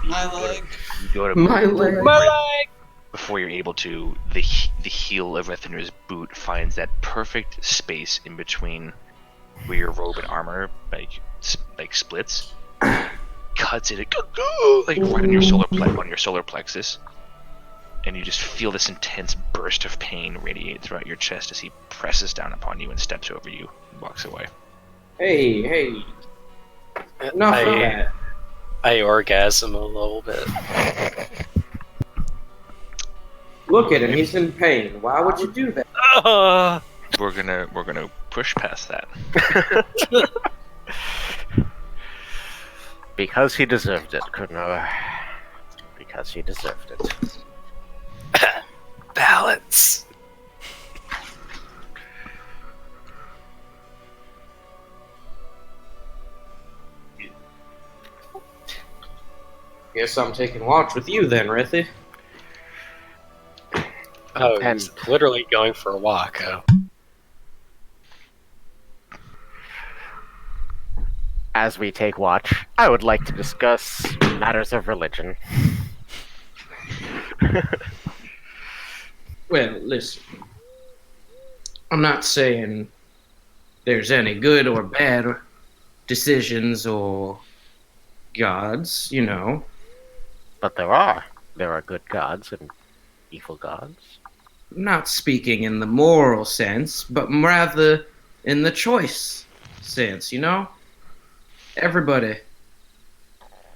My leg. you go to My leg. My leg. before you're able to. The heel of Rethanir's boot finds that perfect space in between where your robe and armor like splits, cuts it like right on your solar plexus, and you just feel this intense burst of pain radiate throughout your chest as he presses down upon you and steps over you and walks away. Hey. Enough of that. I orgasm a little bit. Look at him. He's in pain. Why would you do that? We're gonna push past that. Because he deserved it, Kunor. Because he deserved it. Balance. Guess I'm taking watch with you then, Rithy. Oh, And- he's literally going for a walk. Oh. As we take watch, I would like to discuss matters of religion. Well, listen. I'm not saying there's any good or bad decisions or gods, you know. But there are. There are good gods and evil gods. Not speaking in the moral sense, but rather in the choice sense, you know? Everybody.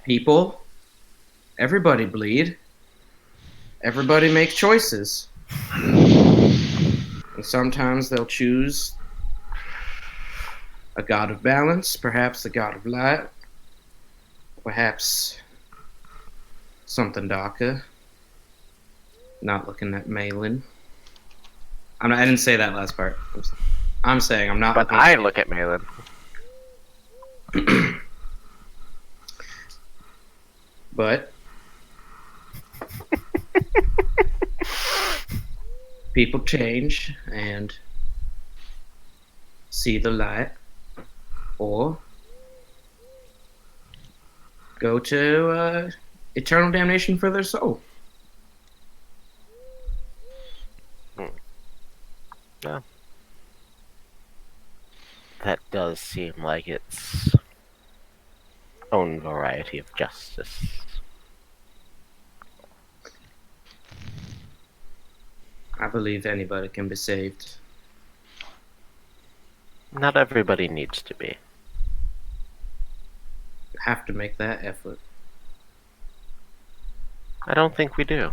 People. Everybody bleed. everybody makes choices. And sometimes they'll choose a god of balance, perhaps a god of light, perhaps something darker. Not looking at Malin. I didn't say that last part. I'm saying I'm not But looking I at look at Malin. But people change and see the light, or go to eternal damnation for their soul. Yeah. That does seem like its own variety of justice. I believe anybody can be saved. Not everybody needs to be. You have to make that effort. I don't think we do.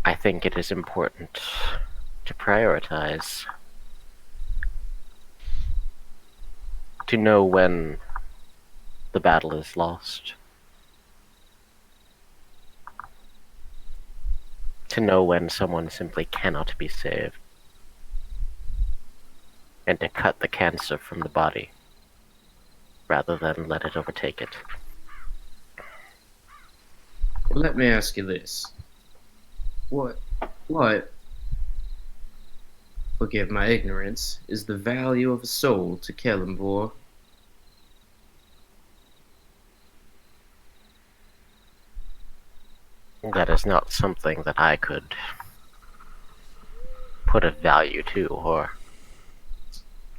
I think it is important to prioritize. To know when the battle is lost. To know when someone simply cannot be saved. And to cut the cancer from the body, rather than let it overtake it. Well, let me ask you this. What, forgive my ignorance, is the value of a soul to Kellenvor? That is not something that I could put a value to, or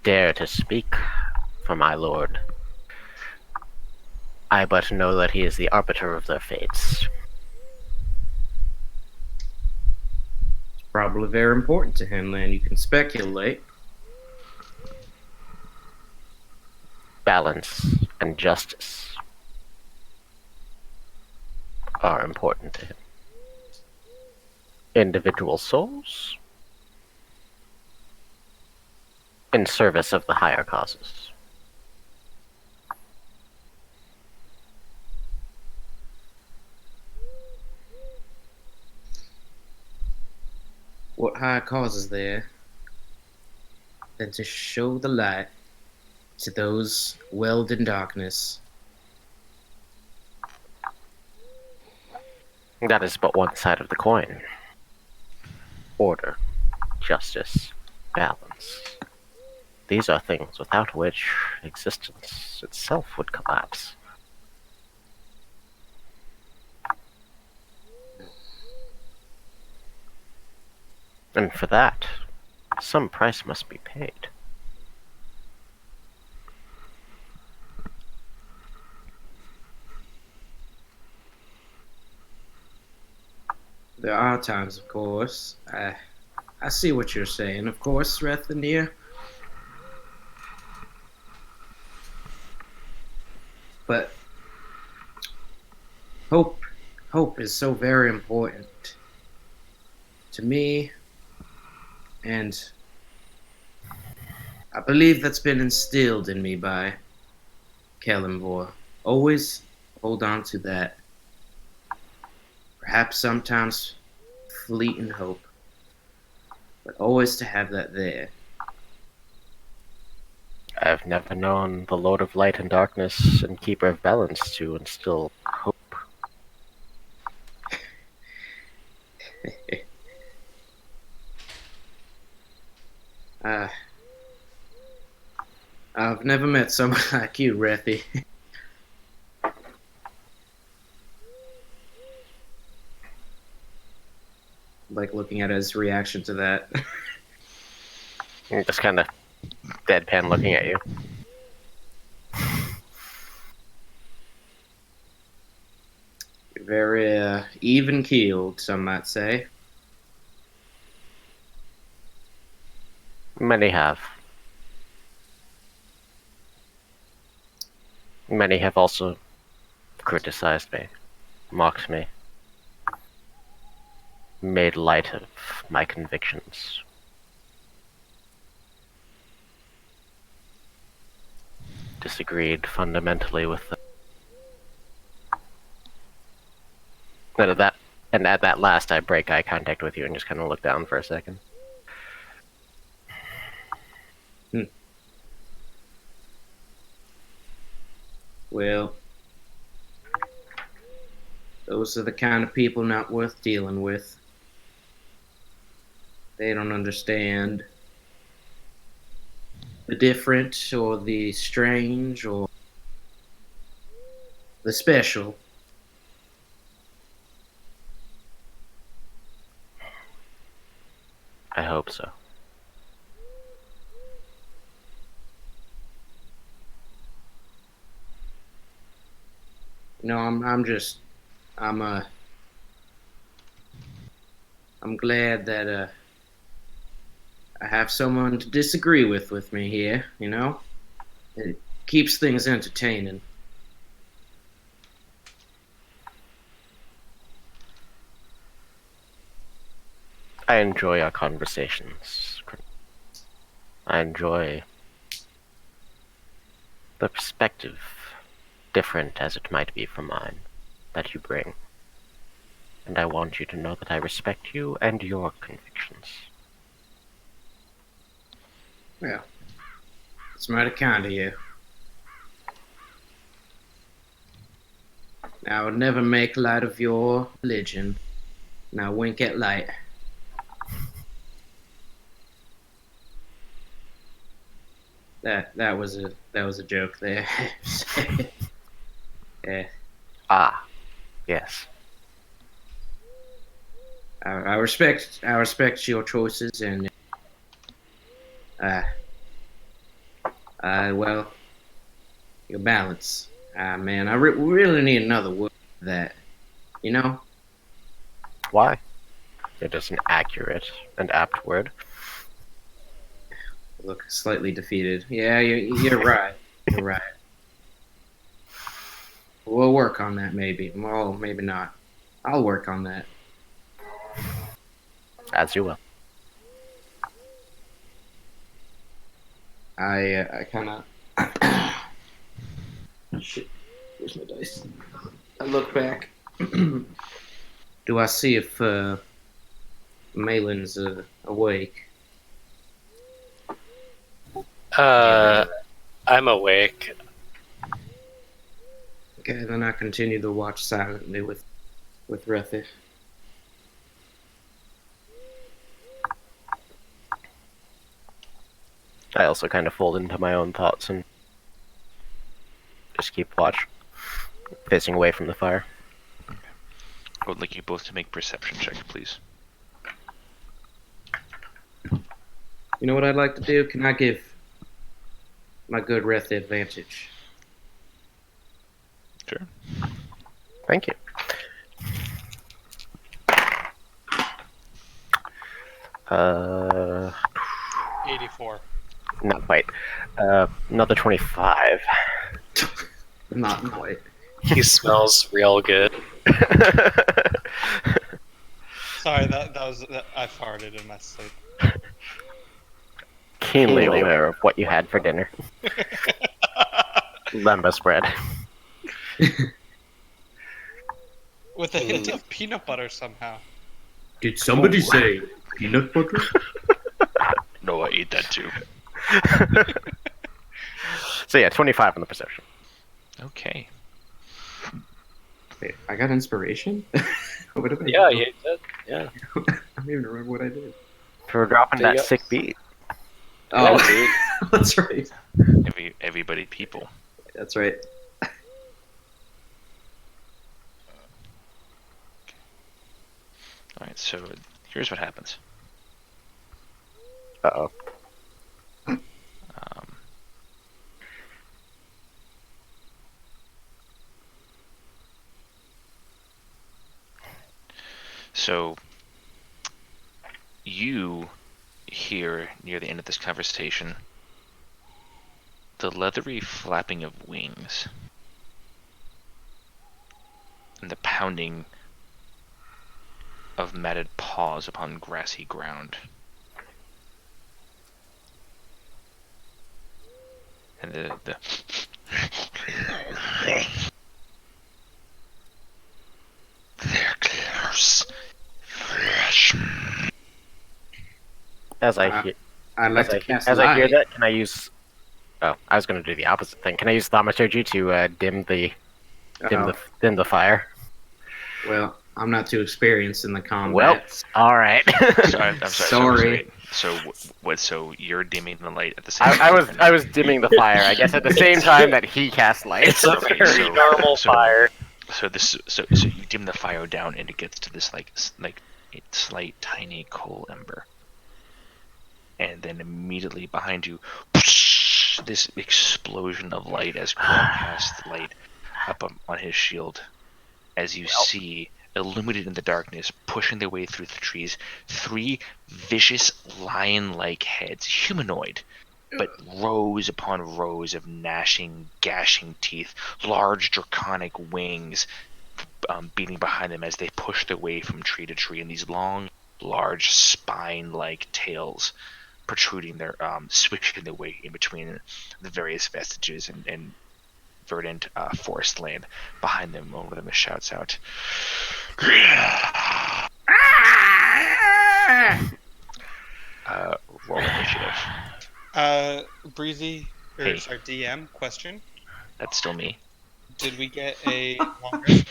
dare to speak for my lord. I but know that he is the arbiter of their fates. Probably very important to him, then. You can speculate. Balance and justice are important to him. Individual souls in service of the higher causes. What higher cause is there than to show the light to those welled in darkness? That is but one side of the coin. Order, justice, balance. These are things without which existence itself would collapse. And for that, some price must be paid. There are times, of course. I see what you're saying, of course, Rethania. But hope is so very important to me, and I believe that's been instilled in me by Kellenvor. Always hold on to that. Perhaps sometimes fleeting hope, but always to have that there. I've never known the Lord of Light and Darkness and Keeper of Balance to instill hope. I've never met someone like you, Rethy. Like looking at his reaction to that. Just kind of deadpan looking at you. Very even keeled, some might say. Many have. Many have also criticized me. mocked me, made light of my convictions. Disagreed fundamentally with them. And at that last, I break eye contact with you and just kind of look down for a second. Well, those are the kind of people not worth dealing with. They don't understand the different or the strange or the special. I hope so. No, I'm glad that I have someone to disagree with me here, you know? It keeps things entertaining. I enjoy our conversations. I enjoy the perspective, different as it might be from mine, that you bring. And I want you to know that I respect you and your convictions. Well, it's mighty kind of you. I would never make light of your religion. Now wink at light. That was a joke there. Yeah. Ah, yes. I respect your choices and well, your balance. Man, I really need another word for that. You know? Why? It is an accurate and apt word. Look slightly defeated. Yeah, you're right. You're right. We'll work on that maybe. Well, maybe not. I'll work on that. As you will. I kind of shit. Where's my dice? I look back. Do I see if Malin's awake? I'm awake. Okay, then I continue to watch silently with Rethy. I also kind of fold into my own thoughts and just keep watch, facing away from the fire. I would like you both to make perception check, please. You know what I'd like to do? Can I give my good Rethy advantage? Sure. Thank you. Uh, 84. not quite. Another 25. Not quite. He smells real good. Sorry, I farted in my sleep. Keenly aware of what you had for dinner. Lemba spread. With a hint of peanut butter somehow. Did somebody say peanut butter? No, I ate that too. So yeah, 25 on the perception. Okay. Wait, I got inspiration? What did I Yeah, do? you did. Yeah. I don't even remember what I did. For dropping There you that go. sick beat. Oh, Yeah, dude. that's right. Everybody people. That's right. Alright, so here's what happens. Uh-oh. So you hear near the end of this conversation the leathery flapping of wings. and the pounding of matted paws upon grassy ground. And the they're close, fresh. As I hear, I'd like to cast as I hear light. that, can I use? Oh, I was going to do the opposite thing. Can I use thaumaturgy to dim the fire? Well, I'm not too experienced in the combat. Well, all right. I'm sorry. So you're dimming the light at the same time? I was dimming the fire. I guess at the same time that he cast light. It's a Okay, very normal fire. So you dim the fire down, and it gets to this like a slight tiny coal ember, and then immediately behind you, this explosion of light as Kron casts light up on his shield, as you see illuminated in the darkness, pushing their way through the trees, 3 vicious lion-like heads, humanoid, but rows upon rows of gnashing, gashing teeth, large draconic wings beating behind them as they push their way from tree to tree, and these long, large spine-like tails protruding their, switching their way in between the various vestiges and verdant forest land behind them. One of them shouts out, roll initiative. Breezy, or Hey. sorry, DM, question. That's still me. Did we get a long rest?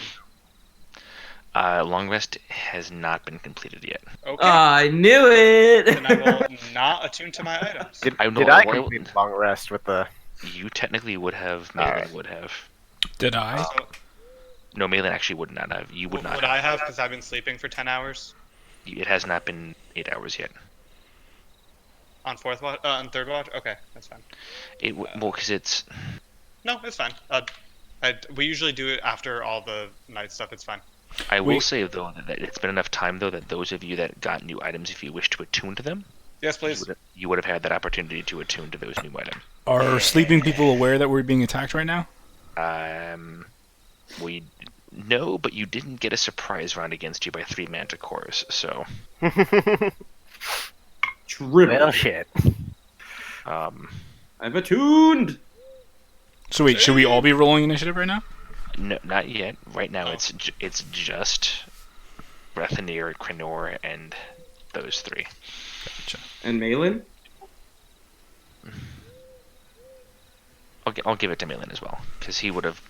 Long rest has not been completed yet. Okay. I knew it! Then I will not attune to my items. Did I know I what I- complete long rest with the? You technically would have. Malin Alright. would have. Did I? So, No, Malin actually would not have. You would not would I have, because I've been sleeping for 10 hours? It has not been 8 hours yet. On fourth watch? On third watch? Okay, that's fine. Well, because it's. No, it's fine. We usually do it after all the night stuff. It's fine. I will Wait. say though that it's been enough time though that those of you that got new items, if you wish to attune to them, Yes, please. you would have had that opportunity to attune to those new items. Are sleeping people aware that we're being attacked right now? We no, but you didn't get a surprise round against you by 3 manticores, so True. Well, shit. I've attuned! So wait, should we all be rolling initiative right now? no, not yet. Right now, Oh. it's just Brethanir, Krenor, and those 3. And Malin? I'll give it to Malin as well, because he would have.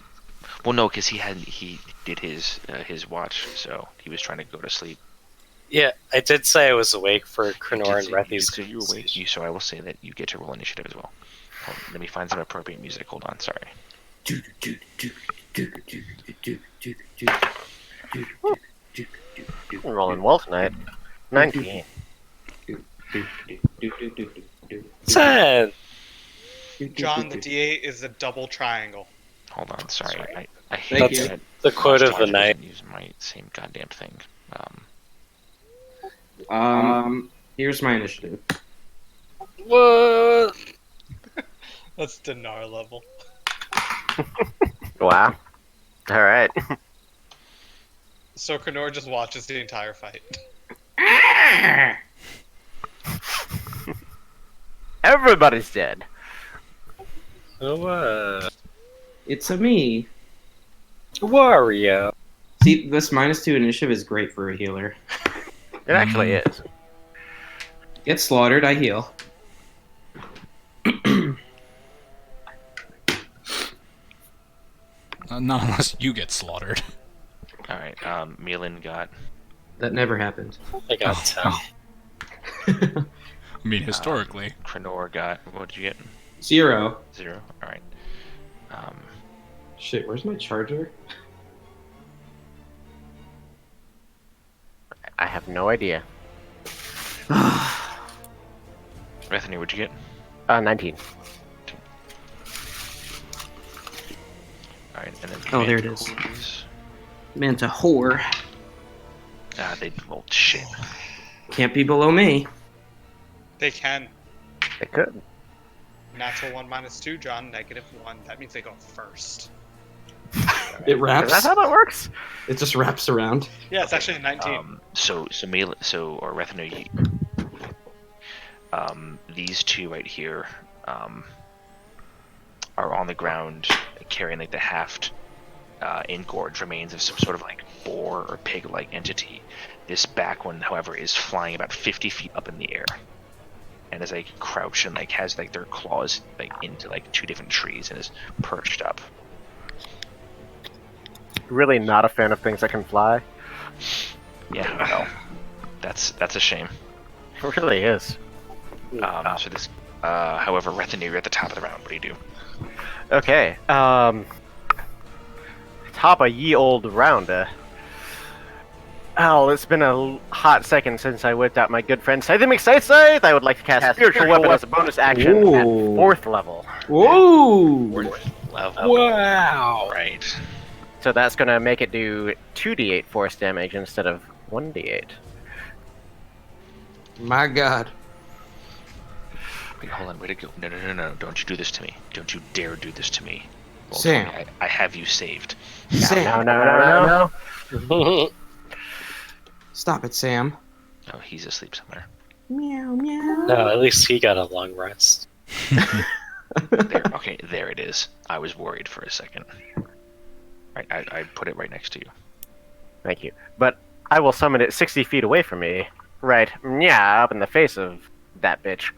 Well, no, because he did his watch, so he was trying to go to sleep. Yeah, I did say I was awake for Krenor and You Rethi's did say you were awake, so I will say that you get to roll initiative as well. Let me find some appropriate music. Hold on, sorry. I'm rolling well tonight. 19. 10. John, the D8 is a double triangle. Hold on, sorry. I hate Thank you. that The quote of the Josh night. doesn't use my same goddamn thing. Here's my initiative. What? That's Dinar level. Wow. All right. So Krenor just watches the entire fight. Everybody's dead. Oh, It's a me. Wario. See, this -2 initiative is great for a healer. It actually is. Get slaughtered, I heal. Not unless you get slaughtered. All right, Malin got That never happened. I got 10. I mean, historically. Krenor got. What did you get? 0. 0. All right. Shit, where's my charger? I have no idea. Bethany, what'd you get? 19. All right, and then. Oh, there it is. Manticores. Manta whore. They rolled shit. Can't be below me. They can. It could. Natural 1 -2, John, -1. That means they go first. It Is wraps. that how that works? It just wraps around. Yeah, it's actually a 19. Or Rethanu, these two right here, are on the ground carrying like the half engorged remains of some sort of like boar or pig-like entity. This back one, however, is flying about 50 feet up in the air, and is like crouched and like has like their claws like into like two different trees and is perched up. Really not a fan of things that can fly. Yeah, no, that's a shame. It really is. So this, however, Rethanu, you're at the top of the round. What do you do? Okay. Top of ye old round. It's been a hot second since I whipped out my good friend Scythe Scythe. I would like to cast Spiritual Weapon as a bonus action at Ooh. 4th level. Whoa! Level. Wow. Right. So that's going to make it do 2d8 force damage instead of 1d8. My God. Wait, hold on. Way to go. No. Don't you do this to me. Don't you dare do this to me. Roll Sam. 20. I have you saved. Sam. No. Stop it, Sam. Oh, he's asleep somewhere. Meow, meow. No, at least he got a long rest. There. Okay, there it is. I was worried for a second. Right, I put it right next to you. Thank you. But I will summon it 60 feet away from me. Right. Yeah, up in the face of that bitch.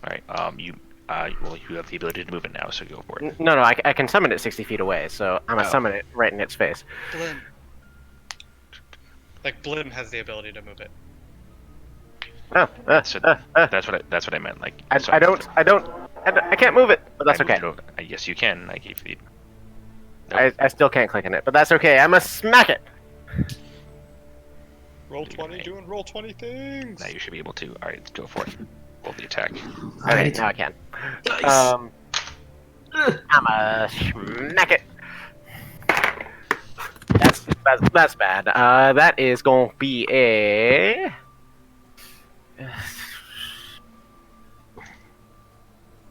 All right. You have the ability to move it now, so go for it. No, I can summon it 60 feet away, so I'm going to summon it right in its face. Blim. Like, Blim has the ability to move it. So that's what I meant. Like, I can't move it, but that's okay. Yes, you can. Like, if you. I still can't click on it, but that's okay. I'm gonna smack it. Roll 20, doing roll 20 things! Now you should be able to. All right, go for it. Roll the attack. Okay, now I can. Nice. I'ma smack it. That's bad. That is going to be a.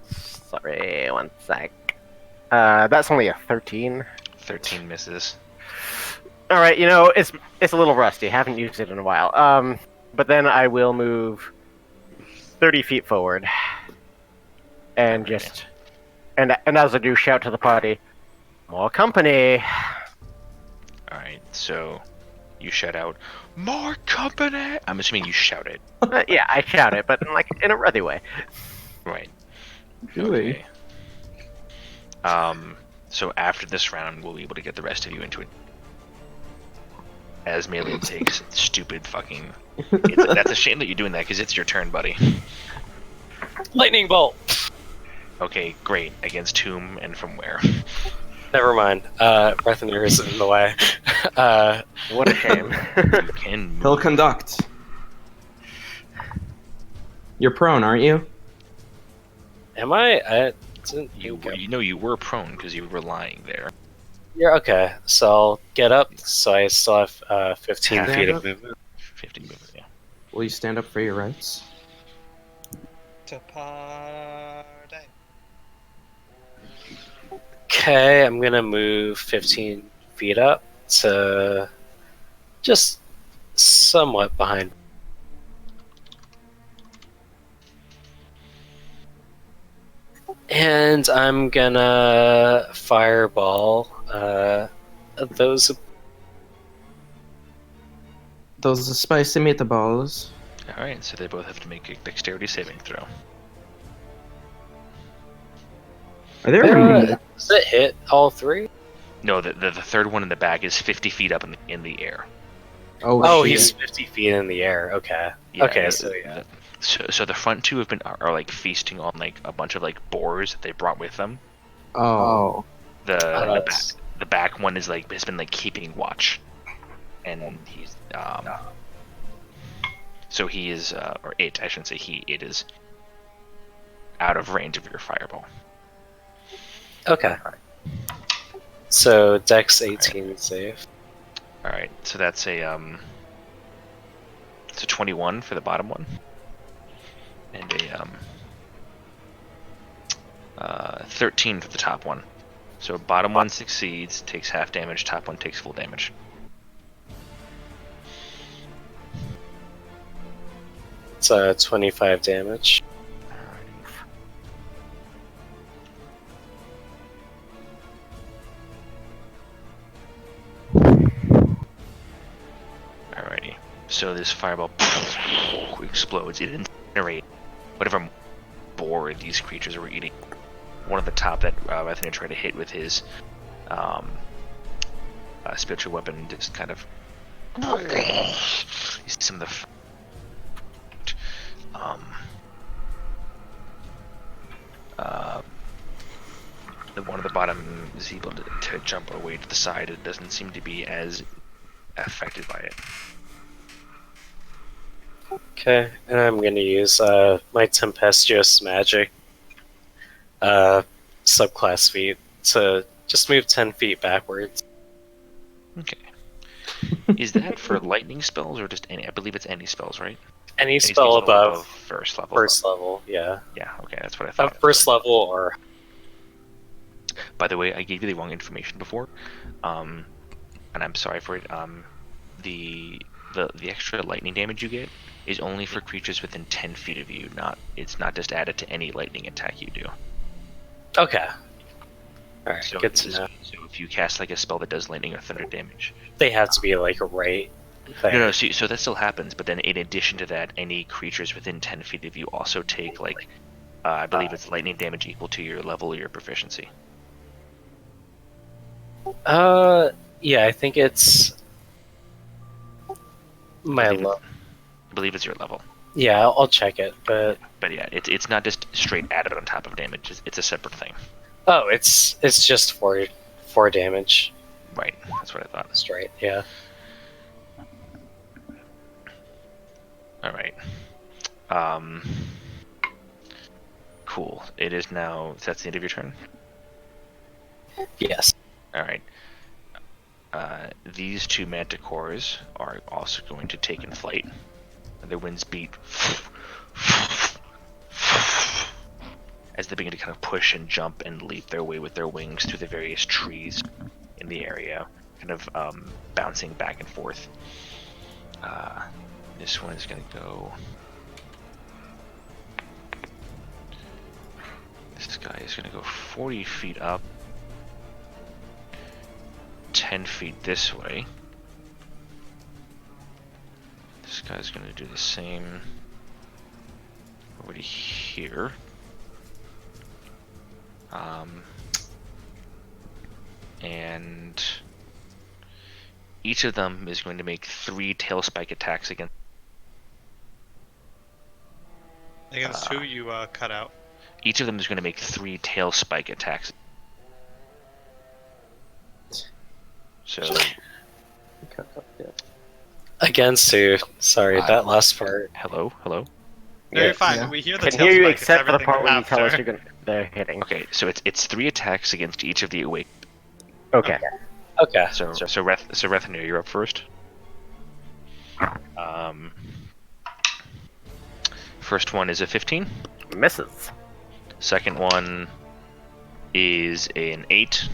Sorry, one sec. That's only a 13. 13 misses. All right, it's a little rusty. Haven't used it in a while. But then I will move 30 feet forward, and just and as I do, shout to the party, "More company!" All right, so you shout out, "More company!" I'm assuming you shout it. Yeah, I shout it, but in a ruddy way. Right. Really? Okay. So after this round, we'll be able to get the rest of you into it. As Melee takes stupid fucking. That's a shame that you're doing that because it's your turn, buddy. Lightning bolt. Okay, great. Against whom and from where? Never mind. Brethanir is in the way. What a shame. You can move. He'll conduct. You're prone, aren't you? Am I? Didn't You were prone because you were lying there. Yeah, okay. So I'll get up, so I still have 15 Stand feet up. of movement. 50 movement, yeah. Will you stand up for your rights? To party. Okay, I'm gonna move 15 feet up to just somewhat behind. And I'm gonna fireball those. Those are spicy meatballs. All right, so they both have to make a dexterity saving throw. Are there Does it hit all three? No, the third one in the back is 50 feet up in the air. Oh, shit. he's 50 feet in the air. Okay. Yeah, Okay, so yeah. So the front two are like feasting on like a bunch of like boars that they brought with them. Oh. The back one is like has been like keeping watch, and he's so he is or it I shouldn't say he, it is out of range of your fireball. Okay. So Dex 18 save. All right, so that's it's a 21 for the bottom one, and a 13 for the top one. So bottom one succeeds, takes half damage. Top one takes full damage. It's 25 damage. Alrighty. So this fireball explodes. It incinerates whatever boar these creatures were eating. One at the top that Rethner tried to hit with his spiritual weapon just kind of some of the one at the bottom is able to jump away to the side. It doesn't seem to be as affected by it. Okay, and I'm gonna use my tempestuous magic subclass feat to just move 10 feet backwards. Okay. Is that for lightning spells or just any? I believe it's any spells, right? Any spell above first level. first level, yeah. Yeah. Okay, that's what I thought. First level or. By the way, I gave you the wrong information before, and I'm sorry for it. The extra lightning damage you get is only for creatures within 10 feet of you. It's not just added to any lightning attack you do. Okay. Alright, So good to know. So if you cast like a spell that does lightning or thunder damage, They have to be like right there. no. So that still happens, but then in addition to that, any creatures within 10 feet of you also take like, I believe it's lightning damage equal to your level or your proficiency. Yeah, I think it's my level. I believe it's your level. Yeah, I'll check it, but yeah, it's not just straight added on top of damage. It's a separate thing. oh, it's just four damage. Right, that's what I thought. Straight, yeah. All right. Cool. It is now. That's the end of your turn. Yes. All right. These two manticores are also going to take in flight. Their wings beat as they begin to kind of push and jump and leap their way with their wings through the various trees in the area, kind of bouncing back and forth. This one is going to go. This guy is going to go 40 feet up, 10 feet this way. This guy's going to do the same over to here. And each of them is going to make 3 tail spike attacks against who you cut out. Each of them is going to make 3 tail spike attacks. So Against who? Sorry, that last part. hello. No, you're fine. Yeah. We hear the Can tail hear you spike, it's except for the everything part where you tell us after. they're hitting. Okay, so it's 3 attacks against each of the awake. Okay. Okay. So Rethanir, you're up first. First one is a 15. Misses. Second one is an 8,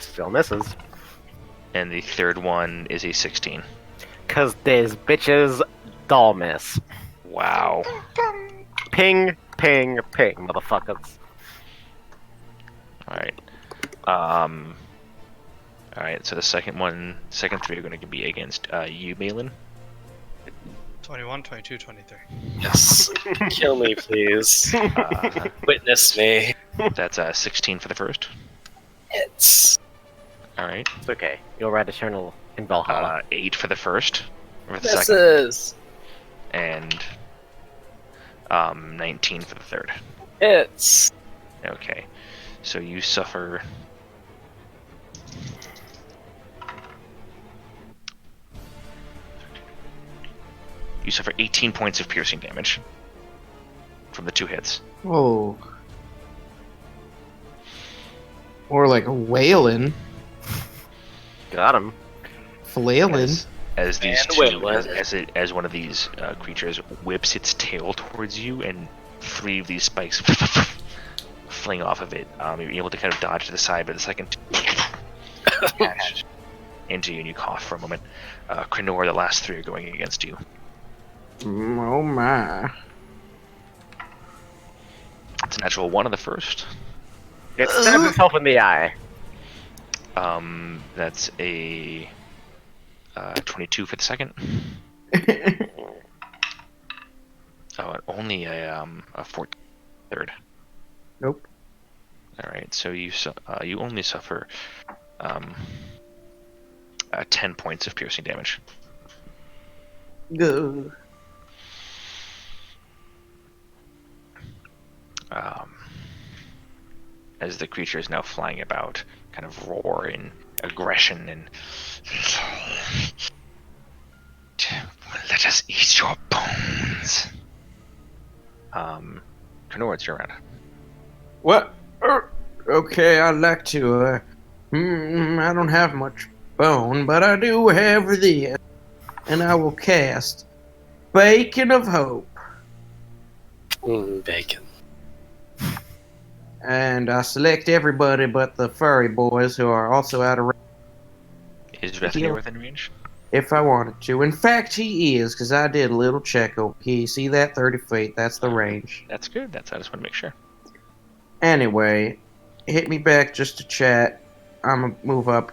Still misses. and the third one is a 16. Cause these bitches doll miss. Wow. Ping, ping, ping, motherfuckers. All right. All right. So the second 3 are going to be against you, Malin. 21, 22, 23. Yes. Kill me, please. Witness me. That's 16 for the first. It's All right. It's okay. You'll ride eternal in Valhalla. 8 for the first. For the second. misses. And 19 for the third. It's Okay. So you suffer. You suffer 18 points of piercing damage from the 2 hits. Whoa. Or like a wailing, Got him. flailing. As these And two, wait, as one of these creatures whips its tail towards you, and 3 of these spikes fling off of it. You're able to kind of dodge to the side, but the second catches into you and you cough for a moment. Krenor, the last three are going against you. Oh my. It's a natural 1 on the first. It stabs itself in the eye. That's a 22 for the second. Oh, and only a 14 third. Nope. All right, so you only suffer 10 points of piercing damage. Go. As the creature is now flying about, kind of roar in aggression and let us eat your bones. Krenor, it's your round. What? Okay, I'd like to. I don't have much bone, but I do have this, and I will cast Bacon of Hope. Bacon. And I select everybody but the furry boys who are also out of range Is Vethinir within range? if I wanted to. In fact, he is, because I did a little check over here. See that? 30 feet. That's the range. That's good. I just want to make sure. Anyway, hit me back just to chat. I'm going to move up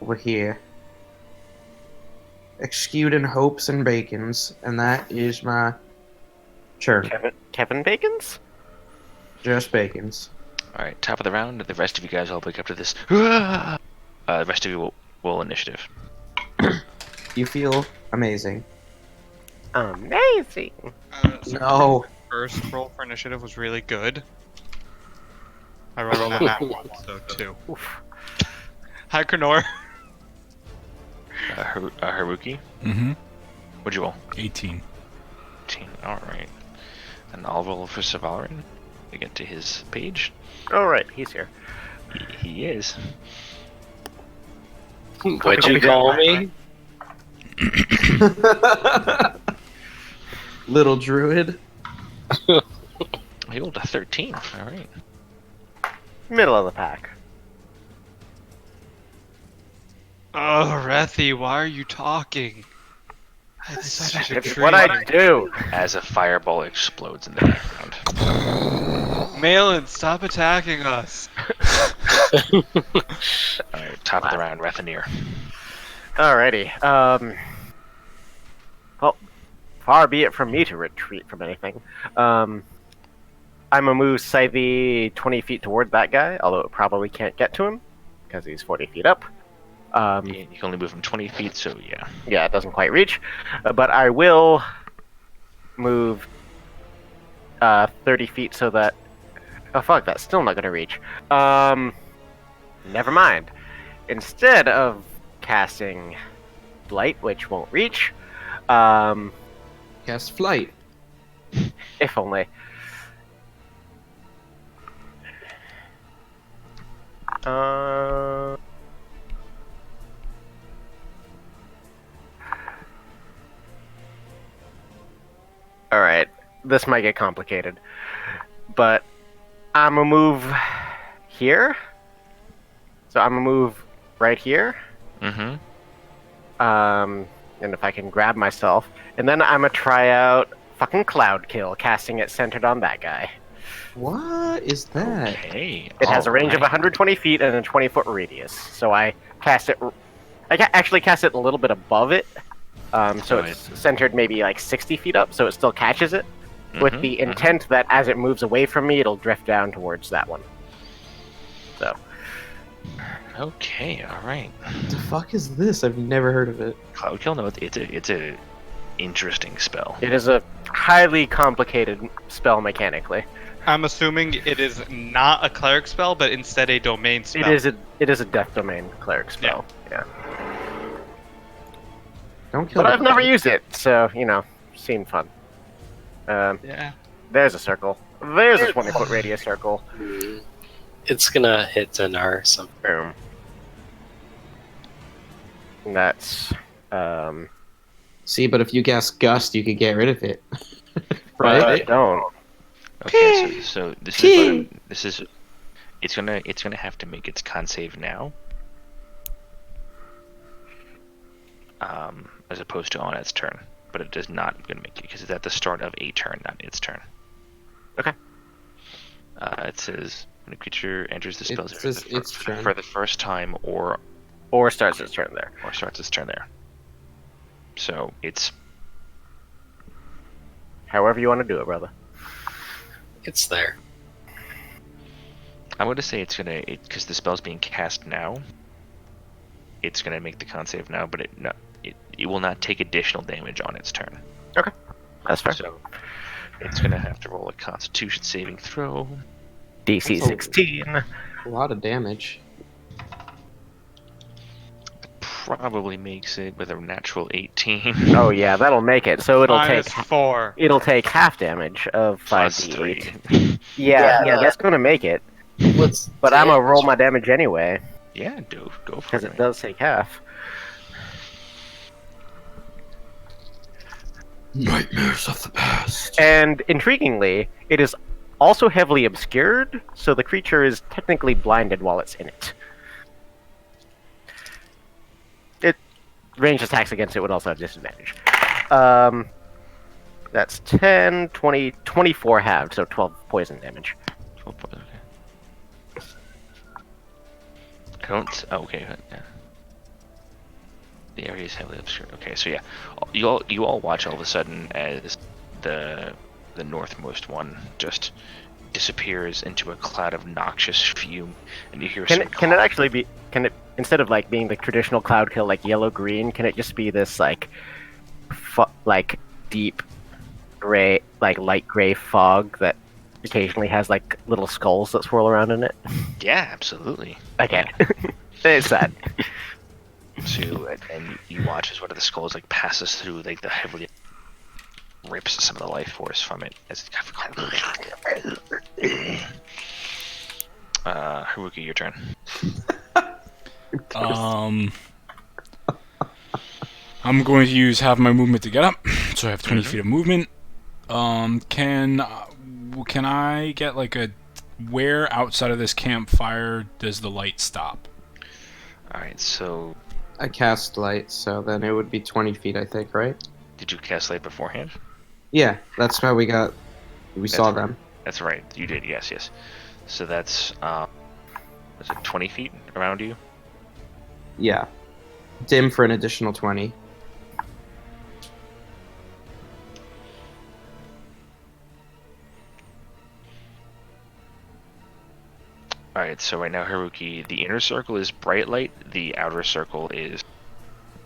over here. Executing hopes and bacons, and that is my turn. Kevin Bacon's? Just bacons. All right, top of the round. The rest of you guys all wake up to this. The rest of you will initiative. You feel amazing. Amazing. No. First roll for initiative was really good. I rolled a nat 1, so 2. Oof. Hi, Krenor. Haruki, Mm-hmm. what'd you roll? 18. 18. All right. And I'll roll for Savarin to get to his page. All right, he's here. He is. What'd you call me? Little druid. He rolled a 13. All right. Middle of the pack. Oh, Rethi, why are you talking? It's what I do. As a fireball explodes in the background. Malin, stop attacking us. All right, top of the round, Rethinir. Alrighty. Well, far be it from me to retreat from anything. I'm gonna move Scythe 20 feet toward that guy, although it probably can't get to him because he's 40 feet up. You can only move him 20 feet, so yeah. Yeah, it doesn't quite reach. But I will move 30 feet so that... Oh, fuck, that's still not going to reach. Never mind. Instead of casting Blight, which won't reach, Cast flight. if only. Alright, this might get complicated. But I'm gonna move here. So I'm gonna move right here. Mm-hmm. And if I can grab myself. And then I'm gonna try out fucking Cloud Kill, casting it centered on that guy. What is that? Okay. It has a range of alright. 120 feet and a 20-foot radius. So I cast it... actually cast it a little bit above it. So it's centered maybe like 60 feet up, so it still catches it. With the intent that as it moves away from me, it'll drift down towards that one. So. Okay, alright. What the fuck is this? I've never heard of it. Cloud Kill, no, it's a interesting spell. It is a highly complicated spell mechanically. I'm assuming it is not a cleric spell, but instead a domain spell. It is a death domain cleric spell. Yeah. Don't kill But the I've never dog. used it, so seemed fun. Yeah. There's a circle. There's a 20-foot radius circle. It's gonna hit Dinar some. Boom. And that's See, but if you cast gust, you could get rid of it. but I Right? don't. Okay, so this is this is it's gonna have to make its con save now, as opposed to on its turn. But it does not gonna make it because it's at the start of a turn, not its turn. Okay. It says when a creature enters the spell It zone says its turn. for the first time or starts its turn there. starts its turn there. So it's However you want to do it, brother. It's there. I'm gonna say it's gonna because the spell's being cast now. It's gonna make the con save now, but it will not take additional damage on its turn. That's fair. So it's gonna have to roll a Constitution saving throw. DC 16. A lot of damage. Probably makes it with a natural 18. Oh yeah, that'll make it. So it'll take -4. it'll take half damage of Plus 5d8. 3. Yeah, that's gonna make it. What's But I'm gonna roll my damage anyway Yeah, go for because it. it does take half. Nightmares of the past. And intriguingly, it is also heavily obscured, so the creature is technically blinded while it's in it. Ranged attacks against it would also have disadvantage. That's 10, 20, 24 halved, so 12 poison damage. 12 points, okay. I don't. Oh, okay. Yeah. The area is heavily obscured. Okay, so yeah, you all watch all of a sudden as the northmost one just disappears into a cloud of noxious fume, and you hear Can some. it actually be? Can it, instead of like being the traditional cloud kill like yellow green, can it just be this like deep gray, like light gray fog that occasionally has like little skulls that swirl around in it? Yeah, absolutely. Okay, it's that. So and you watch as one of the skulls like passes through like the heavily rips some of the life force from it as Haruki, your turn. I'm going to use half my movement to get up, so I have 20 feet of movement. Can I get like a where outside of this campfire does the light stop? All right, so I cast light, so then it would be 20 feet, I think, right? did you cast light beforehand? Yeah, that's how we saw right. them. That's right, you did. Yes. So that's is it 20 feet around you? Yeah. Dim for an additional 20. Alright, so right now, Haruki, the inner circle is bright light, the outer circle is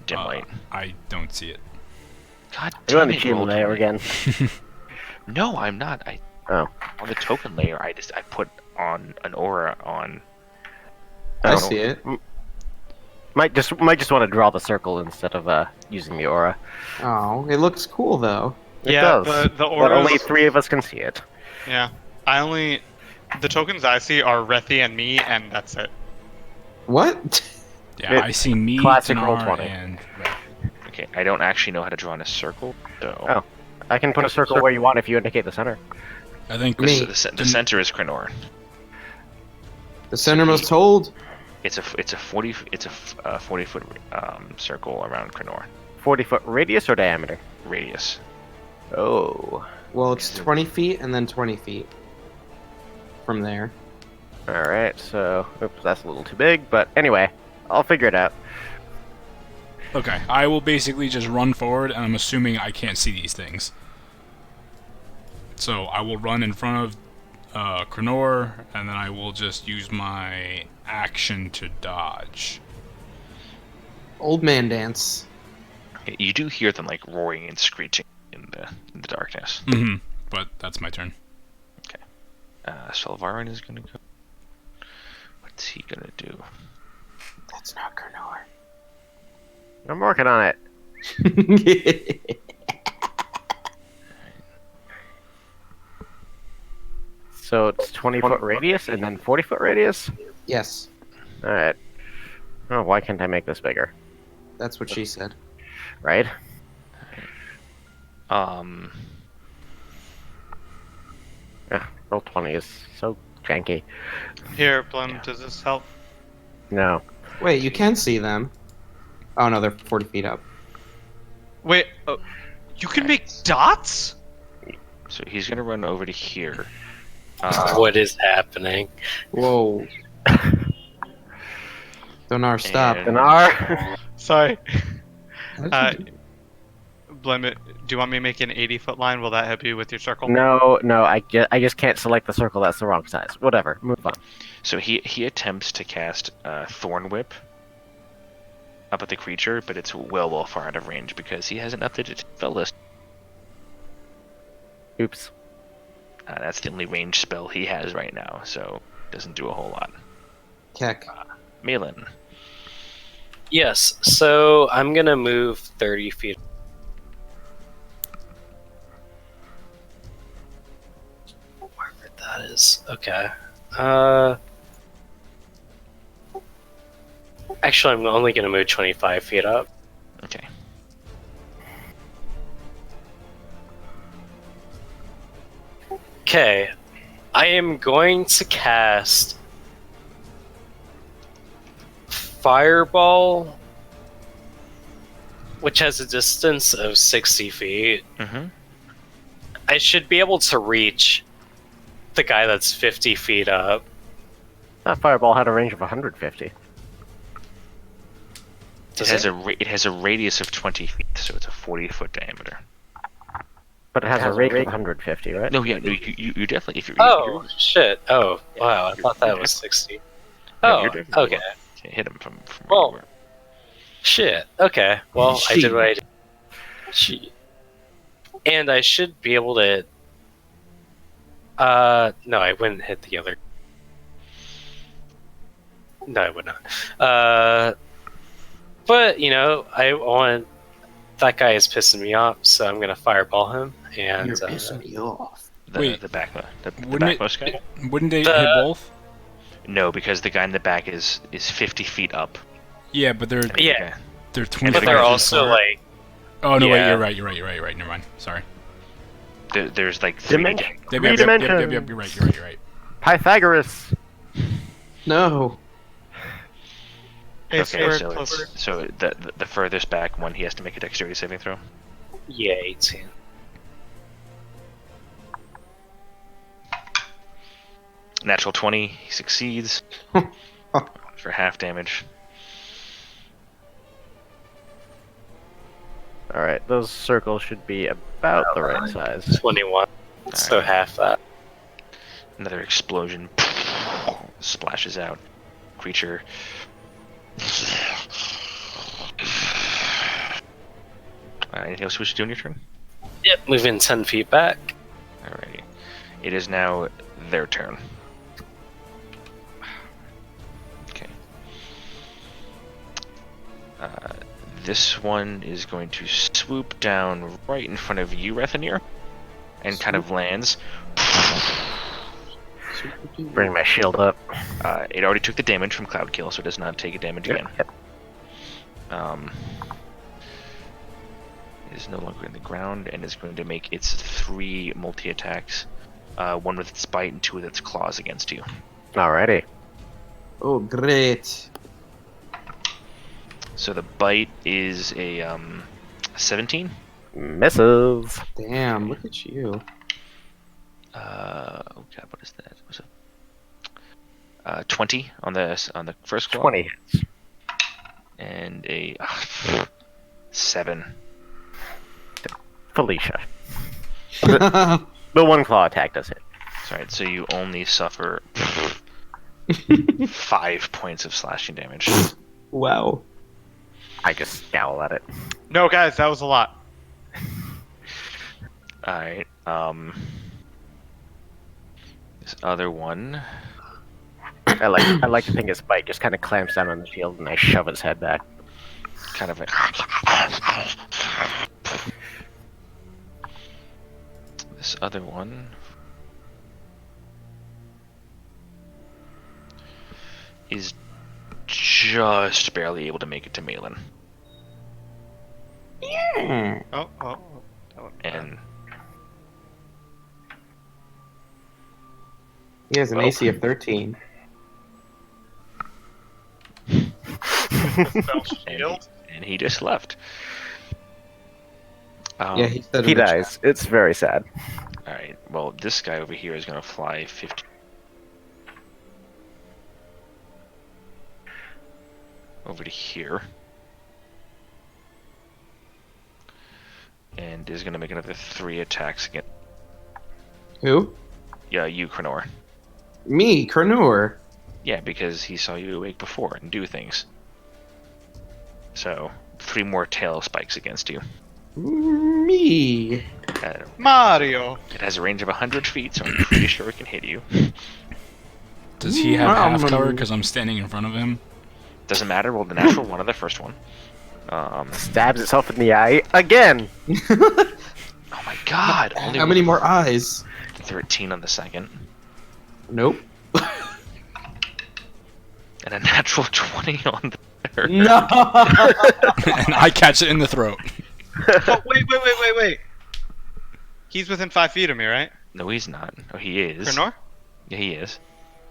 dim light. I don't see it. God You're on damn the it, achievement roll layer 20. again. No, I'm not. Oh. On the token layer, I put on an aura on. I see it. Might just want to draw the circle instead of using the aura. Oh, it looks cool, though. It Yeah, does, the but auras. only 3 of us can see it. Yeah, the tokens I see are Rethi and me, and that's it. What? Yeah, I see me, Classic Tanar, Roll20. and Okay, I don't actually know how to draw in a circle, so. Oh. I can put a circle where you want if you indicate the center. I think Me. The center is Krenor. The centermost hold? It's a 40 foot circle around Krenor 40-foot radius or diameter? radius. Oh. Well, it's 20 feet and then 20 feet from there. Alright, so... Oops, that's a little too big, but anyway, I'll figure it out. okay, I will basically just run forward, and I'm assuming I can't see these things. So I will run in front of Krenor, and then I will just use my action to dodge. Old man dance. You do hear them like roaring and screeching in the darkness. Mm-hmm. But that's my turn. Svalvarin is gonna go. What's he gonna do? That's not Kernor. I'm working on it. So it's 20-foot radius and then 40-foot radius? Yes, Alright. Oh, why can't I make this bigger? that's what she said. Right? Um. Yeah, Roll 20 is so janky. Here, Blum, Yeah. does this help? No. Wait, you can see them. Oh no, they're 40 feet up. Wait, you can make dots? So he's gonna run over to here. What is happening? Whoa. Donar, stop. And- Dinar. Sorry. How did you do- Blum, do you want me to make an 80-foot line? Will that help you with your circle? No, I just can't select the circle. That's the wrong size. Whatever. Move on. So he attempts to cast Thorn Whip up at the creature, but it's well far out of range because he hasn't updated his spell list. Oops. That's the only range spell he has right now, so doesn't do a whole lot. Keck. Malin. Yes, so I'm gonna move 30 feet. Wherever that is. Okay. Actually, I'm only gonna move 25 feet up. Okay. Okay. I am going to cast Fireball, which has a distance of 60 feet. Mm-hmm. I should be able to reach the guy that's 50 feet up. That fireball had a range of 150. It has a radius of 20 feet, so it's a 40-foot diameter. But it has a range of 150, right? No, yeah, no, you definitely if you're. Oh, shit. Oh, wow. I you're- thought that you're was 60. No, Oh, you're definitely okay. Can't hit him from where Well, you were. Shit. Okay. Well, I did what I did. Shit. And I should be able to. No, I wouldn't hit the other. No, I would not. But you know, I want. That guy is pissing me off, so I'm gonna fireball him. And You're pissing me off. The backmost guy? Wouldn't they The- hit both? No, because the guy in the back is 50 feet up. Yeah, but they're Yeah. they're 20 but feet they're apart. also like. Oh no, wait, yeah. you're right. Never mind. Sorry. There's like 3 Dimension. again. Yep, Three yep, dimensions. you're right. Pythagoras. No. Hey, Okay, we're so closer. so the furthest back one, he has to make a dexterity saving throw. Yeah, 18. Natural 20, he succeeds for half damage. Alright, those circles should be about the right size. 21. So Alright. half that. Another explosion splashes out. Creature. Anything else we should do in your turn? Yep, moving 10 feet back. Alrighty. It is now their turn. Okay. This one is going to swoop down right in front of you, Rethanir, and kind of lands. Bring my shield up. It already took the damage from Cloud Kill, so it does not take a damage again. Yep. It is no longer in the ground and is going to make its 3 multi-attacks. One with its bite and 2 with its claws against you. Alrighty. Oh, great. So the bite is a 17. Misses. Damn, look at you. Oh god, what is that? What's it? 20 on the first claw. 20 hits. And a 7. Felicia. The one claw attack does hit. Sorry, so you only suffer 5 points of slashing damage. Wow. I just scowl at it. No, guys, that was a lot. Alright, this other one. I like to think his bite just kind of clamps down on the shield, and I shove his head back. Kind of a... This other one is just barely able to make it to Malin. Oh. That one. And He has an Well. AC of 13. Spell shield. And he just left. Yeah, he said He in the dies. It's very sad. All right. Well, this guy over here is going to fly 50 over to here, and is going to make another 3 attacks again. Who? Yeah, you, Krenor. Me, Krenor. Yeah, because he saw you awake before and do things. So 3 more tail spikes against you. Me. Mario. It has a range of 100 feet, so I'm pretty sure it can hit you. Does he have half Um, cover because I'm standing in front of him? Doesn't matter. Roll the natural one on the first one. Stabs itself in the eye again. Oh my god! Only How many more eyes? 13 on the second. Nope. And a natural 20 on the third. No. And I catch it in the throat. Oh, wait. He's within 5 feet of me, right? No, he's not. Oh, he is. Krenor? Yeah, he is.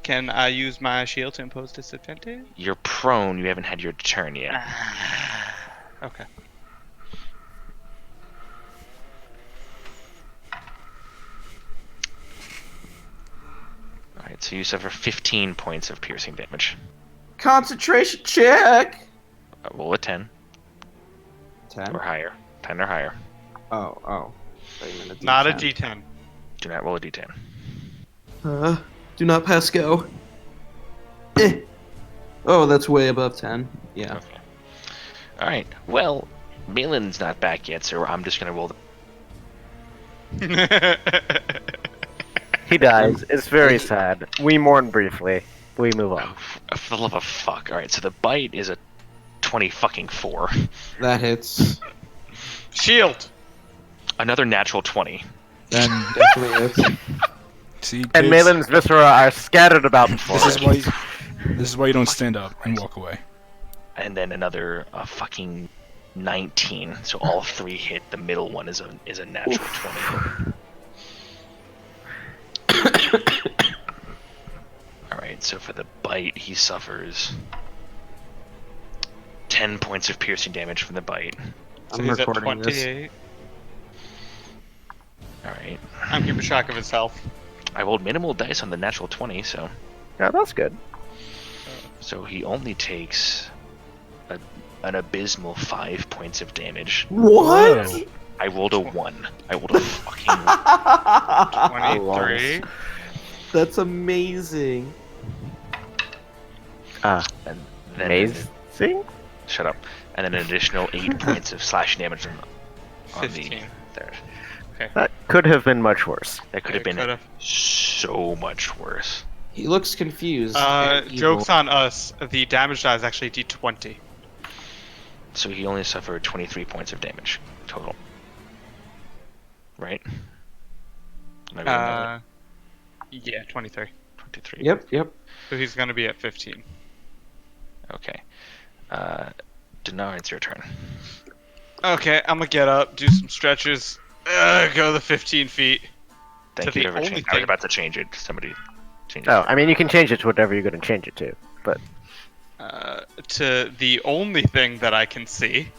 Can I use my shield to impose disadvantage? You're prone. You haven't had your turn yet. Okay. Alright, so you suffer 15 points of piercing damage. Concentration check. Roll a 10 10. or higher. 10 or higher. Oh. Wait a minute, Not a D10. D10. Do not roll a d10. Do not pass go. Oh, that's way above 10. Yeah. Okay. Alright, well, Malin's not back yet, so I'm just gonna roll the... He dies. It's very sad. We mourn briefly. We move on. For the love of fuck. Alright, so the bite is a 20-fucking-4. That hits. Shield! Another natural 20. Then Definitely hits. see, And kids, Malin's viscera are scattered about the this forest. is why you don't stand up and walk away. And then another fucking 19. So all 3 hit. The middle one is a natural 20. Alright, so for the bite, he suffers 10 points of piercing damage from the bite. So I'm he's at recording this. 28. Alright. I'm keeping track of his health. I rolled minimal dice on the natural 20, so That's good. he only takes an abysmal 5 points of damage. What? Whoa. I rolled a 1. I rolled a fucking 23. That's amazing. and then Amazing. shut up. And then an additional 8 points of slash damage on the 15. third. That could have been much worse. That could have been could've. so much worse. He looks confused. and evil. Joke's on us. The damage die is actually D20. So he only suffered 23 points of damage total. Right? Am I reading that right? Yeah, 23. 23. Yep. So he's gonna be at 15. Okay. Dinar, it's your turn. Okay, I'm gonna get up, do some stretches, go the 15 feet. Thank To you the for only changing. I was thing- about to change it. Somebody change it. Oh, I mean, you can change it to whatever you're going to change it to. But To the only thing that I can see.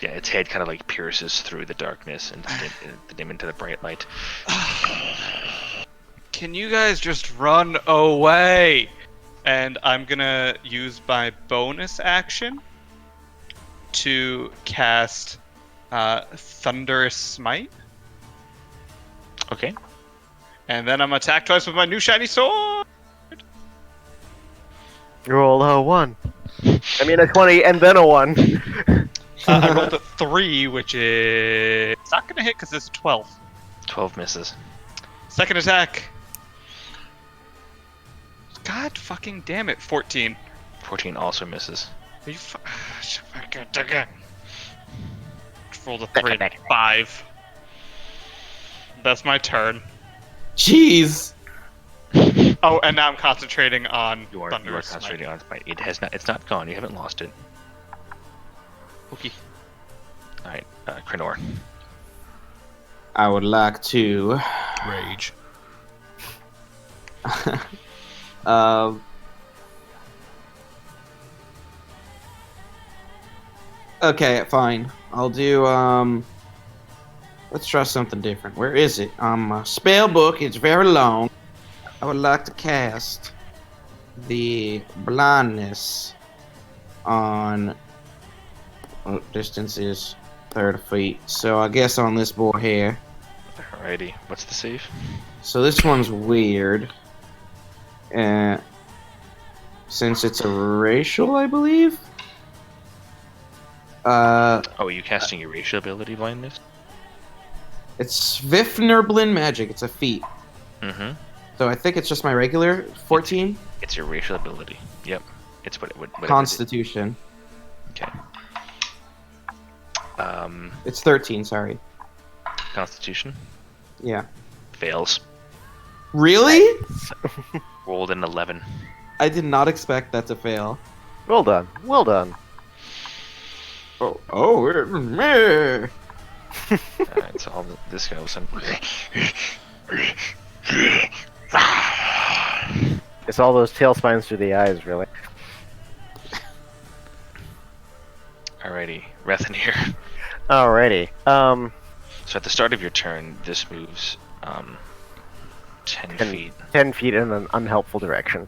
Yeah, its head kind of like pierces through the darkness and dim into the bright light. Can you guys just run away? And I'm gonna use my bonus action to cast Thunderous Smite. Okay. And then I'm gonna attack twice with my new shiny sword. roll a 1. I mean, a 20 and then a 1. I rolled a 3, which is not gonna hit because it's a 12. 12 misses. Second attack. God fucking damn it, 14. 14 also misses. Are you rolled a 3 and a 5. That's my turn. Jeez. Oh, and now I'm concentrating on You are Thunderous concentrating on fight. It has not. It's not gone. You haven't lost it. Okay. All right, Krenor. I would like to Rage. um, okay, fine. I'll do, let's try something different. Where is it? Spell book. It's very long. I would like to cast the blindness on distance is 30 feet. So I guess on this boy here. Alrighty, what's the save? So this one's weird. Since it's a racial, I believe. Oh, are you casting your racial ability blindness? It's Vifnerblin magic. It's a feat. Mm-hmm. So I think it's just my regular 14 It's your racial ability. Yep. It's what Constitution. Okay. It's 13. Sorry. Constitution Yeah. fails. Really? Rolled an 11. I did not expect that to fail. Well done. Well done. Meh. Alright, so this guy was It's all those tail spines through the eyes, really. Alrighty, Rethanir. Alrighty. So at the start of your turn, this moves 10 feet 10 feet in an unhelpful direction.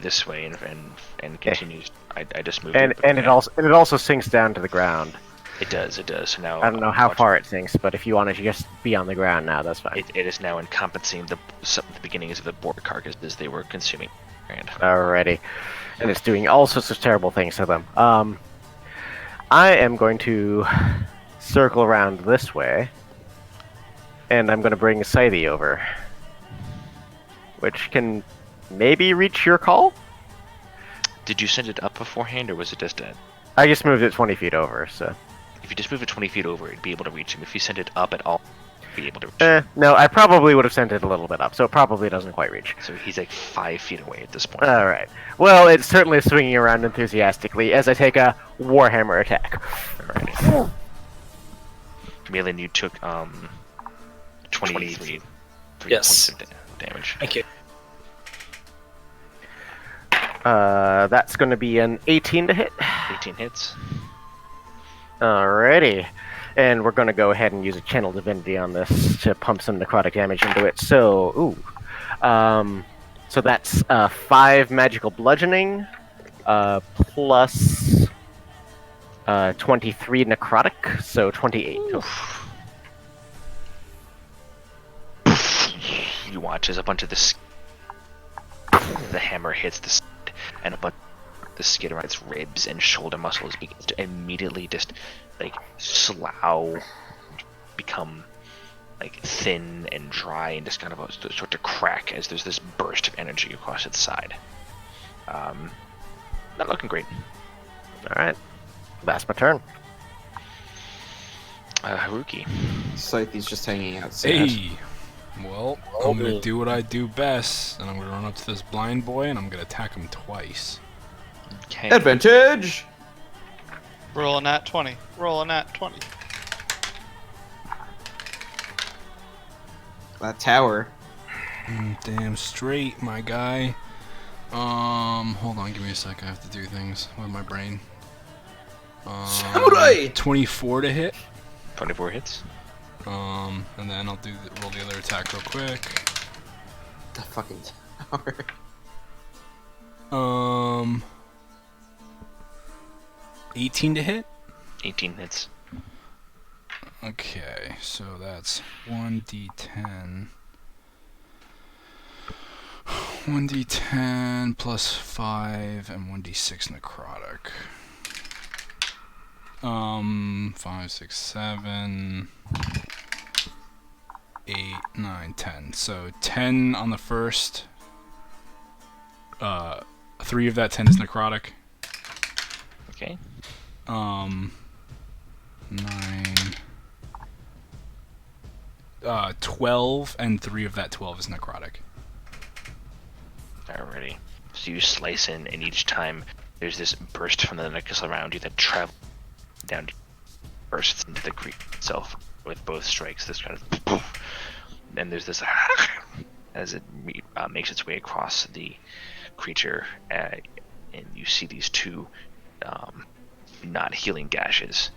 this way and continues. I just moved And it, it also sinks down to the ground. It does. So now I don't know how far it sinks, but if you want it to just be on the ground now, that's fine. it is now encompassing the beginnings of the boar carcasses they were consuming. And Alrighty. And it's doing all sorts of terrible things to them. I am going to circle around this way, and I'm going to bring Scythe over, which can maybe reach your call? did you send it up beforehand, or was it just dead? I just moved it 20 feet over, so... If you just move it 20 feet over, it'd be able to reach him. If you send it up at all, it'd be able to reach him. No, I probably would have sent it a little bit up, so it probably doesn't quite reach. So he's like 5 feet away at this point. Alright. Well, it's certainly swinging around enthusiastically as I take a Warhammer attack. Alright. Malin, you took 23 Yes. points of damage. Thank you. That's going to be an 18 to hit. 18 hits. Alrighty. And we're going to go ahead and use a Channel Divinity on this to pump some necrotic damage into it. So, so that's 5 magical bludgeoning, plus 23 necrotic, so 28 total. You watch as a bunch of the hammer hits the side, and a bunch of the skin around its ribs and shoulder muscles begins to immediately just like slough, become like thin and dry, and just kind of start to crack as there's this burst of energy across its side. Not looking great. Alright. That's my turn. Haruki. Scythe's just hanging out. Sad. Hey! Well, I'm gonna do what I do best, and I'm gonna run up to this blind boy, and I'm gonna attack him twice. Okay. Advantage! Roll a nat 20. Roll a nat 20. That tower. Damn straight, my guy. Hold on, give me a sec. I have to do things with my brain. Samurai! 24 to hit. 24 hits. And then I'll roll the other attack real quick. The fucking tower. 18 to hit. 18 hits. Okay, so that's 1d10. 1d10 plus 5 and 1d6 necrotic. 5, 6, 7, 8, 9, 10. So 10 on the first. 3 of that 10 is necrotic. Okay. 9. 12, and 3 of that 12 is necrotic. Alrighty. So you slice in, and each time there's this burst from the necklace around you that travels down, bursts into the creature itself with both strikes. This kind of, and there's this as it makes its way across the creature, and you see these two not healing gashes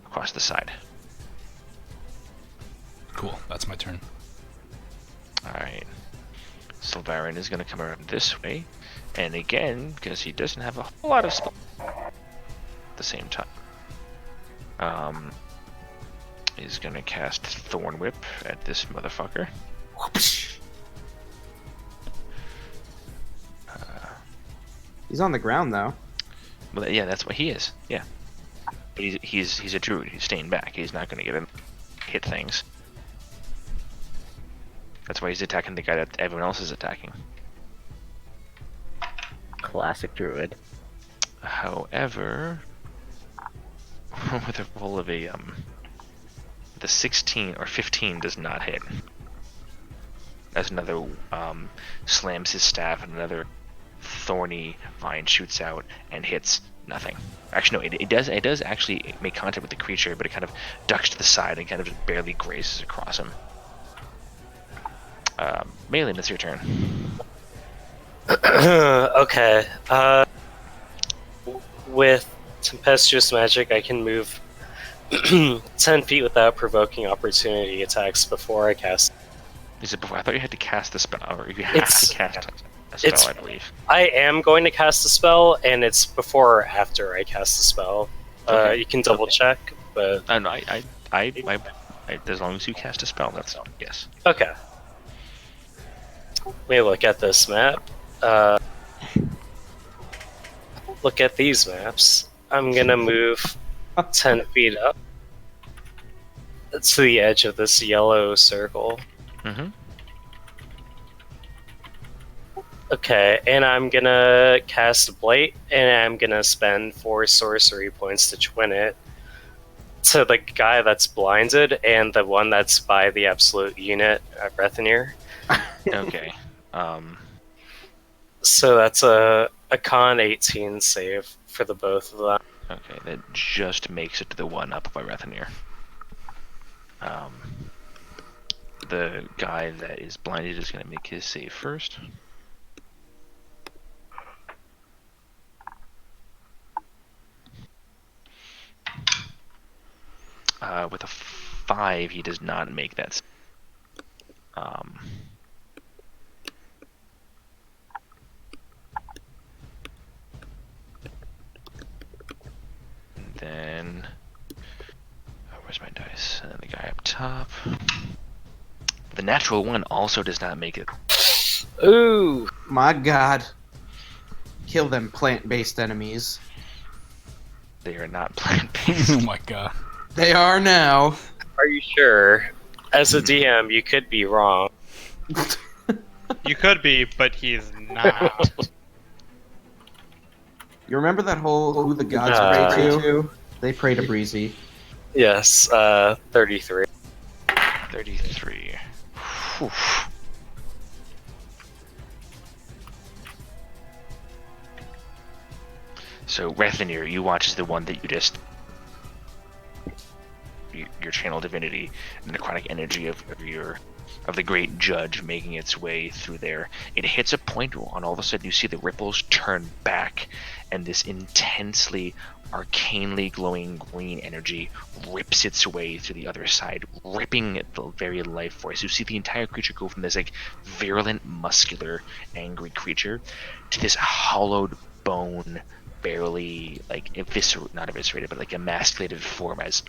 across the side. Cool. That's my turn. Alright. Sylvarin is going to come around this way, and again, because he doesn't have a whole lot of spells at the same time, is going to cast Thorn Whip at this motherfucker. He's on the ground though. Well, yeah, that's what he is. Yeah, but he's a druid. He's staying back. He's not going to get him hit things. That's why he's attacking the guy that everyone else is attacking. Classic druid. However, with a roll of the 16 or 15 does not hit. As another slams his staff, and another thorny vine shoots out and hits nothing. Actually, no, it does actually make contact with the creature, but it kind of ducks to the side and kind of just barely grazes across him. Malin, it's your turn. Okay. With tempestuous magic, I can move 10 feet without provoking opportunity attacks before I cast. Is it before? I thought you had to cast the spell, or you have to cast a spell, I believe. I am going to cast a spell, and it's before or after I cast the spell. Okay. You can double check, but No, I, as long as you cast a spell, that's yes. okay. Let me look at this map. Look at these maps. I'm gonna move 10 feet up to the edge of this yellow circle. Mm-hmm. Okay, and I'm gonna cast Blight, and I'm gonna spend 4 sorcery points to twin it to the guy that's blinded and the one that's by the absolute unit at Rethenir. Okay. So that's a con 18 save for the both of them. Okay, that just makes it to the one up by Rethenir. The guy that is blinded is going to make his save first. With a 5, he does not make that. And then, where's my dice? And then the guy up top. The natural one also does not make it. Ooh! My god. Kill them plant-based enemies. They are not plant-based. Oh my god. They are now. Are you sure? As a DM, you could be wrong. You could be, but he's not. You remember that whole who the gods pray to? They pray to Breezy. Yes, 33. 33. Whew. So, Rethenir, you watch as the one that you just... Your channel divinity, the necrotic energy of the great judge making its way through there. It hits a point where all of a sudden you see the ripples turn back, and this intensely arcanely glowing green energy rips its way through the other side, ripping at the very life force. You see the entire creature go from this like virulent, muscular, angry creature to this hollowed bone, barely like not eviscerated, but like emasculated form as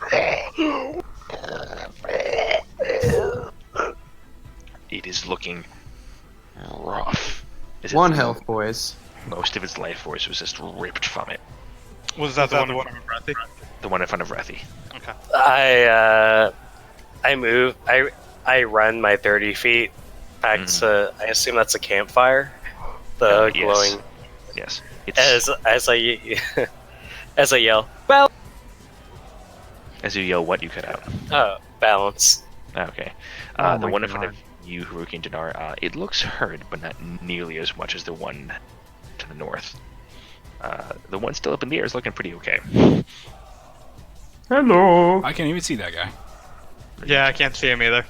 it is looking rough. One health, boys. Most of its life force was just ripped from it. Was that the one in front of Breathy? The one in front of Rethi. Okay. I move. I run my 30 feet back to. I assume that's a campfire. The glowing. Yes. As I as I yell, well. As you yell, what you cut out? Oh, balance. Okay. Oh The my one in front God. of you, Haruki and Dinar, it looks hurt, but not nearly as much as the one to the north. The one still up in the air is looking pretty okay. Hello. I can't even see that guy. Yeah, I can't see him either.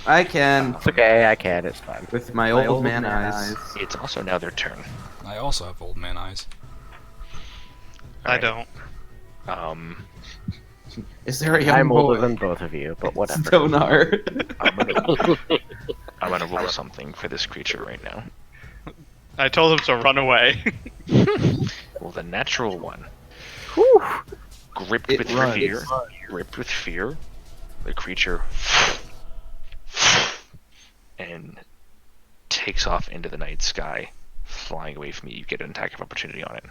I can It's okay, I can, it's fine. with my old man eyes. It's also now their turn. I also have old man eyes. I Alright. don't. Is there a young I'm boy? older than both of you, but whatever. Donar. I'm gonna roll something for this creature right now. I told him to run away. Well, the natural one. Whew. Gripped It with runs. fear. Gripped with fear. The creature and takes off into the night sky, flying away from you. You get an attack of opportunity on it.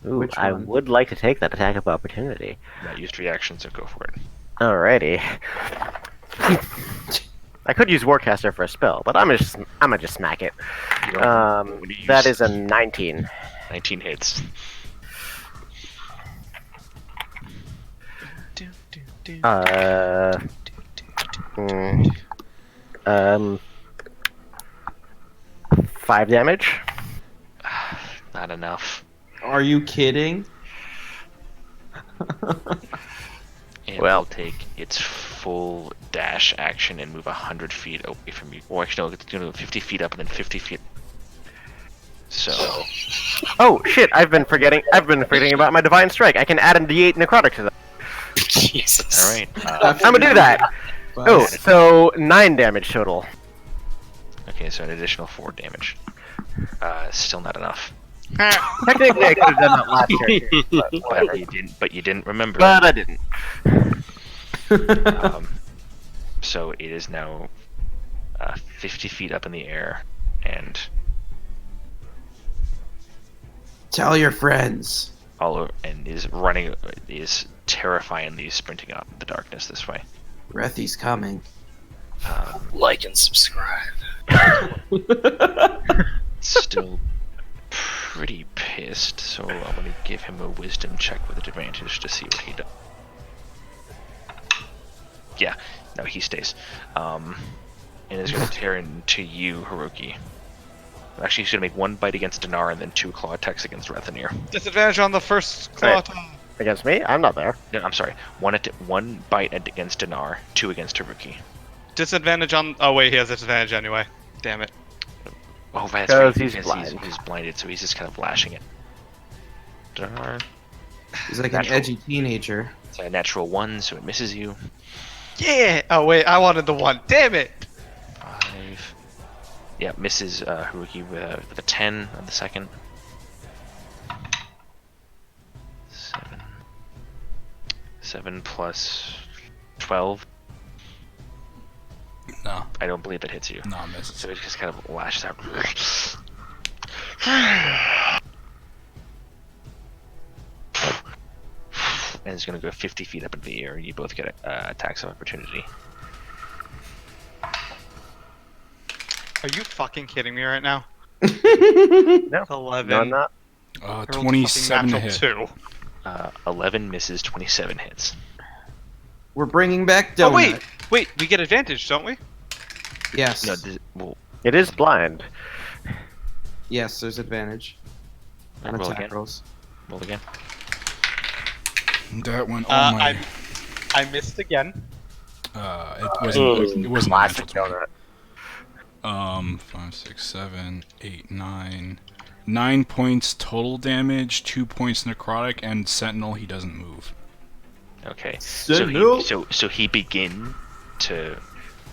Ooh, Which I one? would like to take that attack of opportunity. Not used reaction, so go for it. Alrighty. I could use Warcaster for a spell, but I'm gonna just smack it. You don't- what do you That use? is a 19. 19 hits. Hmm. 5 damage. Not enough. Are you kidding? And Well. will take its full dash action and move 100 feet away from you. Or actually, no, it's going to go 50 feet up and then 50 feet. So, Oh shit! I've been forgetting about my Divine Strike. I can add a D8 necrotic to that. Jesus. alright. I'm gonna do that. Oh, so 9 damage total. Okay, so an additional 4 damage. Still not enough. Technically, I could have done that last turn, but whatever. But you didn't remember. But I didn't. So it is now 50 feet up in the air, and Tell your friends. and is terrifyingly sprinting up the darkness this way. Rethy's coming. Like and subscribe. Still pretty pissed, so I'm gonna give him a wisdom check with advantage to see what he does. Yeah, no, he stays. And is gonna tear into you, Haruki. Actually, he's gonna make 1 bite against Dinar and then 2 claw attacks against Rethanir. Disadvantage on the first claw Right. attack. Against me? I'm not there. No, I'm sorry. 1 bite against Dinar, 2 against Haruki. Disadvantage on. Oh wait, he has disadvantage anyway. Damn it. Oh, that's Because right. he's because blind. He's blinded, so he's just kind of lashing it. Dinar. He's like Natural. an edgy teenager. It's a natural 1, so it misses you. Yeah. Oh wait, I wanted the 1. Damn it. 5. Yeah, misses Haruki with a 10 on the second. 7 plus 12. No, I don't believe that hits you. no, misses. So it just kind of lashes out. And it's going to go 50 feet up into the air. You both get attacks of opportunity. Are you fucking kidding me right now? No, 11. no, I'm not. I rolled a 27 to fucking hit. natural 11 misses, 27 hits. We're bringing back2. Donut. Oh wait, we get advantage, don't we? Yes. No, well, It is blind. Yes, there's advantage. On roll attack again. rolls. Roll again. That went on my. I missed again. It wasn't. It wasn't a Classic natural 20. donut. 5, 6, 7, 8, 9. 9 points total damage, 2 points necrotic, and Sentinel. He doesn't move. Okay. Sentinel. So he begin to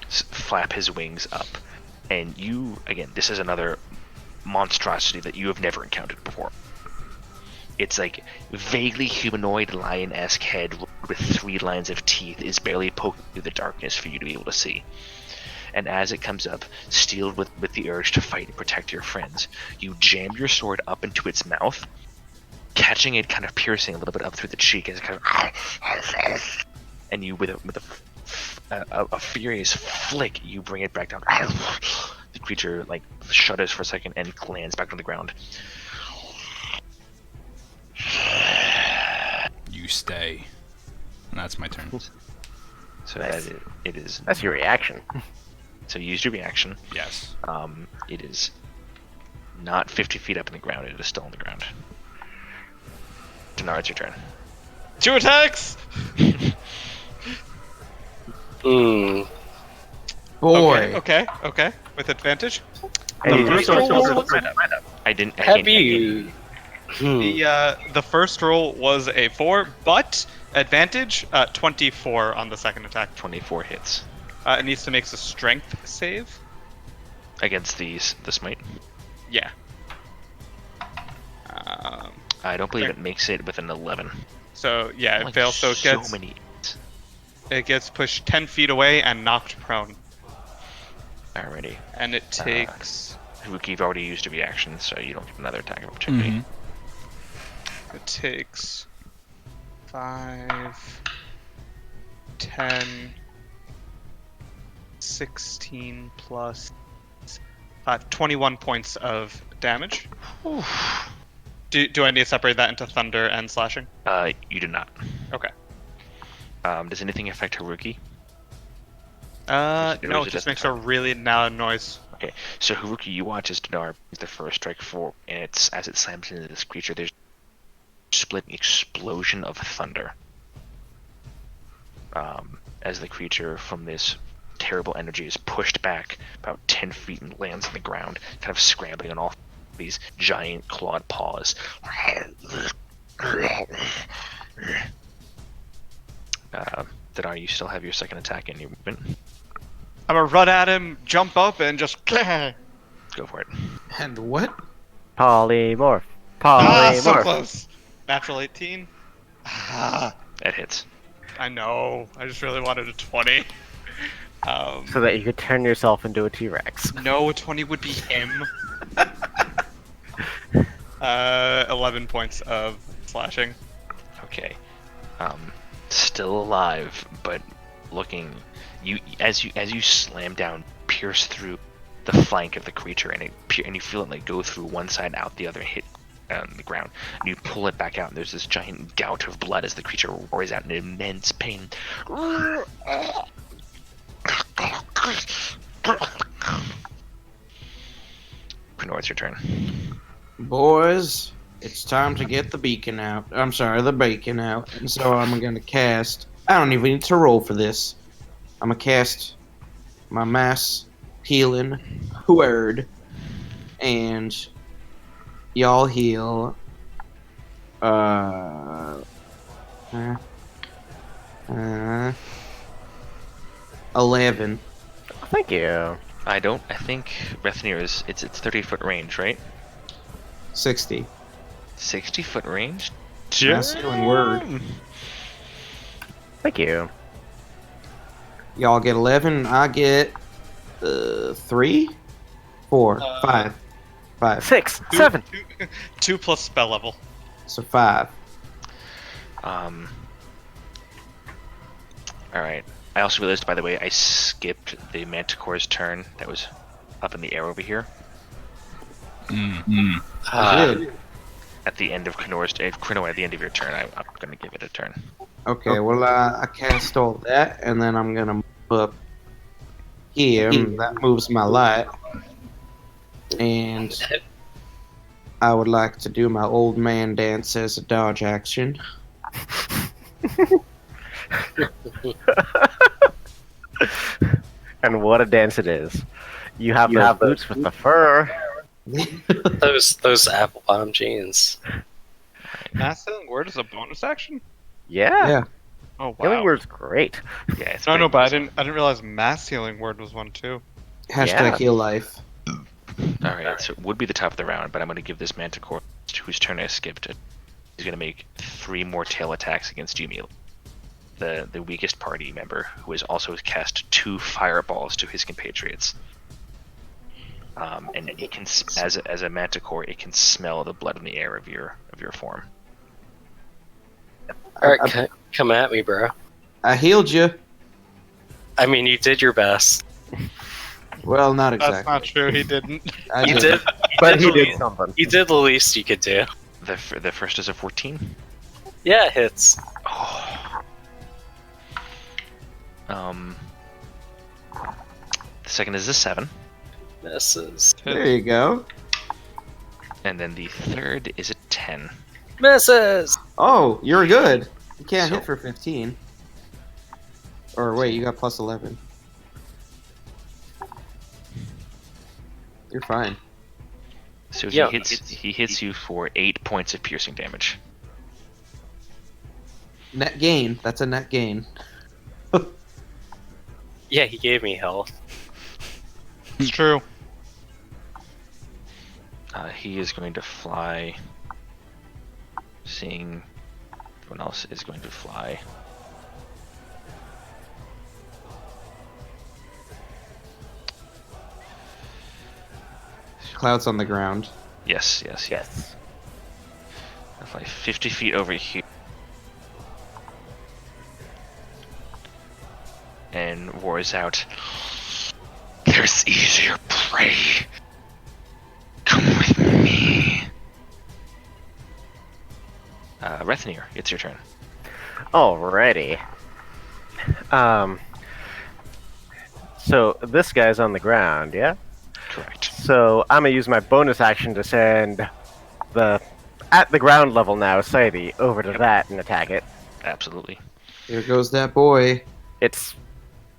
flap his wings up, and you again. This is another monstrosity that you have never encountered before. It's like vaguely humanoid lion-esque head with 3 lines of teeth is barely poking through the darkness for you to be able to see. And as it comes up, steeled with the urge to fight and protect your friends, you jam your sword up into its mouth, catching it, kind of piercing a little bit up through the cheek, as it kind of, and you with a furious flick, you bring it back down. The creature like shudders for a second and lands back on the ground. You stay. And that's my turn. So Nice. that it is. That's your reaction. So you use your reaction. Yes. It is not 50 feet up in the ground. It is still on the ground. Dinar, it's your turn. 2 attacks. Boy. Okay. With advantage. And you do first still roll have was- to find out. I didn't. I Have can't- you? The first roll was a 4, but advantage 24 on the second attack. 24 hits It needs to make a strength save. against the smite. Yeah. I don't believe Okay. it makes it with an 11. So yeah, it Like, fails. So so it gets many. it gets pushed 10 feet away and knocked prone, Alrighty. and it takes Haruki, you've already used a reaction, so you don't get another attack of opportunity. Mhm. it takes 5, 10, 16 plus 5, 21 points of damage. Do I need to separate that into thunder and slashing? You do not. Okay. Does anything affect Haruki? No, is it it just just makes a really loud noise. Okay, so Haruki, you watch as Dinar the first strike for, and it's as it slams into this creature, there's a splitting explosion of thunder. As the creature from this terrible energy is pushed back about 10 feet and lands on the ground, kind of scrambling on all these giant clawed paws. Dinar, you still have your second attack in your movement. I'm gonna run at him, jump up, and just. Go for it. And what? Polymorph. So Polymorph. close. Natural 18. That hits. I know. I just really wanted a 20. So that you could turn yourself into a T-Rex. No, a 20 would be him. 11 points of slashing. Okay. Still alive, but looking. As you slam down, pierce through the flank of the creature, and you feel it like go through one side out the other, hit on the ground. And you pull it back out, and there's this giant gout of blood as the creature roars out in immense pain. Pranor, it's your turn. Boys, it's time to get the beacon out. I'm sorry, the bacon out. And so I'm gonna cast. I don't even need to roll for this. I'm gonna cast my mass healing word, and y'all heal. 11. Thank you. I think Rethnir is. It's 30-foot range, right? 60. 60-foot range? Mass healing word. Thank you. Y'all get 11. I get 3, 4, 5. 5. 6, 7. 2 plus spell level. So 5. Alright. I also realized, by the way, I skipped the Manticore's turn that was up in the air over here. Good. At the end of Krino, at the end of your turn, I'm going to give it a turn. Okay, well, I cast all that, and then I'm gonna move up here. That moves my light. And I would like to do my old man dance as a dodge action. And what a dance it is. You have those boots with the fur. Those apple bottom jeans. Mass healing word is a bonus action? Yeah. Yeah. Oh wow. Healing word's great. Yeah, it's No, pretty but I awesome. didn't realize mass healing word was one too. Hashtag Yeah. heal life. Alright, so it would be the top of the round, but I'm going to give this Manticore, whose turn I skipped, he's going to make 3 more tail attacks against Jumiel, the weakest party member, who has also cast 2 fireballs to his compatriots. And it can, as a Manticore, it can smell the blood in the air of your form. Alright, come at me, bro. I healed you. I mean, you did your best. Well, not That's exactly. not true, he didn't. I You didn't. did. But he the did least- something. You did the least you could do. The first is a 14. Yeah, it hits. Oh. The second is a 7. Misses. There you go. And then the third is a 10. Misses. Oh, you're good. You can't So- hit for 15. Or wait, you got plus 11. You're fine. So Yeah. he hits you for 8 points of piercing damage. Net gain. That's a net gain. Yeah, he gave me health. It's true. He is going to fly. Seeing everyone else is going to fly. Cloud's on the ground. Yes. I'll fly 50 feet over here. And roars out, "There's easier prey. Come with me." Rethnir, it's your turn. Alrighty. So this guy's on the ground, yeah? Correct. So I'm gonna use my bonus action to send at the ground level now, Sadie, over to that and attack it. Absolutely. Here goes that boy. It's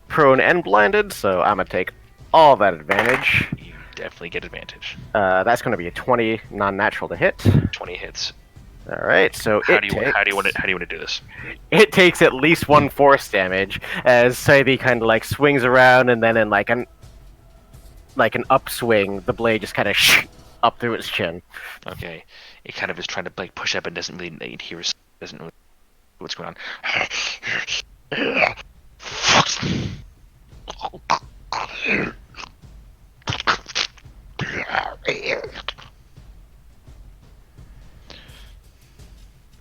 prone and blinded, so I'm gonna take all that advantage. You definitely get advantage. That's gonna be a 20 non-natural to hit. 20 hits. All right, so How do you want to do this? It takes at least 1 force damage as Sadie kind of like swings around, and then in like an upswing, the blade just kind of up through its chin. Okay. It kind of is trying to like push up and doesn't really hear, doesn't know what's going on.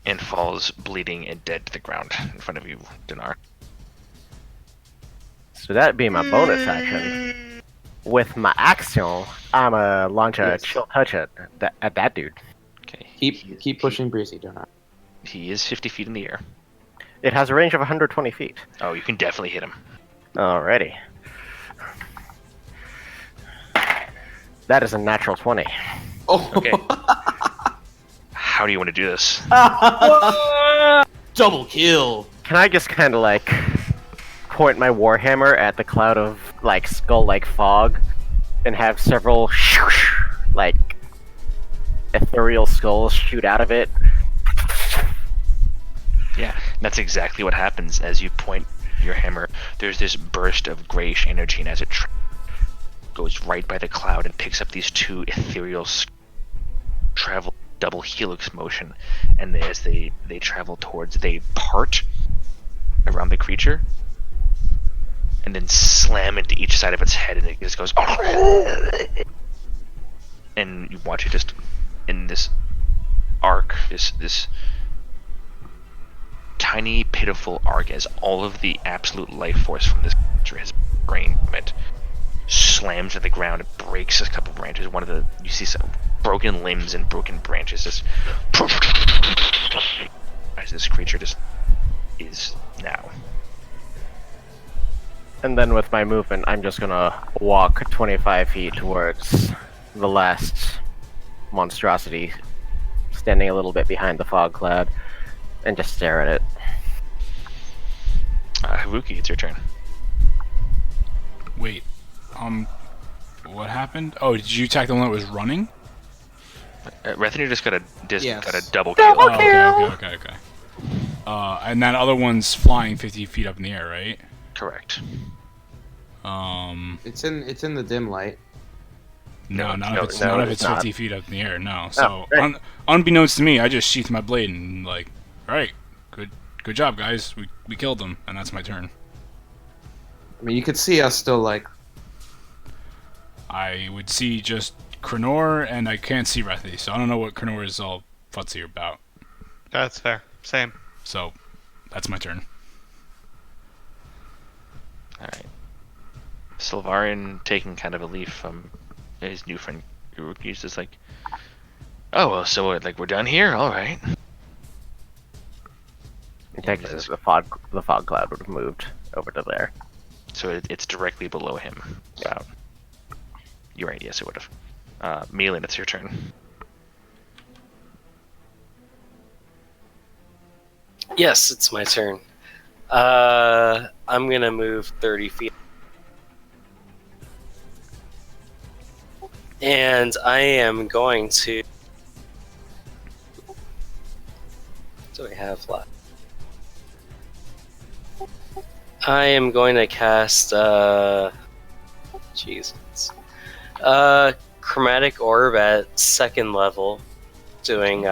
And falls bleeding and dead to the ground in front of you, Dinar. So that'd be my bonus action. With my action, I'm a launch a chill touch at that dude. Okay. Keep pushing Breezy, don't I? He is 50 feet in the air. It has a range of 120 feet. Oh, you can definitely hit him. Alrighty. That is a natural 20. Oh. Okay. How do you want to do this? Double kill. Can I just kind of like point my warhammer at the cloud of like skull-like fog and have several like ethereal skulls shoot out of it? Yeah, that's exactly what happens as you point your hammer. There's this burst of grayish energy, and as it goes right by the cloud and picks up these two ethereal travel double helix motion, and as they travel towards, they part around the creature and then slam into each side of its head, and it just goes and you watch it just in this arc, this tiny pitiful arc, as all of the absolute life force from this creature, his brain from it, slams to the ground and breaks a couple branches. You see some broken limbs and broken branches just as this creature just is now. And then with my movement, I'm just gonna walk 25 feet towards the last monstrosity, standing a little bit behind the fog cloud, and just stare at it. Haruki, it's your turn. Wait, what happened? Oh, did you attack the one that was running? Rethnir just got a double Double kill. kill! Okay. And that other one's flying 50 feet up in the air, right? Correct. It's in the dim light. No, none of it's not. 50 feet up in the air. No. So, right. Unbeknownst to me, I just sheathed my blade and like, all right, good job, guys. We killed them, and that's my turn. I mean, you could see us still like. I would see just Krenor, and I can't see Rethi, so I don't know what Krenor is all futzy about. That's fair. Same. So, that's my turn. Alright. Sylvarian, taking kind of a leaf from his new friend Haruki's, just like, oh, well, so like we're done here? Alright. Technically, the fog cloud would have moved over to there. So it's directly below him. Wow. You're right, yes, it would have. Melan, it's your turn. Yes, it's my turn. I'm gonna move 30 feet. And I am going to. What do I have left? I am going to cast. Jesus. Chromatic Orb at 2nd level. Doing.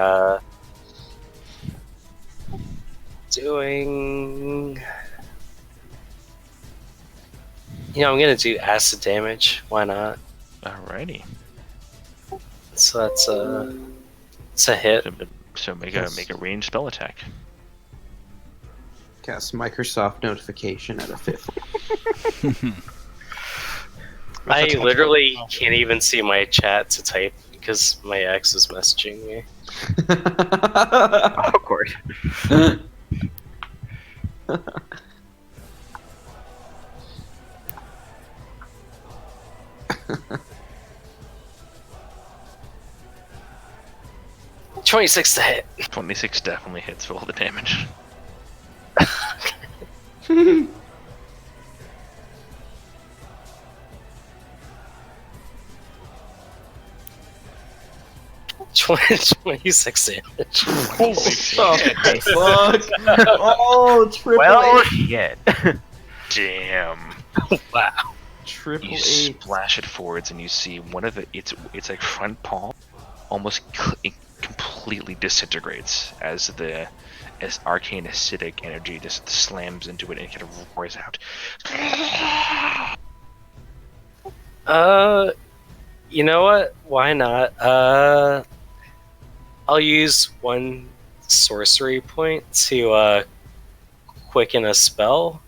You know, I'm gonna do acid damage. Why not? Alrighty. So that's it's a hit. So make a ranged spell attack. Cast Microsoft notification at a 5th. I literally can't even see my chat to type because my ex is messaging me. Of course. 26 to hit. 26 definitely hits for all the damage. $26 damage. Holy fuck! Oh, triple Well, A. shit. Damn. Wow. Triple You A. splash it forwards, and you see one of its like front paw almost it completely disintegrates as arcane acidic energy just slams into it and kind of roars out. You know what? Why not? I'll use 1 sorcery point to quicken a spell.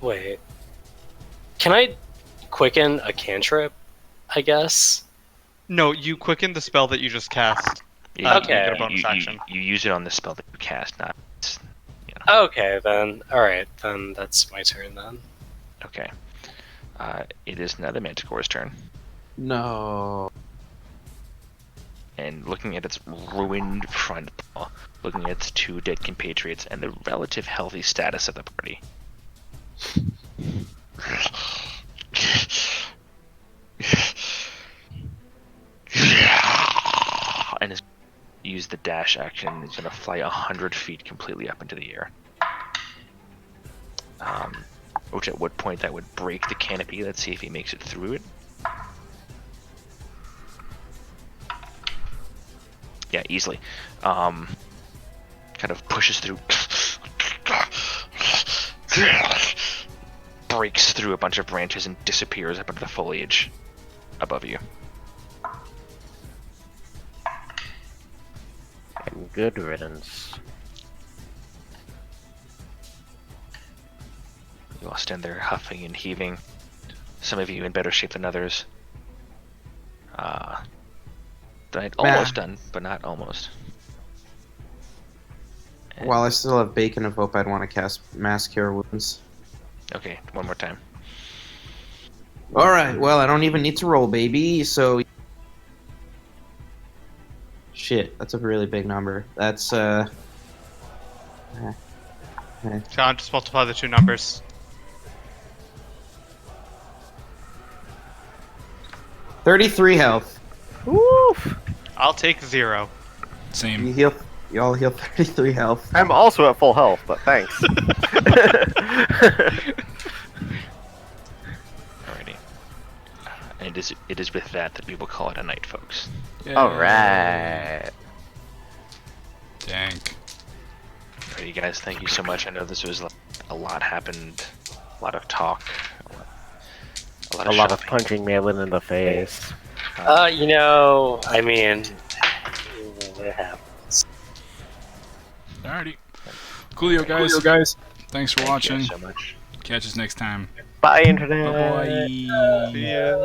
Wait. Can I quicken a cantrip? I guess. No, you quicken the spell that you just cast. Yeah, Okay. You get a bonus action. You use it on the spell that you cast, not. Okay, then. Alright, then that's my turn then. Okay. It is now the Manticore's turn. No. And looking at its ruined front paw, looking at its 2 dead compatriots, and the relative healthy status of the party. And is use the dash action. It's going to fly 100 feet completely up into the air. Which at what point that would break the canopy. Let's see if he makes it through it. Yeah, easily. Kind of pushes through. Breaks through a bunch of branches and disappears up into the foliage above you. And good riddance. You all stand there huffing and heaving. Some of you in better shape than others. Almost done, but not almost. And, While I still have Bacon of Hope, I'd want to cast Mass Cure Wounds. okay, one more time. Alright, well, I don't even need to roll, baby, so... Shit, that's a really big number. That's, John, just multiply the 2 numbers. 33 health. Woof! I'll take 0. Same. You all heal 33 health. I'm also at full health, but thanks. Alrighty. And it is with that we will call it a night, folks. Yay. Alright. Dank. Alrighty, guys, thank you so much. I know this was a lot happened, a lot of talk, a lot of punching Malin in the face. You know, I mean, it happens. Alrighty. Coolio, guys. Thanks for Thank watching. you so much. Catch us next time. Bye, Internet. Bye-bye. See ya.